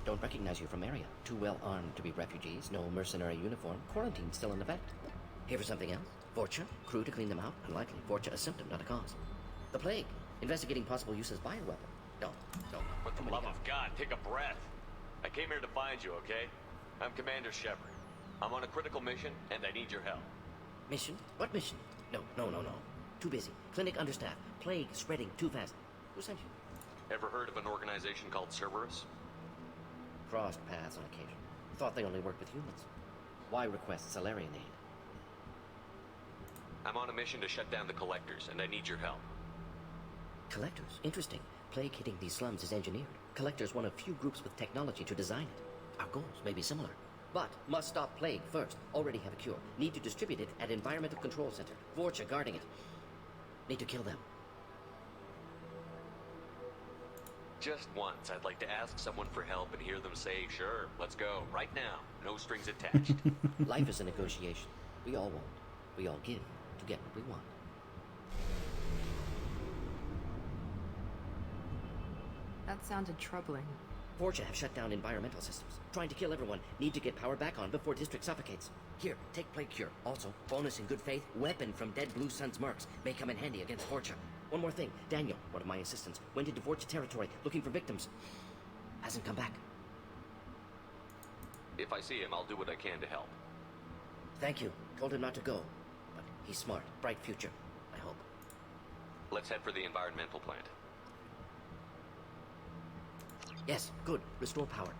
Don't recognize you from area. Too well armed to be refugees. No mercenary uniform. Quarantine still in effect. Here for something else? Vorcha? Crew to clean them out? Unlikely. Vorcha a symptom, not a cause. The plague. Investigating possible use as bioweapon. No. For the love of God, take a breath. I came here to find you, okay? I'm Commander Shepard. I'm on a critical mission, and I need your help. Mission? What mission? No. Too busy. Clinic understaffed. Plague spreading too fast. Who sent you? Ever heard of an organization called Cerberus? Crossed paths on occasion. Thought they only worked with humans. Why request Salarian aid? I'm on a mission to shut down the Collectors, and I need your help. Collectors? Interesting. Plague hitting these slums is engineered. Collectors one of few groups with technology to design it. Our goals may be similar. But must stop plague first. Already have a cure. Need to distribute it at Environmental Control Center. Vorcha guarding it. Need to kill them. Just once, I'd like to ask someone for help and hear them say, sure, let's go, right now. No strings attached. Life is a negotiation. We all want. We all give to get what we want. That sounded troubling. Vorcha have shut down environmental systems. Trying to kill everyone. Need to get power back on before district suffocates. Here, take plague cure. Also, bonus in good faith, weapon from dead Blue Sun's mercs. May come in handy against Vorcha. One more thing. Daniel, one of my assistants, went into Vorcha territory looking for victims. Hasn't come back. If I see him, I'll do what I can to help. Thank you. Told him not to go. But he's smart. Bright future. I hope. Let's head for the environmental plant. Yes, good. Restore power.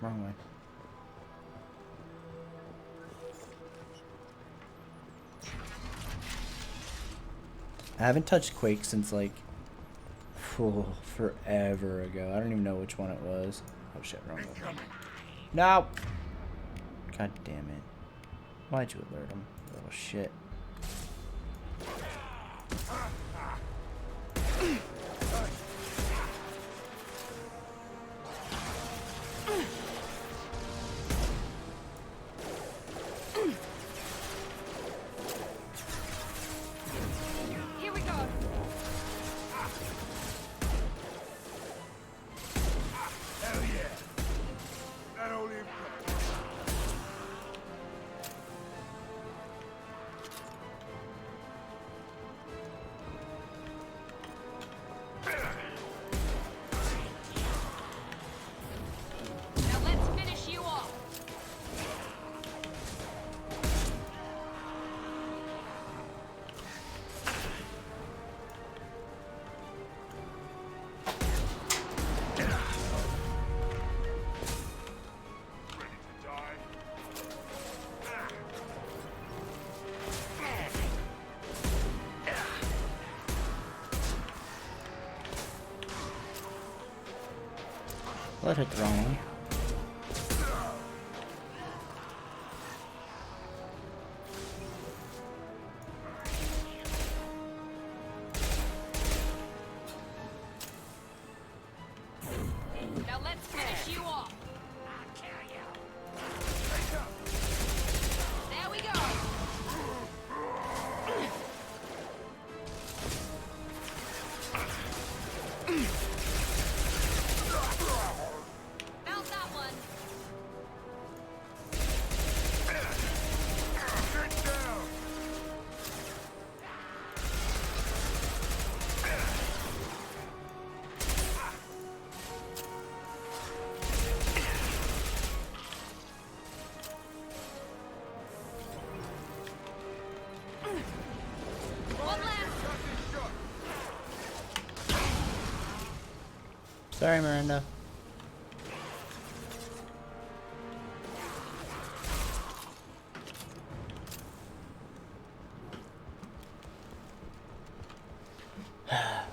Wrong way. I haven't touched Quake since like forever ago. I don't even know which one it was. Oh shit, wrong one. No! God damn it. Why'd you alert him? Little shit. Here we go. Hell yeah. That'll leave. Now let's finish you off. Well, that hit the wrong one. Now let's finish you off. There we go. Sorry, Miranda.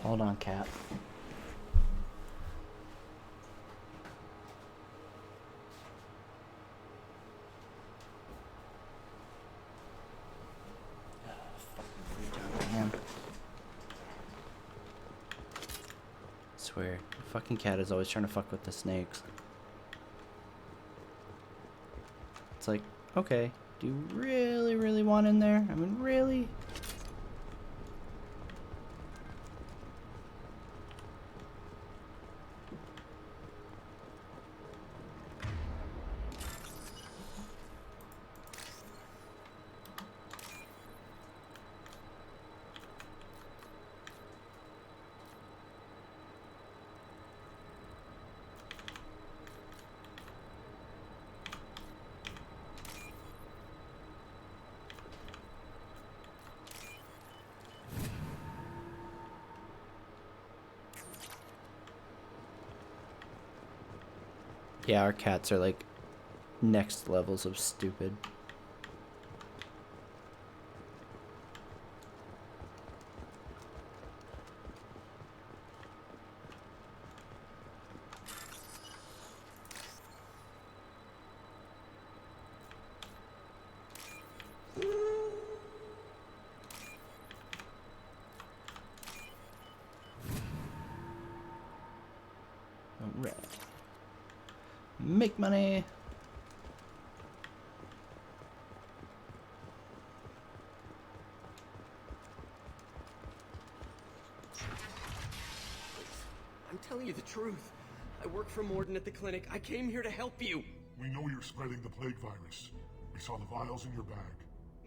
Hold on, cat. Swear, the fucking cat is always trying to fuck with the snakes. It's like, okay, do you really, really want in there? I mean, really? Yeah, our cats are like next levels of stupid. Alright. Make money. I'm telling you the truth. I work for Morden at the clinic. I came here to help you. We know you're spreading the plague virus. We saw the vials in your bag.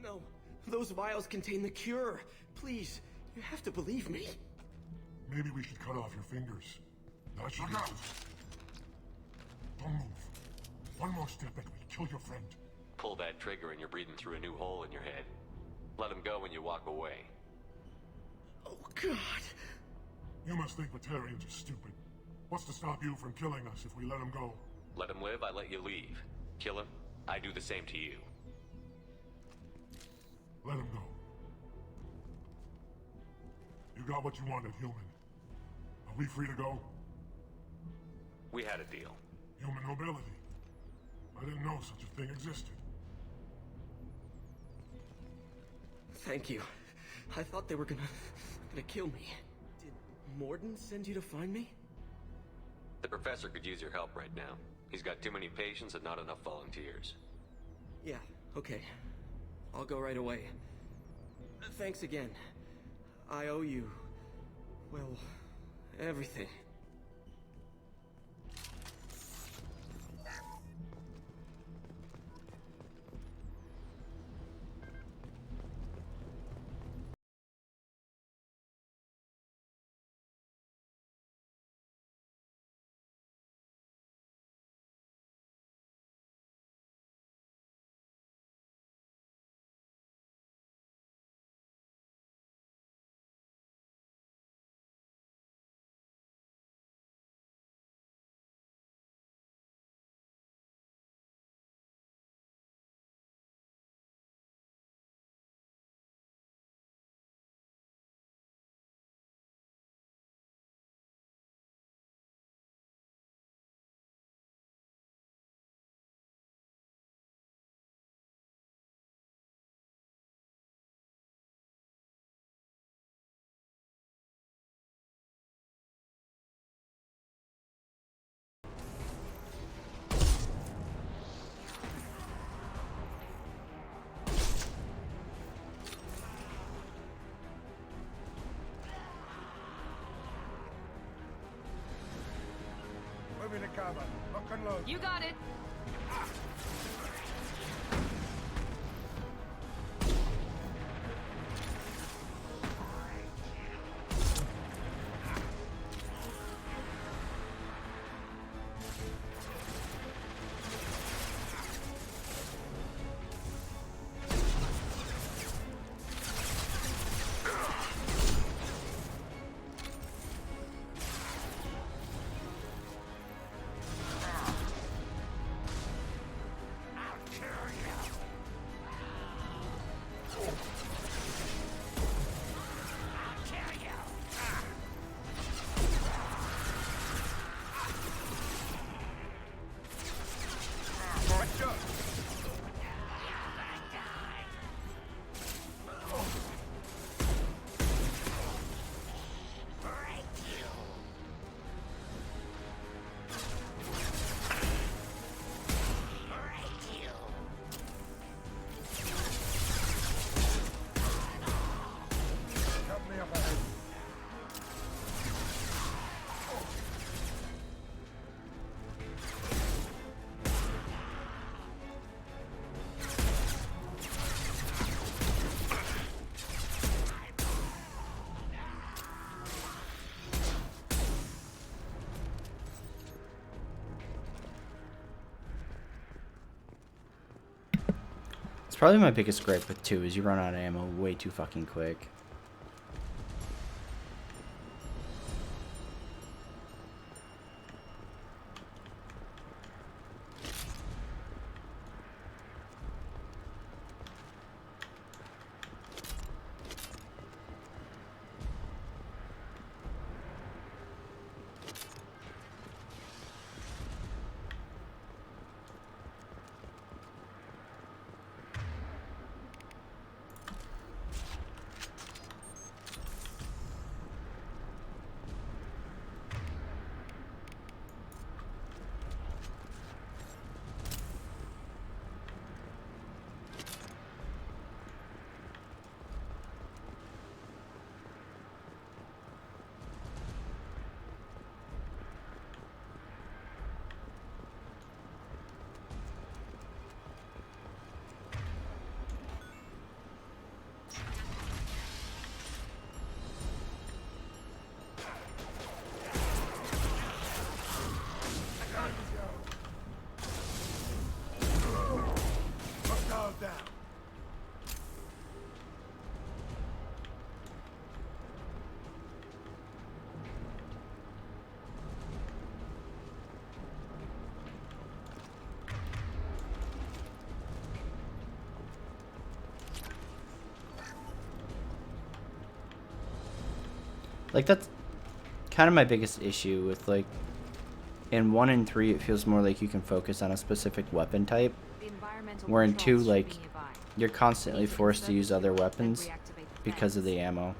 No, those vials contain the cure. Please, you have to believe me. Maybe we should cut off your fingers. That should Look out! Don't move. One more step and we'll kill your friend. Pull that trigger and you're breathing through a new hole in your head. Let him go when you walk away. Oh, God. You must think Batarians are stupid. What's to stop you from killing us if we let him go? Let him live, I let you leave. Kill him, I do the same to you. Let him go. You got what you wanted, human. Are we free to go? We had a deal. Human nobility. I didn't know such a thing existed. Thank you. I thought they were gonna kill me. Did Morden send you to find me? The professor could use your help right now. He's got too many patients and not enough volunteers. Yeah, okay. I'll go right away. Thanks again. I owe you, well, everything. Moving to cover. Lock and load. You got it. It's probably my biggest gripe with 2 is you run out of ammo way too fucking quick. Like, that's kind of my biggest issue with, like, in 1 and 3, it feels more like you can focus on a specific weapon type. Where in 2, like, you're constantly forced to use other weapons because of the ammo.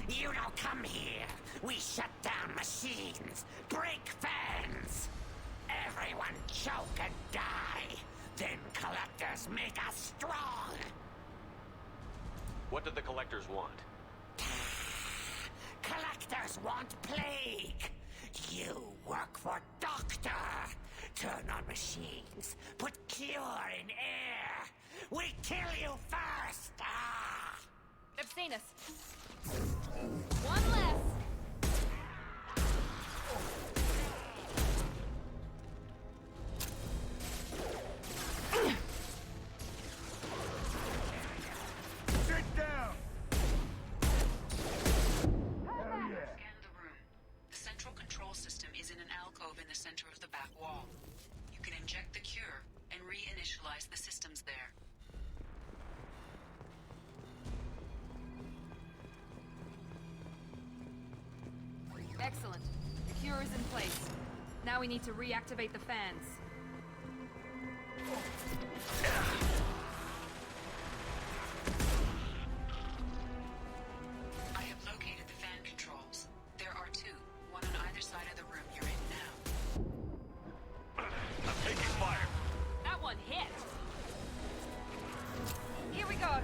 You don't come here. We shut down machines, break fans. Everyone choke and die. Then collectors make us strong. What do the collectors want? Collectors want plague. You work for Doctor. Turn on machines. Put cure in air. We kill you first. Ah! They've seen us. One less. Sit down! Scan the room. The central control system is in an alcove in the center of the back wall. You can inject the cure and reinitialize the systems there. Excellent. The cure is in place. Now we need to reactivate the fans. I have located the fan controls. There are 2, one on either side of the room you're in now. I'm taking fire. That one hit. Here we go.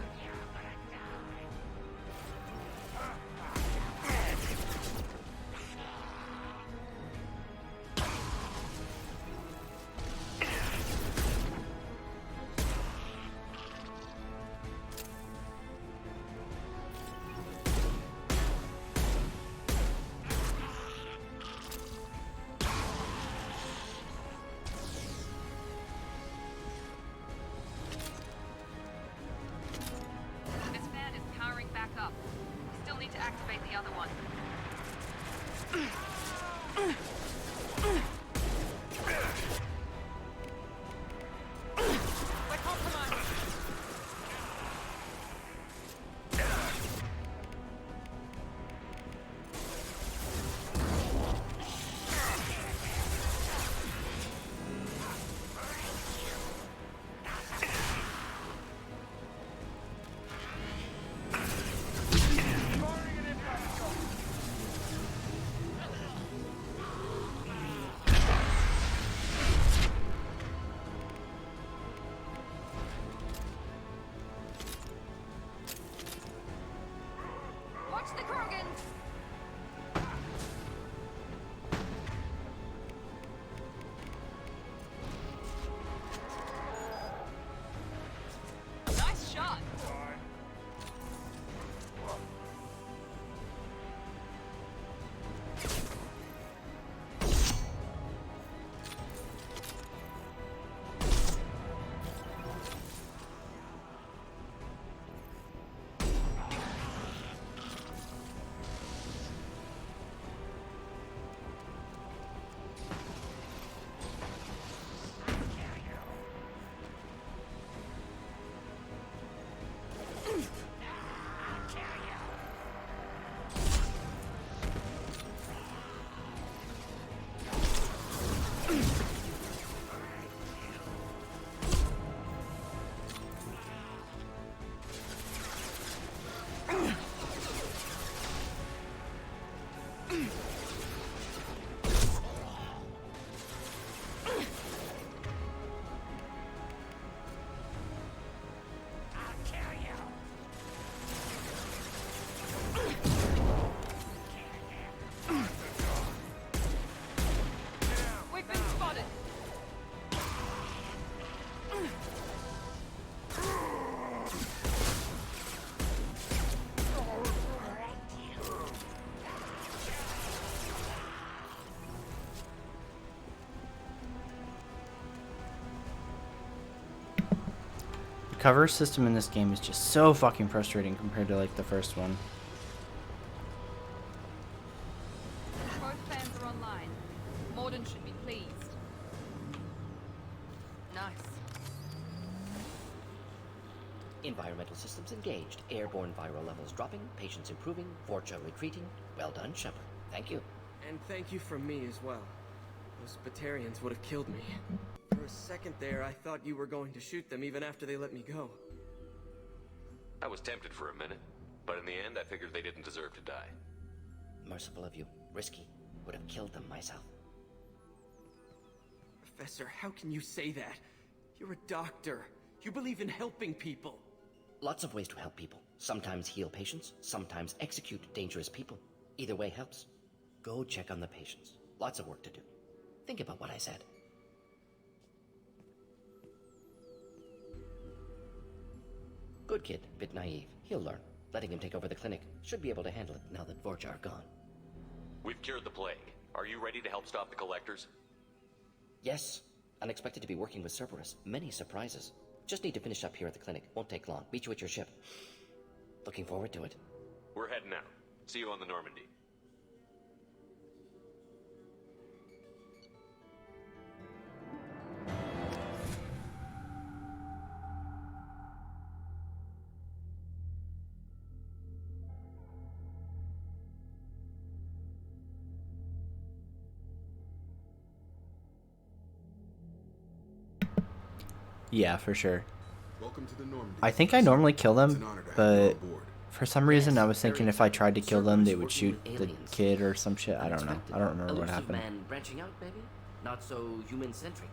cover system in this game is just so fucking frustrating compared to like the first one. Both fans are online. Morden should be pleased. Nice. Environmental systems engaged. Airborne viral levels dropping. Patients improving. Forcha retreating. Well done, Shepard. Thank you. And thank you from me as well. Those Batarians would have killed me. For a second there, I thought you were going to shoot them even after they let me go. I was tempted for a minute, but in the end I figured they didn't deserve to die. Merciful of you. Risky. Would have killed them myself. Professor, how can you say that? You're a doctor. You believe in helping people. Lots of ways to help people. Sometimes heal patients, sometimes execute dangerous people. Either way helps. Go check on the patients. Lots of work to do. Think about what I said. Good kid, bit naive. He'll learn. Letting him take over the clinic. Should be able to handle it now that Vorja are gone. We've cured the plague. Are you ready to help stop the collectors? Yes. Unexpected to be working with Cerberus. Many surprises. Just need to finish up here at the clinic. Won't take long. Meet you at your ship. Looking forward to it. We're heading out. See you on the Normandy. Yeah, for sure. Welcome to the Normandy. I think I normally kill them, but for some reason I was thinking if I tried to kill them, they would shoot the kid or some shit. I don't know. I don't remember what Illusive happened. Man branching out, maybe? Not so human-centric.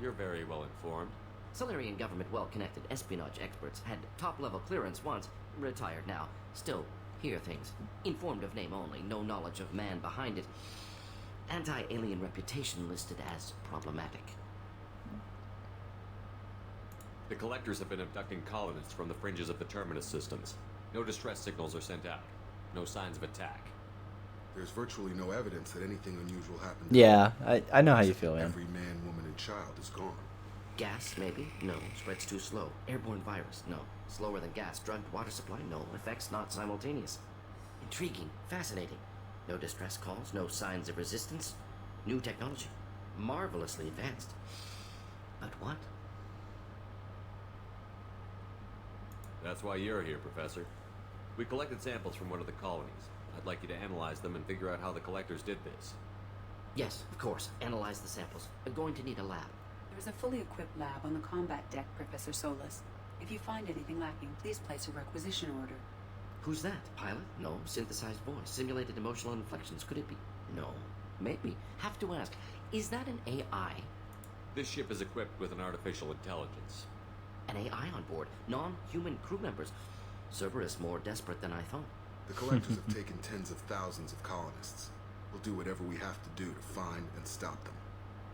You're very well informed. Solarian government well-connected espionage experts had top-level clearance once, retired now. Still, hear things. Informed of name only, no knowledge of man behind it. Anti-alien reputation listed as problematic. The collectors have been abducting colonists from the fringes of the Terminus systems. No distress signals are sent out. No signs of attack. There's virtually no evidence that anything unusual happened. Yeah, I know how you feel, man. Every man, woman, and child is gone. Gas, maybe? No. Spreads too slow. Airborne virus? No. Slower than gas. Drugged water supply? No. Effects not simultaneous. Intriguing. Fascinating. No distress calls. No signs of resistance. New technology. Marvelously advanced. But what? That's why you're here, Professor. We collected samples from one of the colonies. I'd like you to analyze them and figure out how the collectors did this. Yes, of course. Analyze the samples. I'm going to need a lab. There's a fully equipped lab on the combat deck, Professor Solus. If you find anything lacking, please place a requisition order. Who's that? Pilot? No. Synthesized voice. Simulated emotional inflections. Could it be? No. Maybe. Have to ask. Is that an AI? This ship is equipped with an artificial intelligence. An AI on board. Non-human crew members. Cerberus more desperate than I thought. The collectors have taken tens of thousands of colonists. We'll do whatever we have to do to find and stop them.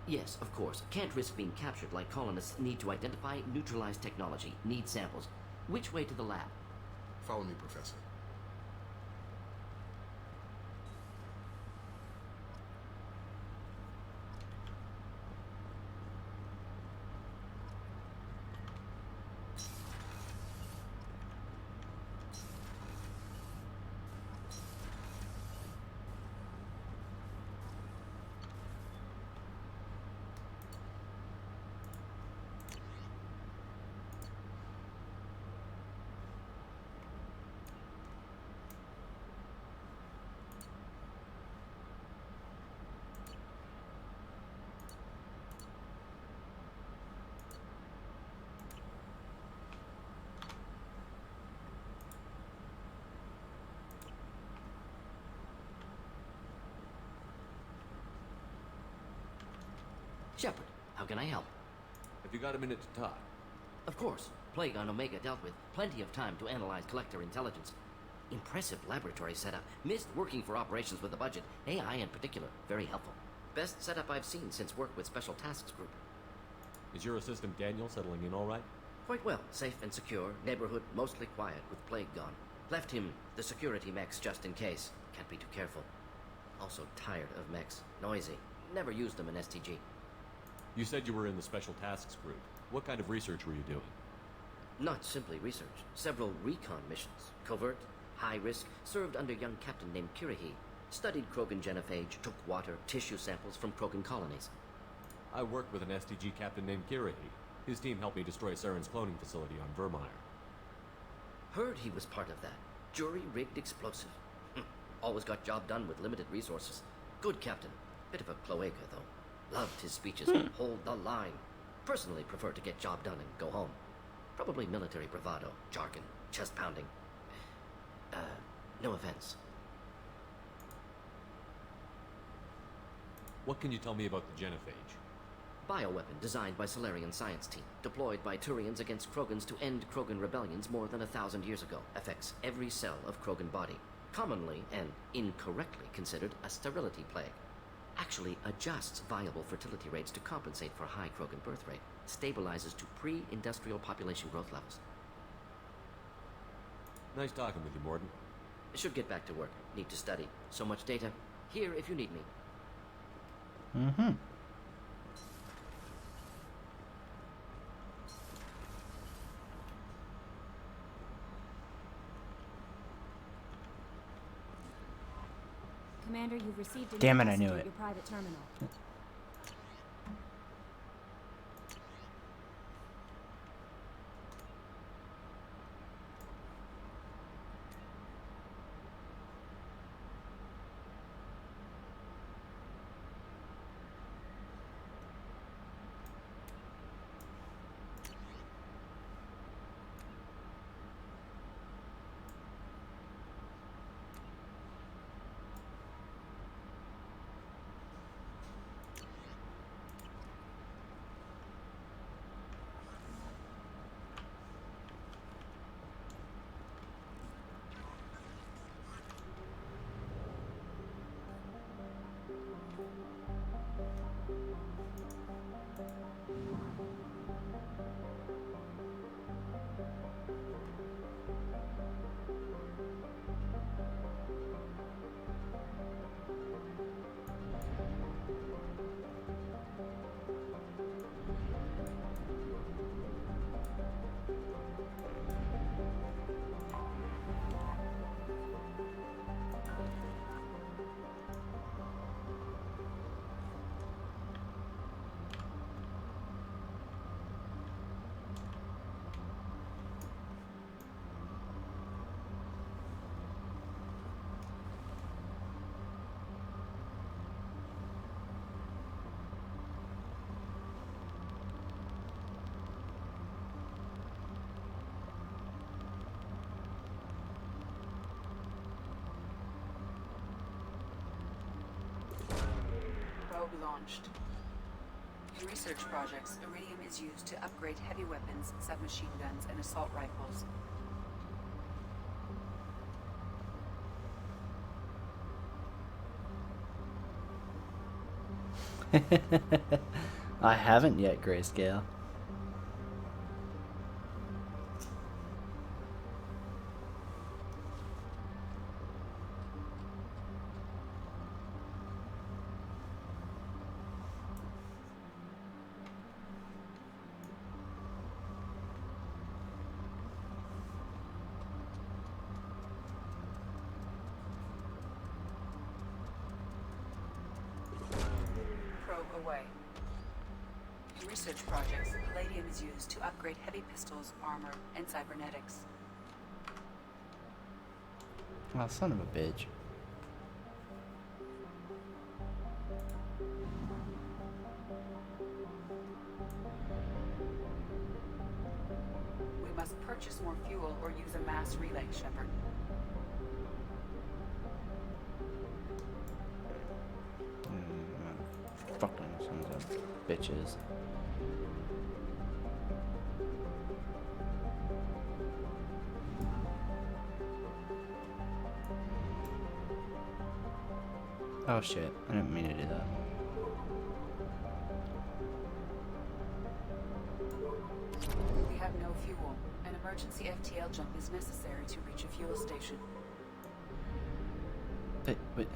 Yes, of course. Can't risk being captured like colonists. Need to identify, neutralize technology. Need samples. Which way to the lab? Follow me, Professor. Shepard, how can I help? Have you got a minute to talk? Of course. Plague on Omega dealt with. Plenty of time to analyze collector intelligence. Impressive laboratory setup. Missed working for operations with a budget. AI in particular. Very helpful. Best setup I've seen since work with Special Tasks Group. Is your assistant Daniel settling in all right? Quite well. Safe and secure. Neighborhood mostly quiet with Plague gone. Left him the security mechs just in case. Can't be too careful. Also tired of mechs. Noisy. Never used them in STG. You said you were in the Special Tasks Group. What kind of research were you doing? Not simply research. Several recon missions. Covert, high risk, served under a young captain named Kirihi. Studied Krogan genophage, took water, tissue samples from Krogan colonies. I worked with an STG captain named Kirihi. His team helped me destroy Saren's cloning facility on Vermeer. Heard he was part of that. Jury-rigged explosive. Always got job done with limited resources. Good captain. Bit of a cloaca, though. Loved his speeches. Hold the line. Personally prefer to get job done and go home. Probably military bravado, jargon, chest pounding. No offense. What can you tell me about the genophage? Bioweapon designed by Solarian science team, deployed by Turians against Krogans to end Krogan rebellions more than 1,000 years ago. Affects every cell of Krogan body. Commonly and incorrectly considered a sterility plague. Actually adjusts viable fertility rates to compensate for high Krogan birth rate. Stabilizes to pre-industrial population growth levels. Nice talking with you, Morden. Should get back to work. Need to study. So much data. Here if you need me. Mm-hmm. Commander, you've received a Damn it, I message knew at it. your private terminal. Probe launched. In research projects, iridium is used to upgrade heavy weapons, submachine guns, and assault rifles. I haven't yet, Grayscale. Away. In research projects, palladium is used to upgrade heavy pistols, armor, and cybernetics. Oh, son of a bitch. We must purchase more fuel or use a mass relay, Shepard. Fucking sons of bitches. Oh shit, I didn't mean to do that. We have no fuel. An emergency FTL jump is necessary to reach a fuel station. But...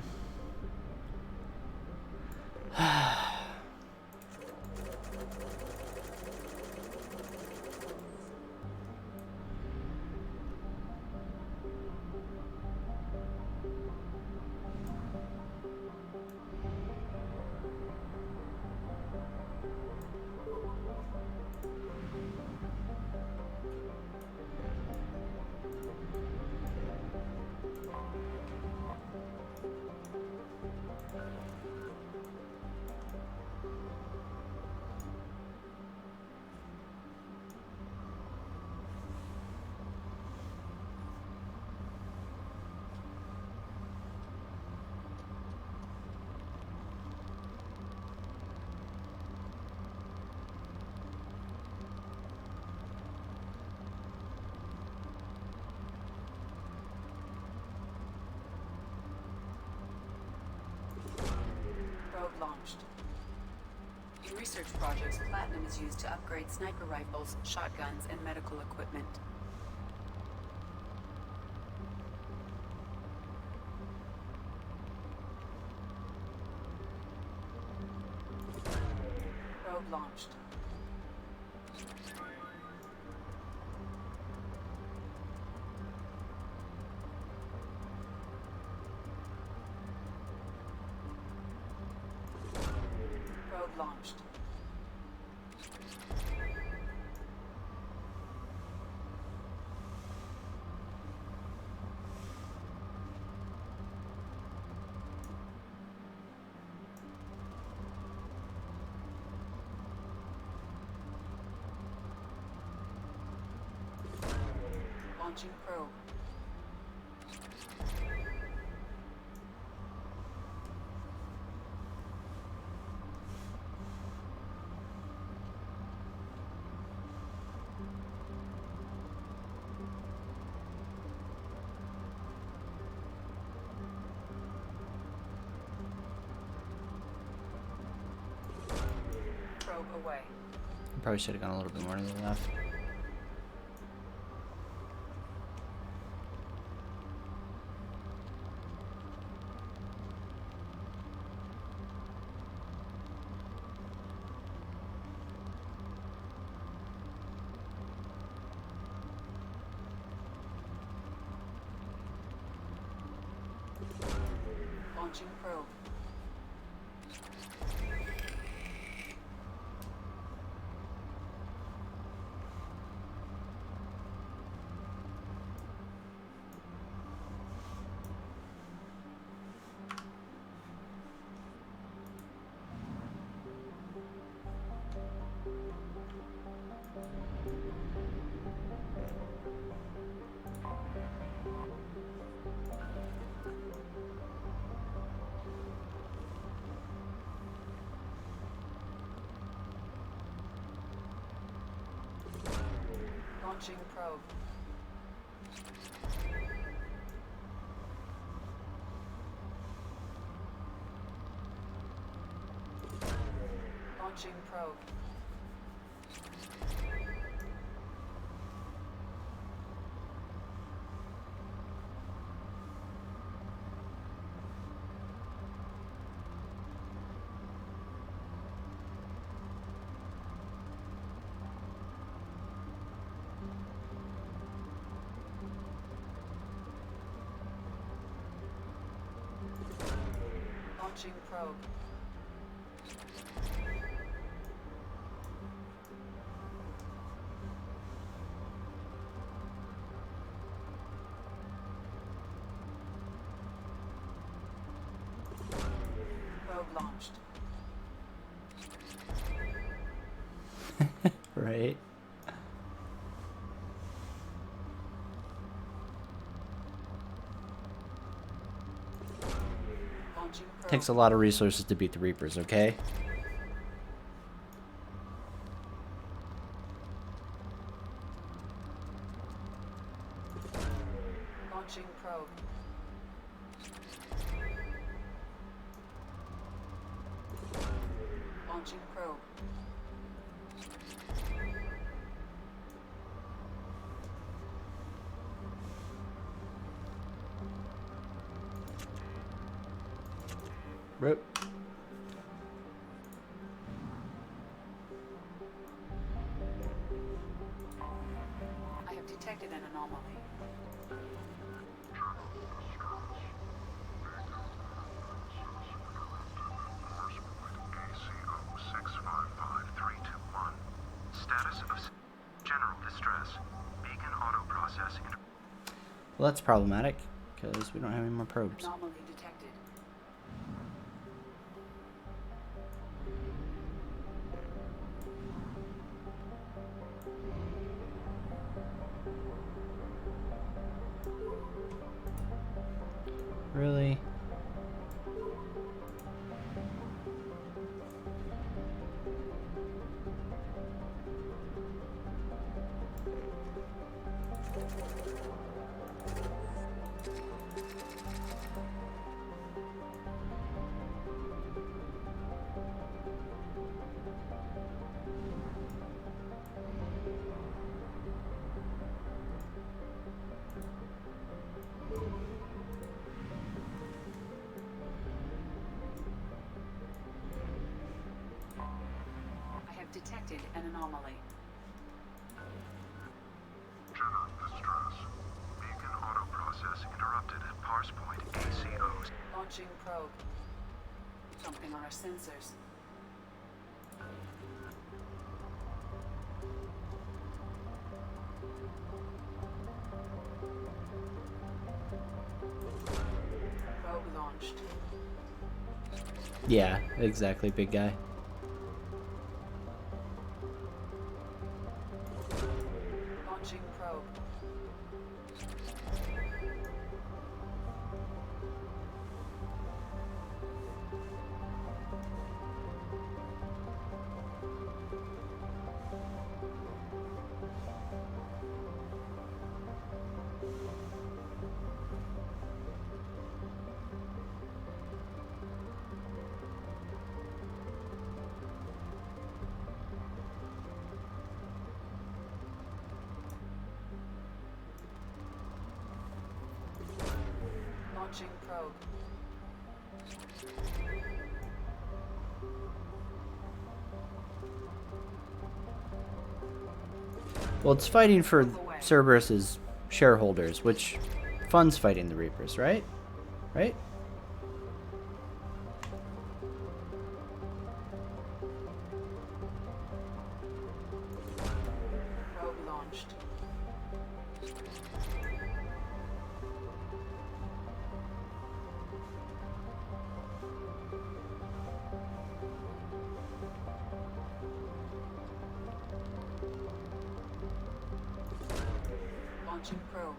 Probe launched. In research projects, platinum is used to upgrade sniper rifles, shotguns, and medical equipment. Probe launched. Probe launched. Launching probe. Probe away. Probably should have gone a little bit more to the left. Launching probe. Launching probe. Launching probe. Launching probe. Probe launched. Right. Launching probe. Takes a lot of resources to beat the Reapers, okay? Launching probe. Launching probe. Rip. I have detected an anomaly. Status of general distress. Beacon auto process. Well, that's problematic because we don't have any more probes. Anomaly detected. Really? Detected an anomaly. General distress. Beacon auto process interrupted at parse point ACOs. Launching probe. Something on our sensors. Probe launched. Yeah, exactly, big guy. Launching probe. Launching probe. Well, it's fighting for Cerberus's shareholders, which funds fighting the Reapers, right? Right? Probe launched. Launching probe.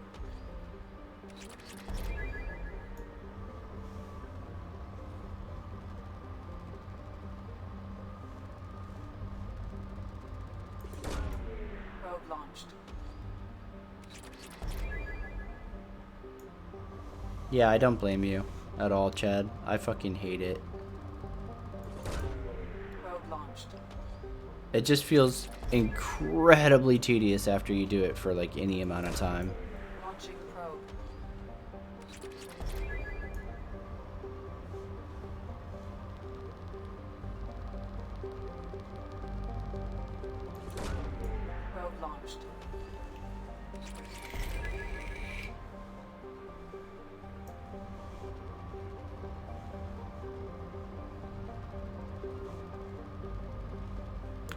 Probe launched. Yeah, I don't blame you at all, Chad. I fucking hate it. Probe launched. It just feels incredibly tedious after you do it for like any amount of time. Launching probe. Probe launched.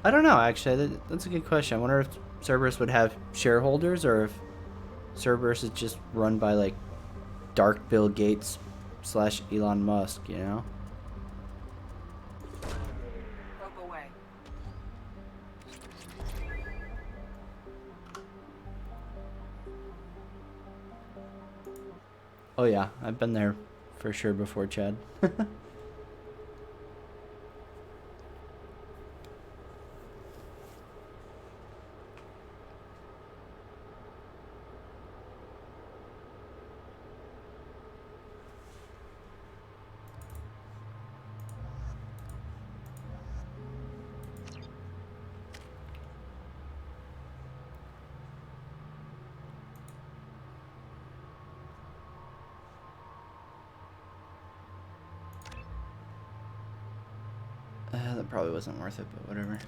I don't know, actually. That's a good question. I wonder if Cerberus would have shareholders or if Cerberus is just run by like Dark Bill Gates / Elon Musk, you know? Probe away. Oh yeah, I've been there for sure before, Chad. That probably wasn't worth it, but whatever.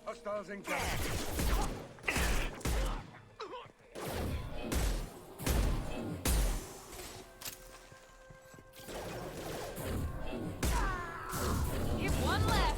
Hostiles incoming. Give one less.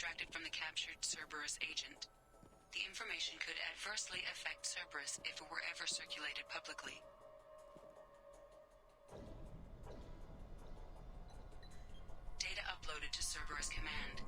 extracted from the captured Cerberus agent. The information could adversely affect Cerberus if it were ever circulated publicly. Data uploaded to Cerberus Command.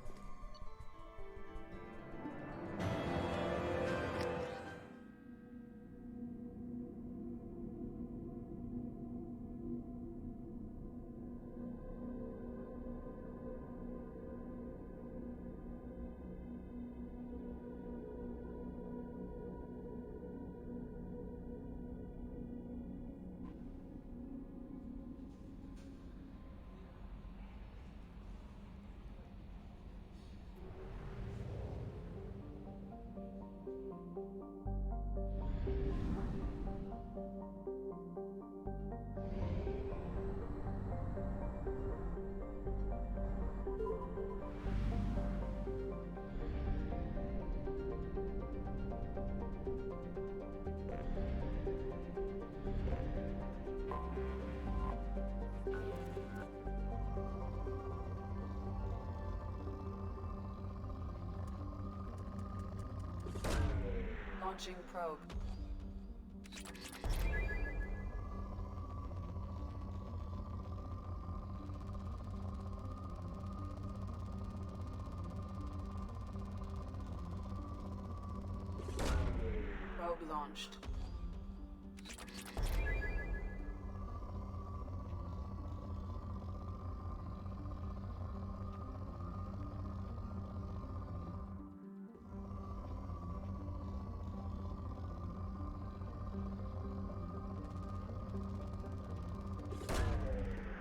Launching probe. Probe launched.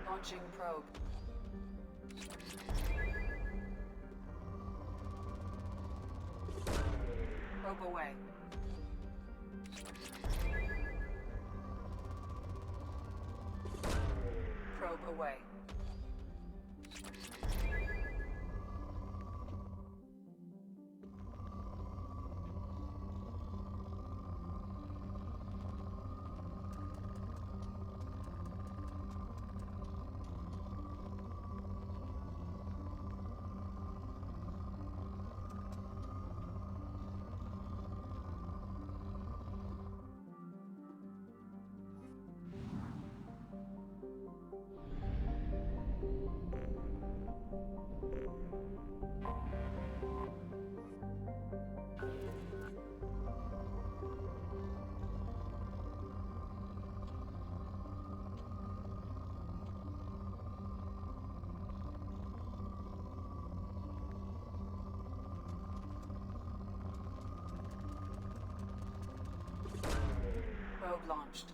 Launching probe. Probe away. Probe away. Probe launched.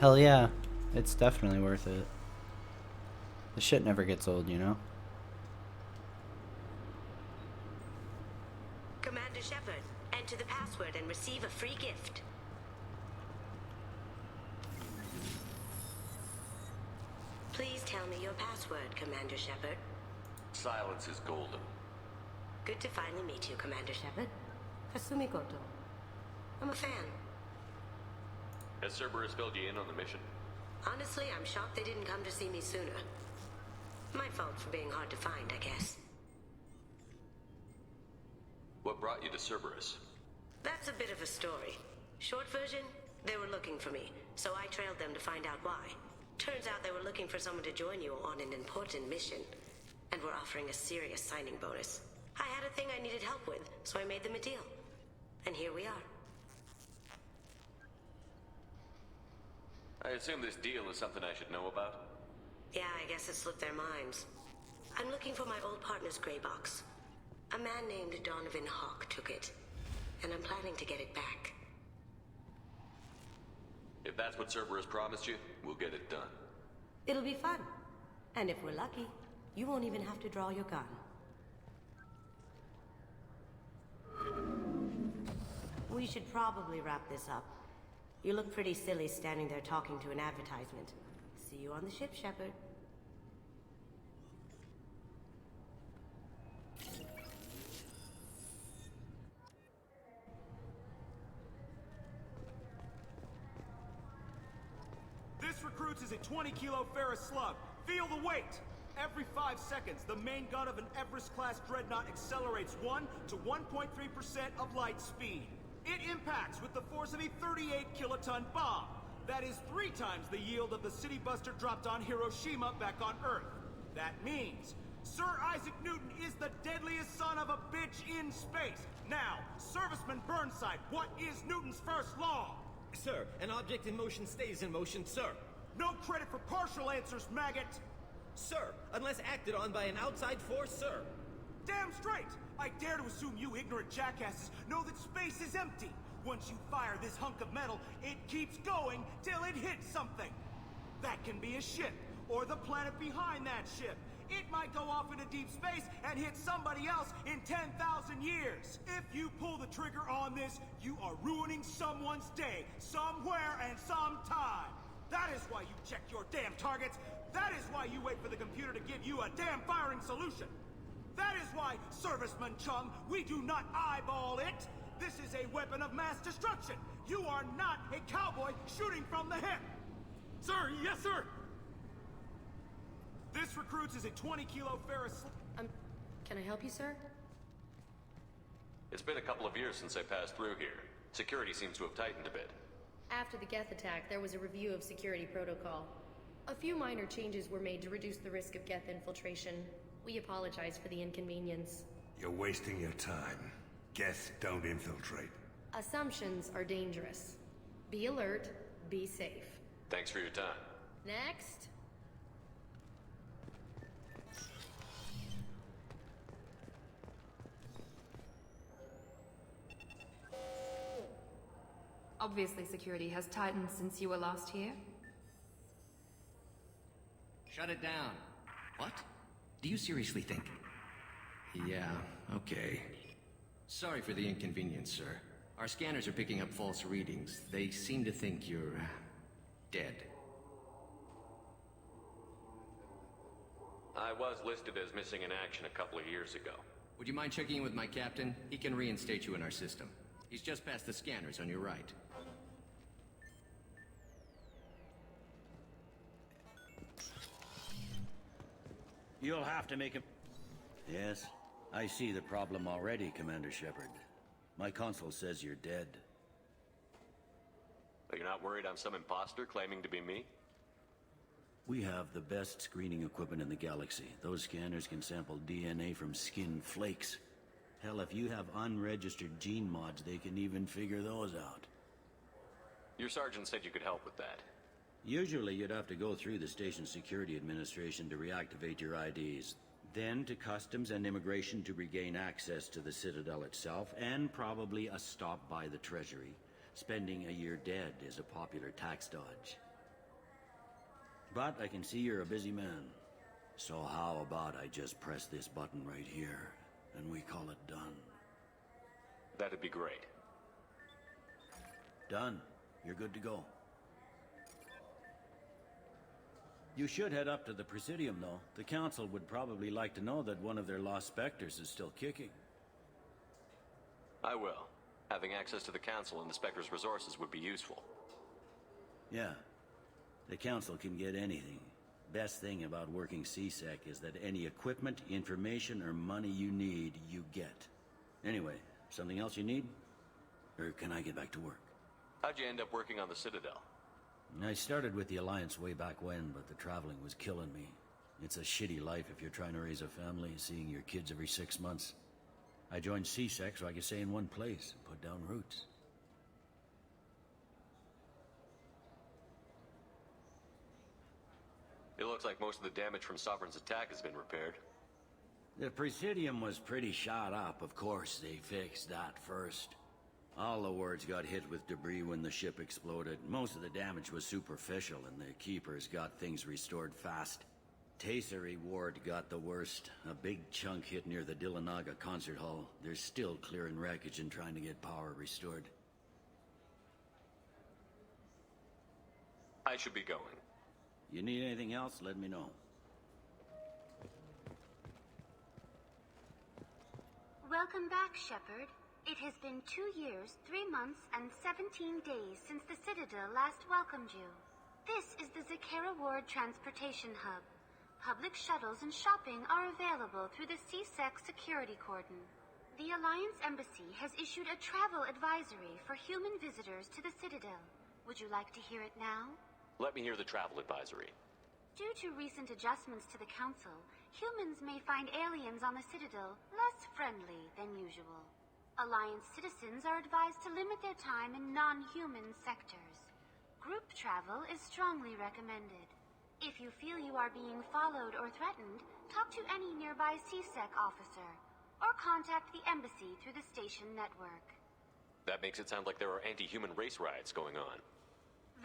Hell yeah. It's definitely worth it. The shit never gets old, you know? Commander Shepard, enter the password and receive a free gift. Please tell me your password, Commander Shepard. Silence is golden. Good to finally meet you, Commander Shepard. Kasumi Goto. I'm a fan. Has Cerberus filled you in on the mission? Honestly, I'm shocked they didn't come to see me sooner. My fault for being hard to find, I guess. What brought you to Cerberus? That's a bit of a story. Short version, they were looking for me, so I trailed them to find out why. Turns out they were looking for someone to join you on an important mission, and were offering a serious signing bonus. I had a thing I needed help with, so I made them a deal. And here we are. I assume this deal is something I should know about? Yeah, I guess it slipped their minds. I'm looking for my old partner's gray box. A man named Donovan Hawk took it, and I'm planning to get it back. If that's what Cerberus promised you, we'll get it done. It'll be fun. And if we're lucky, you won't even have to draw your gun. We should probably wrap this up. You look pretty silly standing there talking to an advertisement. See you on the ship, Shepard. This recruits is a 20-kilo ferrous slug. Feel the weight! Every 5 seconds, the main gun of an Everest-class dreadnought accelerates 1 to 1.3% of light speed. It impacts with the force of a 38-kiloton bomb. That is 3 times the yield of the city buster dropped on Hiroshima back on Earth. That means Sir Isaac Newton is the deadliest son of a bitch in space. Now, Serviceman Burnside, what is Newton's first law? Sir, an object in motion stays in motion, sir. No credit for partial answers, maggot! Sir, unless acted on by an outside force, sir. Damn straight! I dare to assume you ignorant jackasses know that space is empty. Once you fire this hunk of metal, it keeps going till it hits something. That can be a ship, or the planet behind that ship. It might go off into deep space and hit somebody else in 10,000 years. If you pull the trigger on this, you are ruining someone's day, somewhere and sometime. That is why you check your damn targets. That is why you wait for the computer to give you a damn firing solution. That is why, Serviceman Chung, we do not eyeball it. This is a weapon of mass destruction. You are not a cowboy shooting from the hip. Sir, yes, sir. This recruits is a 20-kilo ferrous... Can I help you, sir? It's been a couple of years since I passed through here. Security seems to have tightened a bit. After the Geth attack, there was a review of security protocol. A few minor changes were made to reduce the risk of Geth infiltration. We apologize for the inconvenience. You're wasting your time. Geth don't infiltrate. Assumptions are dangerous. Be alert, be safe. Thanks for your time. Next. Obviously, security has tightened since you were last here. Shut it down. What? Do you seriously think? Yeah, okay. Sorry for the inconvenience, sir. Our scanners are picking up false readings. They seem to think you're... dead. I was listed as missing in action a couple of years ago. Would you mind checking in with my captain? He can reinstate you in our system. He's just past the scanners on your right. You'll have to make him... Yes, I see the problem already, Commander Shepard. My console says you're dead. But you're not worried I'm some imposter claiming to be me? We have the best screening equipment in the galaxy. Those scanners can sample DNA from skin flakes. Hell, if you have unregistered gene mods, they can even figure those out. Your sergeant said you could help with that. Usually you'd have to go through the station security administration to reactivate your IDs. Then to customs and immigration to regain access to the Citadel itself, and probably a stop by the Treasury. Spending a year dead is a popular tax dodge. But I can see you're a busy man. So how about I just press this button right here, and we call it done? That'd be great. Done. You're good to go. You should head up to the Presidium, though. The Council would probably like to know that one of their lost specters is still kicking. I will. Having access to the Council and the Spectre's resources would be useful. Yeah. The Council can get anything. Best thing about working CSEC is that any equipment, information, or money you need, you get. Anyway, something else you need? Or can I get back to work? How'd you end up working on the Citadel? I started with the Alliance way back when, but the traveling was killing me. It's a shitty life if you're trying to raise a family, seeing your kids every 6 months. I joined CSEC so I could stay in one place and put down roots. It looks like most of the damage from Sovereign's attack has been repaired. The Presidium was pretty shot up. Of course, they fixed that first. All the wards got hit with debris when the ship exploded. Most of the damage was superficial, and the Keepers got things restored fast. Tasery Ward got the worst. A big chunk hit near the Dillanaga concert hall. They're still clearing wreckage and trying to get power restored. I should be going. You need anything else, let me know. Welcome back, Shepard. It has been 2 years, 3 months, and 17 days since the Citadel last welcomed you. This is the Zakera Ward Transportation Hub. Public shuttles and shopping are available through the CSEC security cordon. The Alliance Embassy has issued a travel advisory for human visitors to the Citadel. Would you like to hear it now? Let me hear the travel advisory. Due to recent adjustments to the Council, humans may find aliens on the Citadel less friendly than usual. Alliance citizens are advised to limit their time in non-human sectors. Group travel is strongly recommended. If you feel you are being followed or threatened, talk to any nearby CSEC officer, or contact the embassy through the station network. That makes it sound like there are anti-human race riots going on.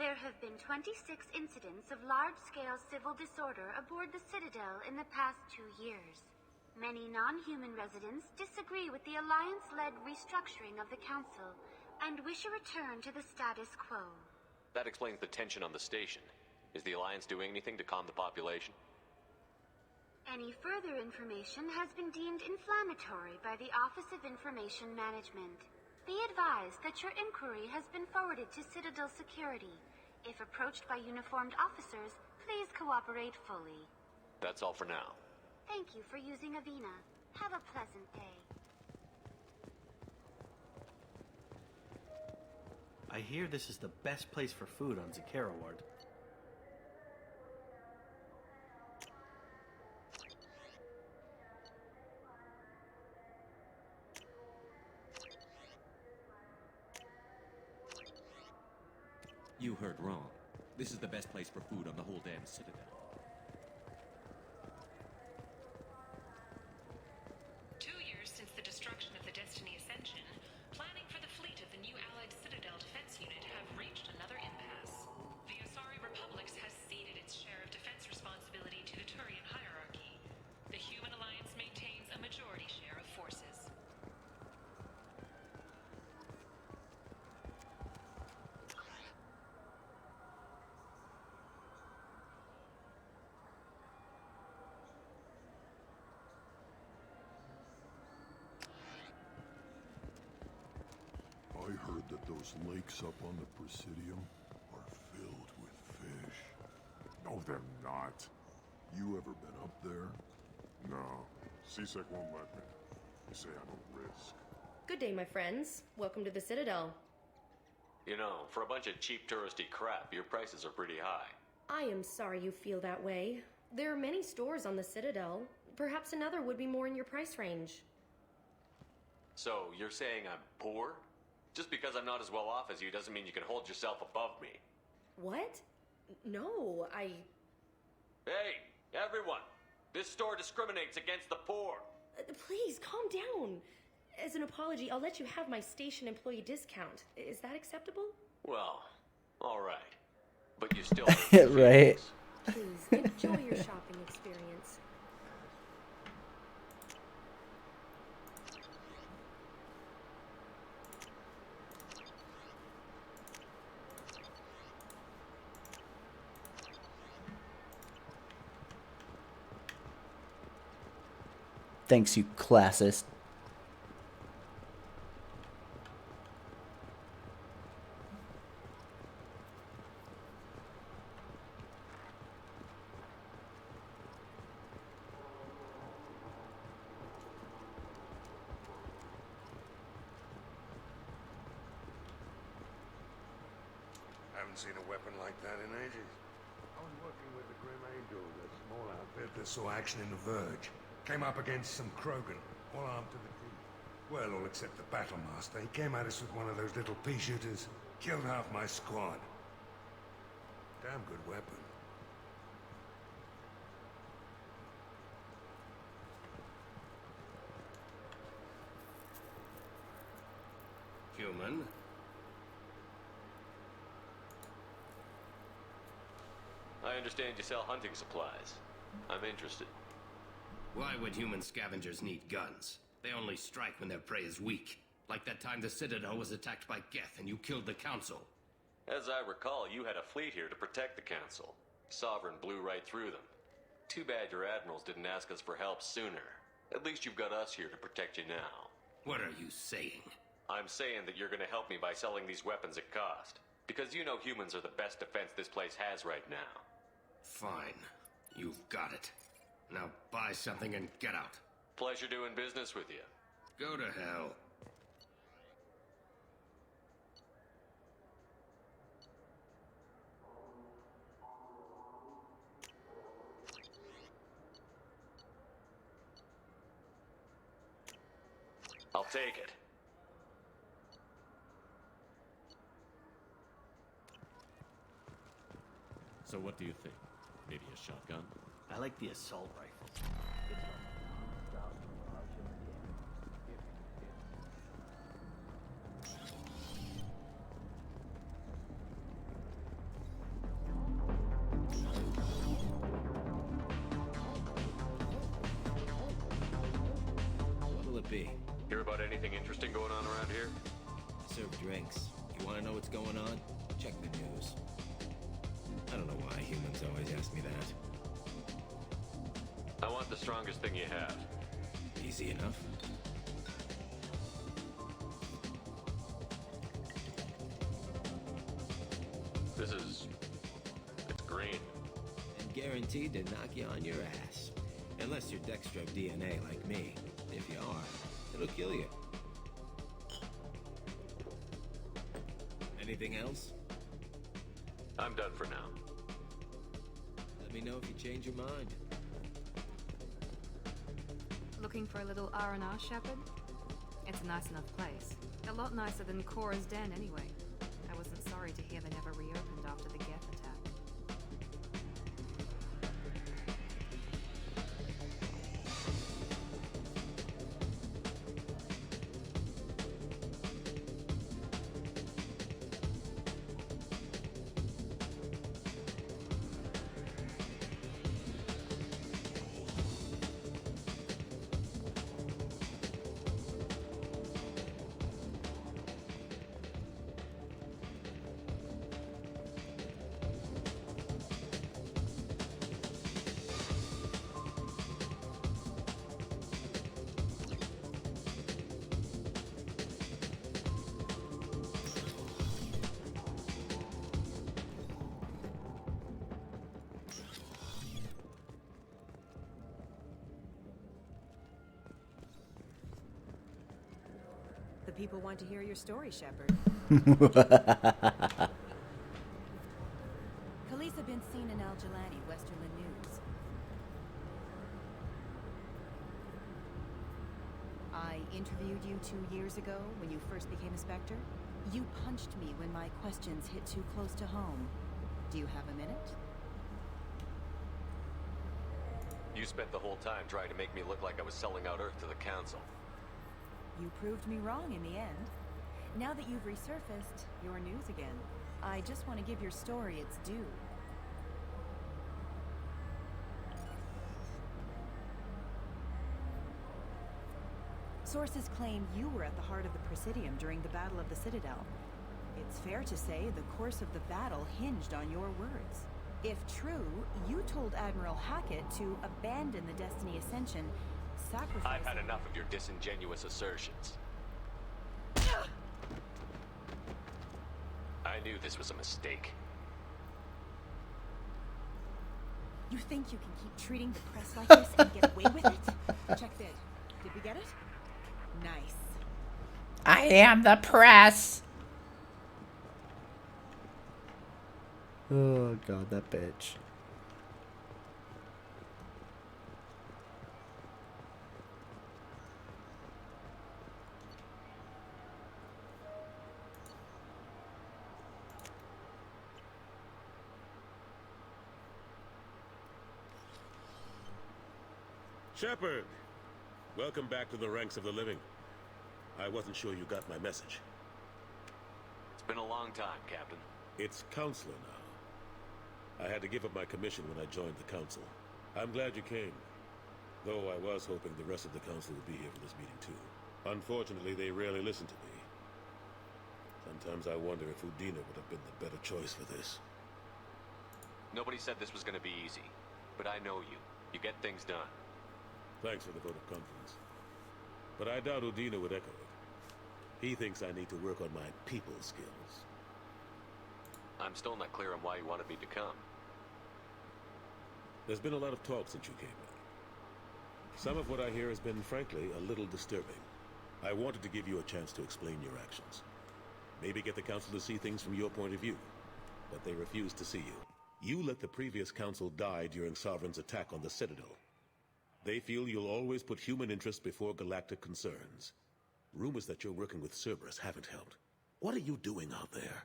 There have been 26 incidents of large-scale civil disorder aboard the Citadel in the past 2 years. Many non-human residents disagree with the Alliance-led restructuring of the Council and wish a return to the status quo. That explains the tension on the station. Is the Alliance doing anything to calm the population? Any further information has been deemed inflammatory by the Office of Information Management. Be advised that your inquiry has been forwarded to Citadel Security. If approached by uniformed officers, please cooperate fully. That's all for now. Thank you for using Avena. Have a pleasant day. I hear this is the best place for food on Zakera Ward. You heard wrong. This is the best place for food on the whole damn Citadel. Since the destruction of the Destiny Ascension, planning for the fleet of the new Allied Citadel Defense Unit have reached another impasse. The Asari Republics has ceded its share of defense responsibility to the Turian hierarchy. The Human Alliance maintains a majority share of forces. I heard that those lakes up on the Presidium are filled with fish. No, they're not. You ever been up there? No. CSEC won't let me. They say I'm a risk. Good day, my friends. Welcome to the Citadel. You know, for a bunch of cheap touristy crap, your prices are pretty high. I am sorry you feel that way. There are many stores on the Citadel. Perhaps another would be more in your price range. So, you're saying I'm poor? Just because I'm not as well off as you doesn't mean you can hold yourself above me. What? No, I... Hey, everyone! This store discriminates against the poor! Please, calm down. As an apology, I'll let you have my station employee discount. Is that acceptable? Well, alright. But you still... Right. Please, enjoy your shopping experience. Thanks, you classist. Haven't seen a weapon like that in ages. I was working with the Grim Angel, the small outfit that saw action in the Verge. Came up against some Krogan, all armed to the teeth. Well, all except the Battlemaster. He came at us with one of those little pea shooters. Killed half my squad. Damn good weapon. Human. I understand you sell hunting supplies. I'm interested. Why would human scavengers need guns? They only strike when their prey is weak. Like that time the Citadel was attacked by Geth and you killed the Council. As I recall, you had a fleet here to protect the Council. Sovereign blew right through them. Too bad your admirals didn't ask us for help sooner. At least you've got us here to protect you now. What are you saying? I'm saying that you're gonna help me by selling these weapons at cost. Because you know humans are the best defense this place has right now. Fine. You've got it. Now buy something and get out. Pleasure doing business with you. Go to hell. I'll take it. So what do you think? Maybe a shotgun? I like the assault rifle. What'll it be? Hear about anything interesting going on around here? I serve drinks. You want to know what's going on? Check the news. I don't know why humans always ask me that. I want the strongest thing you have. Easy enough. It's green. And guaranteed to knock you on your ass. Unless you're dextro DNA like me. If you are, it'll kill you. Anything else? I'm done for now. Let me know if you change your mind. Looking for a little R&R, Shepard? It's a nice enough place. A lot nicer than Cora's den, anyway. I wasn't sorry to hear they never reopened after the Geth attack. The people want to hear your story, Shepard. Khaleesa been seen in Al-Jalani, Westerland News. I interviewed you 2 years ago when you first became a Spectre. You punched me when my questions hit too close to home. Do you have a minute? You spent the whole time trying to make me look like I was selling out Earth to the Council. You proved me wrong in the end. Now that you've resurfaced, you're news again. I just want to give your story its due. Sources claim you were at the heart of the Presidium during the Battle of the Citadel. It's fair to say the course of the battle hinged on your words. If true, you told Admiral Hackett to abandon the Destiny Ascension, sacrificing... I've had enough of your disingenuous assertions. I knew this was a mistake. You think you can keep treating the press like this and get away with it? Check vid. Did we get it? Nice. I am the press. Oh god, that bitch. Shepard! Welcome back to the ranks of the living. I wasn't sure you got my message. It's been a long time, Captain. It's Counselor now. I had to give up my commission when I joined the Council. I'm glad you came. Though I was hoping the rest of the Council would be here for this meeting too. Unfortunately, they rarely listen to me. Sometimes I wonder if Udina would have been the better choice for this. Nobody said this was going to be easy, but I know you. You get things done. Thanks for the vote of confidence. But I doubt Udina would echo it. He thinks I need to work on my people skills. I'm still not clear on why you wanted me to come. There's been a lot of talk since you came back. Some of what I hear has been, frankly, a little disturbing. I wanted to give you a chance to explain your actions. Maybe get the Council to see things from your point of view. But they refuse to see you. You let the previous Council die during Sovereign's attack on the Citadel. They feel you'll always put human interest before galactic concerns. Rumors that you're working with Cerberus haven't helped. What are you doing out there?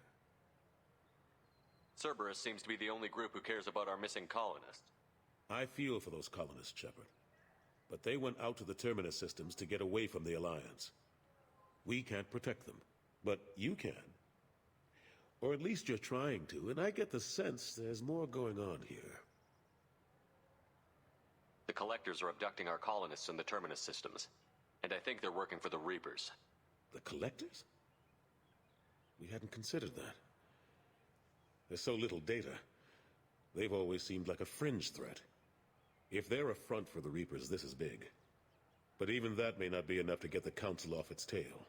Cerberus seems to be the only group who cares about our missing colonists. I feel for those colonists, Shepard. But they went out to the Terminus systems to get away from the Alliance. We can't protect them, but you can. Or at least you're trying to, and I get the sense there's more going on here. The Collectors are abducting our colonists in the Terminus systems, and I think they're working for the Reapers. The Collectors? We hadn't considered that. There's so little data. They've always seemed like a fringe threat. If they're a front for the Reapers, this is big. But even that may not be enough to get the Council off its tail.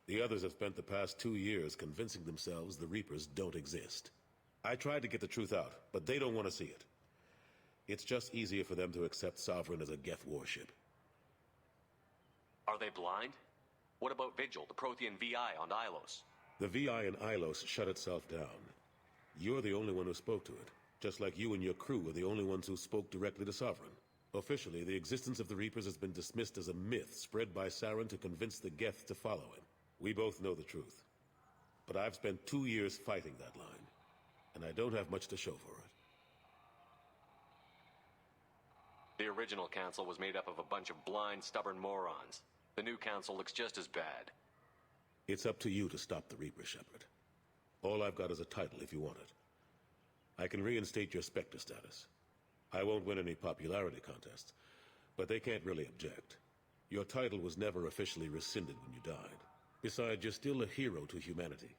The others have spent the past 2 years convincing themselves the Reapers don't exist. I tried to get the truth out, but they don't want to see it. It's just easier for them to accept Sovereign as a Geth warship. Are they blind? What about Vigil, the Prothean VI on Ilos? The VI in Ilos shut itself down. You're the only one who spoke to it, just like you and your crew were the only ones who spoke directly to Sovereign. Officially, the existence of the Reapers has been dismissed as a myth spread by Saren to convince the Geth to follow him. We both know the truth. But I've spent 2 years fighting that line, and I don't have much to show for it. The original council was made up of a bunch of blind, stubborn morons. The new council looks just as bad. It's up to you to stop the Reaper, Shepard. All I've got is a title if you want it. I can reinstate your Spectre status. I won't win any popularity contests, but they can't really object. Your title was never officially rescinded when you died. Besides, you're still a hero to humanity,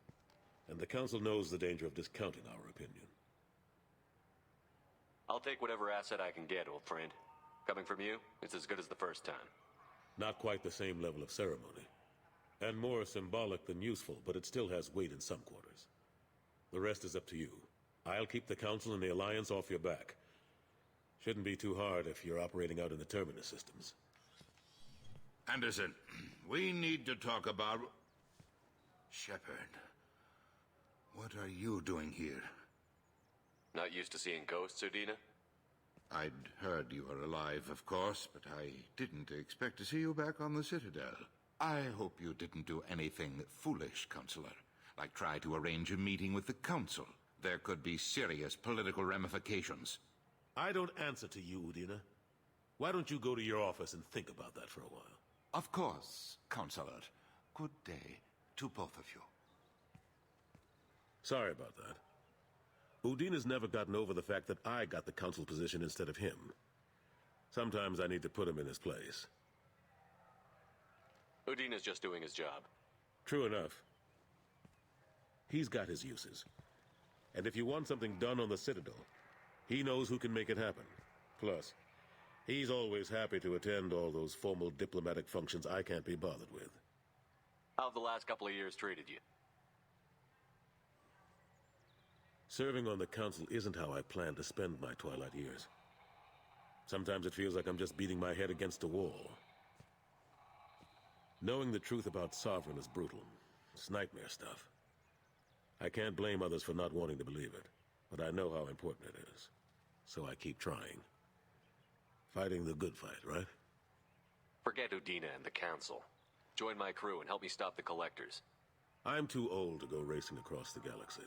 and the Council knows the danger of discounting our opinion. I'll take whatever asset I can get, old friend. Coming from you, it's as good as the first time. Not quite the same level of ceremony. And more symbolic than useful, but it still has weight in some quarters. The rest is up to you. I'll keep the Council and the Alliance off your back. Shouldn't be too hard if you're operating out in the Terminus systems. Anderson, we need to talk about... Shepard, what are you doing here? Not used to seeing ghosts, Udina? I'd heard you were alive, of course, but I didn't expect to see you back on the Citadel. I hope you didn't do anything foolish, Counselor, like try to arrange a meeting with the Council. There could be serious political ramifications. I don't answer to you, Udina. Why don't you go to your office and think about that for a while? Of course, Counselor. Good day to both of you. Sorry about that. Udina's never gotten over the fact that I got the Council position instead of him. Sometimes I need to put him in his place. Udina's just doing his job. True enough. He's got his uses. And if you want something done on the Citadel, he knows who can make it happen. Plus, he's always happy to attend all those formal diplomatic functions I can't be bothered with. How have the last couple of years treated you? Serving on the Council isn't how I plan to spend my twilight years. Sometimes it feels like I'm just beating my head against a wall. Knowing the truth about Sovereign is brutal. It's nightmare stuff. I can't blame others for not wanting to believe it, but I know how important it is. So I keep trying. Fighting the good fight, right? Forget Udina and the Council. Join my crew and help me stop the Collectors. I'm too old to go racing across the galaxy.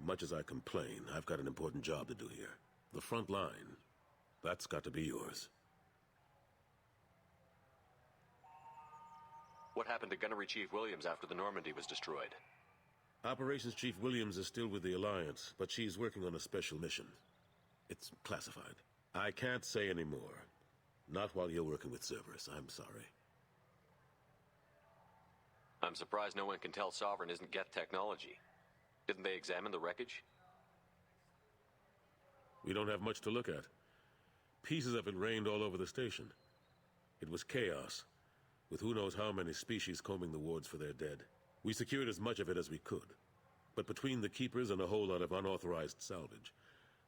Much as I complain, I've got an important job to do here. The front line. That's got to be yours. What happened to Gunnery Chief Williams after the Normandy was destroyed? Operations Chief Williams is still with the Alliance, but she's working on a special mission. It's classified. I can't say any more. Not while you're working with Cerberus, I'm sorry. I'm surprised no one can tell Sovereign isn't Geth technology. Didn't they examine the wreckage? We don't have much to look at. Pieces of it rained all over the station. It was chaos, with who knows how many species combing the wards for their dead. We secured as much of it as we could. But between the Keepers and a whole lot of unauthorized salvage,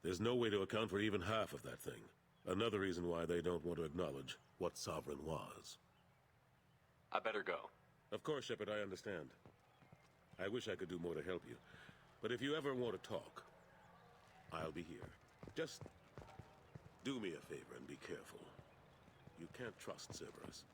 there's no way to account for even half of that thing. Another reason why they don't want to acknowledge what Sovereign was. I better go. Of course, Shepard, I understand. I wish I could do more to help you. But if you ever want to talk, I'll be here. Just do me a favor and be careful. You can't trust Cerberus.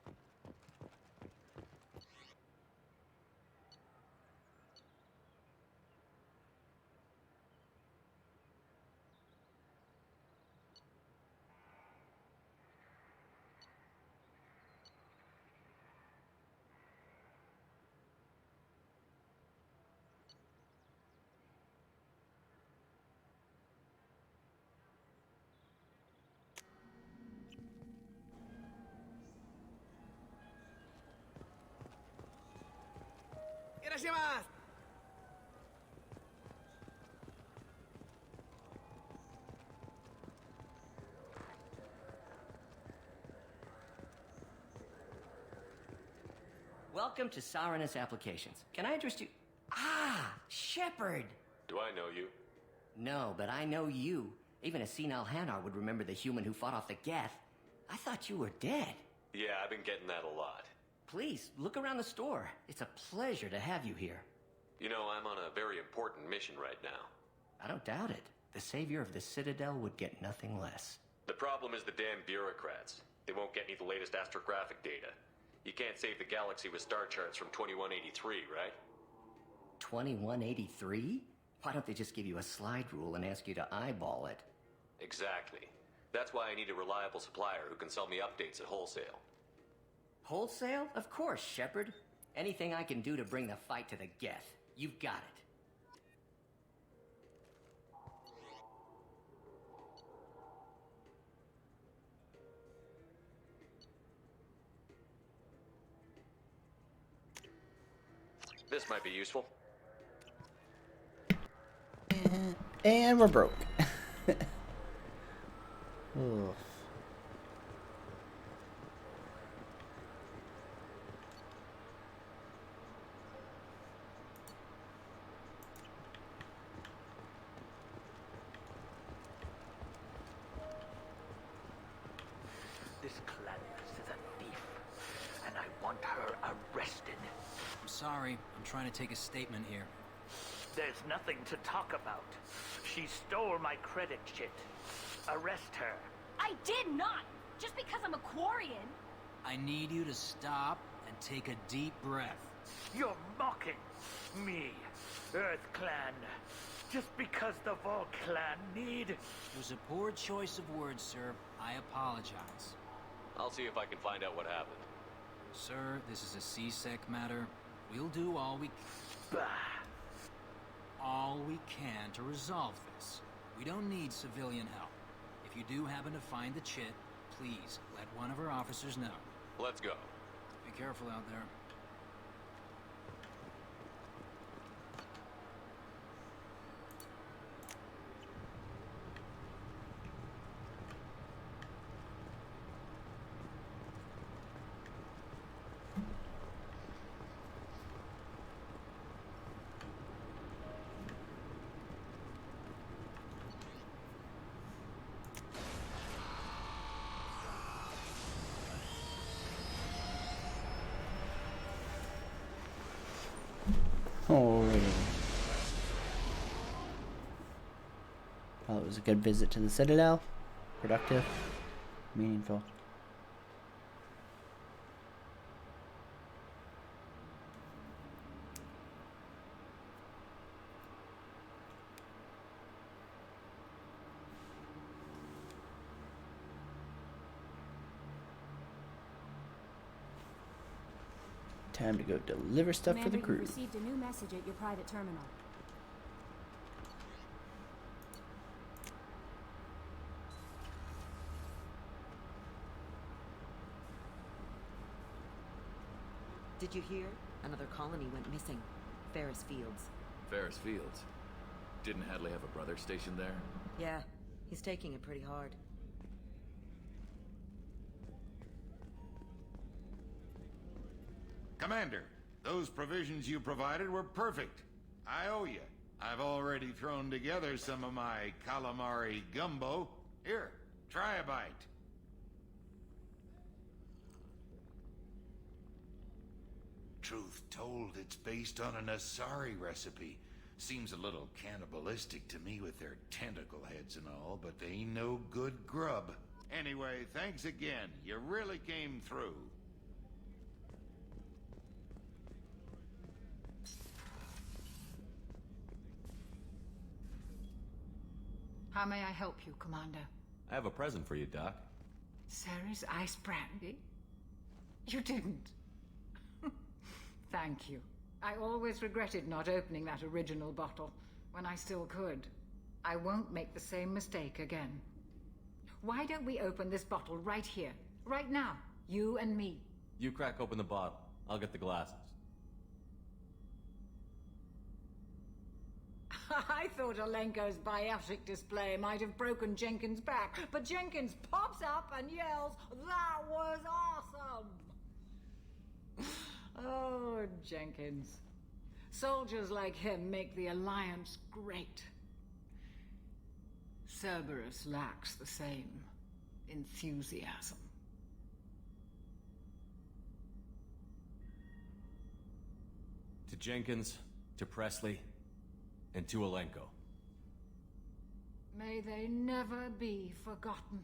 Welcome to Sarenus Applications. Can I address you? Ah, Shepard! Do I know you? No, but I know you. Even a senile Hanar would remember the human who fought off the Geth. I thought you were dead. Yeah, I've been getting that a lot. Please, look around the store. It's a pleasure to have you here. You know, I'm on a very important mission right now. I don't doubt it. The savior of the Citadel would get nothing less. The problem is the damn bureaucrats. They won't get me the latest astrographic data. You can't save the galaxy with star charts from 2183, right? 2183? Why don't they just give you a slide rule and ask you to eyeball it? Exactly. That's why I need a reliable supplier who can sell me updates at wholesale. Wholesale? Of course, Shepard. Anything I can do to bring the fight to the Geth. You've got it. This might be useful. And we're broke. Oof. This Claudius is a thief, and I want her arrested. I'm sorry. I'm trying to take a statement here. There's nothing to talk about. She stole my credit chit. Arrest her. I did not! Just because I'm a Quarian! I need you to stop and take a deep breath. You're mocking me, Earth Clan. Just because the Vol Clan need... It was a poor choice of words, sir. I apologize. I'll see if I can find out what happened. Sir, this is a C-Sec matter. We'll do all we... Bah! All we can to resolve this. We don't need civilian help. If you do happen to find the chit, please let one of our officers know. Let's go. Be careful out there. Oh, really? Well, it was a good visit to the Citadel. Productive. Meaningful. Time to go deliver stuff for the crew. You received a new message at your private terminal. Did you hear? Another colony went missing. Ferris Fields. Ferris Fields? Didn't Hadley have a brother stationed there? Yeah, he's taking it pretty hard. Commander, those provisions you provided were perfect. I owe you. I've already thrown together some of my calamari gumbo. Here, try a bite. Truth told, it's based on an Asari recipe. Seems a little cannibalistic to me with their tentacle heads and all, but they ain't no good grub. Anyway, thanks again. You really came through. How may I help you, Commander? I have a present for you, Doc. Sarah's ice brandy? You didn't. Thank you. I always regretted not opening that original bottle when I still could. I won't make the same mistake again. Why don't we open this bottle right here, right now, you and me? You crack open the bottle. I'll get the glasses. I thought Alenko's biotic display might have broken Jenkins' back, but Jenkins pops up and yells, "That was awesome!" Oh, Jenkins. Soldiers like him make the Alliance great. Cerberus lacks the same enthusiasm. To Jenkins, to Presley, and to Alenko. May they never be forgotten.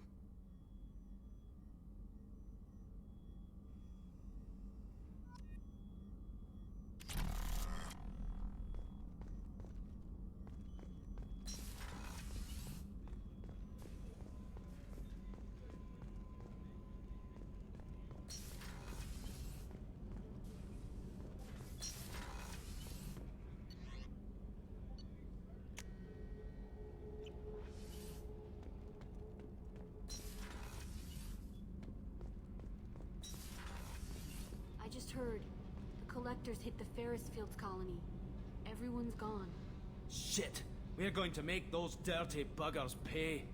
Heard. The collectors hit the Ferris Fields colony. Everyone's gone. Shit! We're going to make those dirty buggers pay.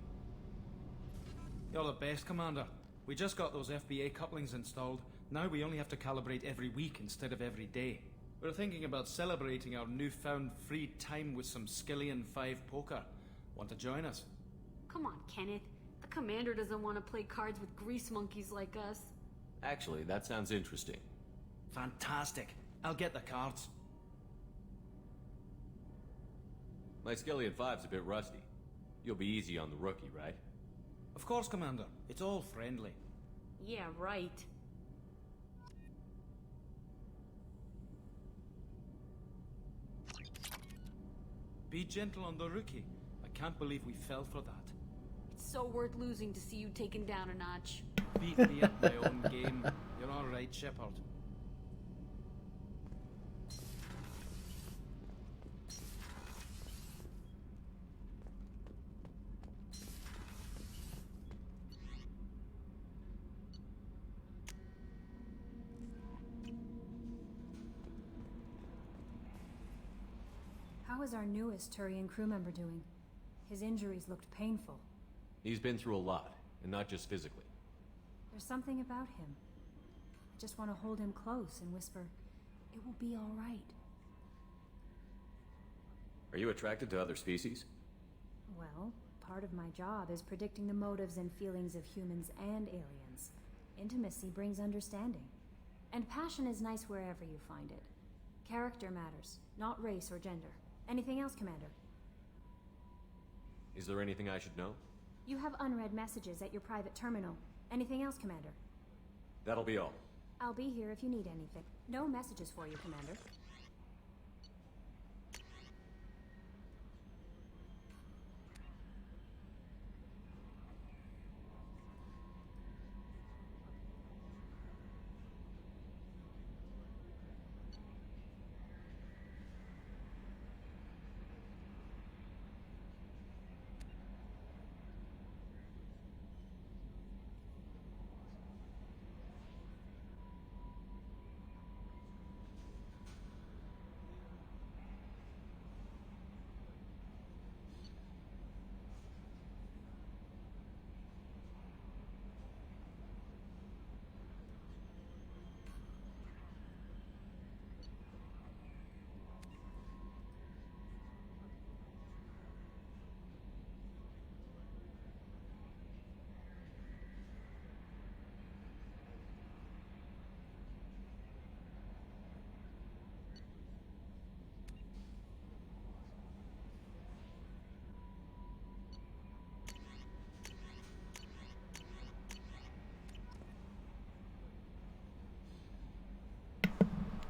You're the best, Commander. We just got those FBA couplings installed. Now we only have to calibrate every week instead of every day. We're thinking about celebrating our newfound free time with some Skillian 5 poker. Want to join us? Come on, Kenneth. The commander doesn't want to play cards with grease monkeys like us. Actually, that sounds interesting. Fantastic. I'll get the cards. My Skillian 5's a bit rusty. You'll be easy on the rookie, right? Of course, Commander. It's all friendly. Yeah, right. Be gentle on the rookie. I can't believe we fell for that. It's so worth losing to see you taken down a notch. Beat me at my own game. You're all right, Shepard. How is our newest Turian crew member doing? His injuries looked painful. He's been through a lot, and not just physically. There's something about him. I just want to hold him close and whisper, "It will be all right." Are you attracted to other species? Well, part of my job is predicting the motives and feelings of humans and aliens. Intimacy brings understanding. And passion is nice wherever you find it. Character matters, not race or gender. Anything else, Commander? Is there anything I should know? You have unread messages at your private terminal. Anything else, Commander? That'll be all. I'll be here if you need anything. No messages for you, Commander.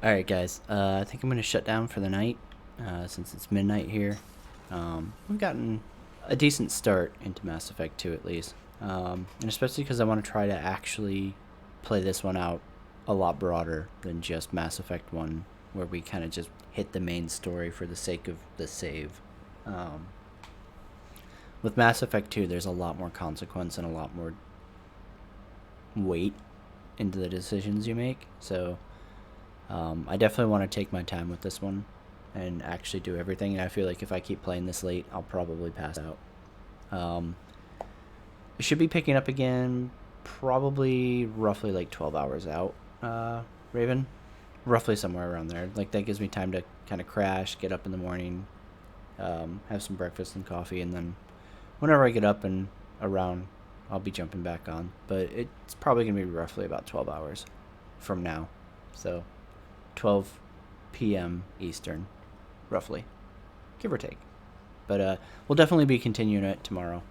Alright guys, I think I'm going to shut down for the night, since it's midnight here. We've gotten a decent start into Mass Effect 2 at least, and especially because I want to try to actually play this one out a lot broader than just Mass Effect 1, where we kind of just hit the main story for the sake of the save. With Mass Effect 2, there's a lot more consequence and a lot more weight into the decisions you make, so I definitely want to take my time with this one and actually do everything, and I feel like if I keep playing this late, I'll probably pass out. It should be picking up again probably roughly like 12 hours out, Raven. Roughly somewhere around there. Like, that gives me time to kind of crash, get up in the morning, have some breakfast and coffee, and then whenever I get up and around, I'll be jumping back on. But it's probably going to be roughly about 12 hours from now. So 12 p.m. Eastern, roughly, give or take. But we'll definitely be continuing it tomorrow.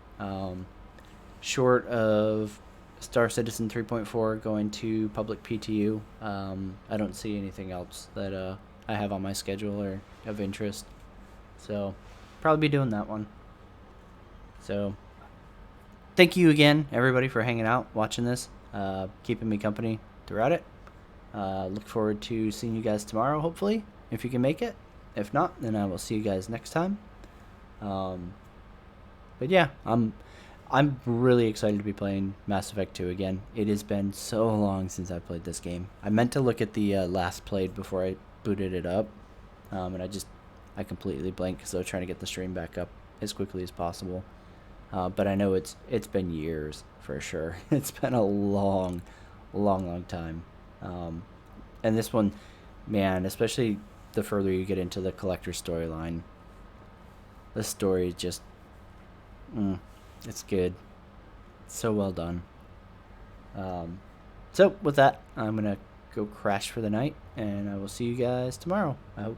Short of Star Citizen 3.4 going to public PTU, I don't see anything else that I have on my schedule or of interest. So probably be doing that one. So thank you again, everybody, for hanging out, watching this, keeping me company throughout it. Look forward to seeing you guys tomorrow, hopefully, if you can make it. If not, then I will see you guys next time. But yeah, I'm really excited to be playing Mass Effect 2 again. It has been so long since I played this game. I meant to look at the last played before I booted it up, and I completely blanked because I was trying to get the stream back up as quickly as possible. But I know it's been years for sure. It's been a long time. And this one, man, especially the further you get into the collector storyline, the story just, it's good. It's so well done. So with that, I'm gonna go crash for the night, and I will see you guys tomorrow, I hope.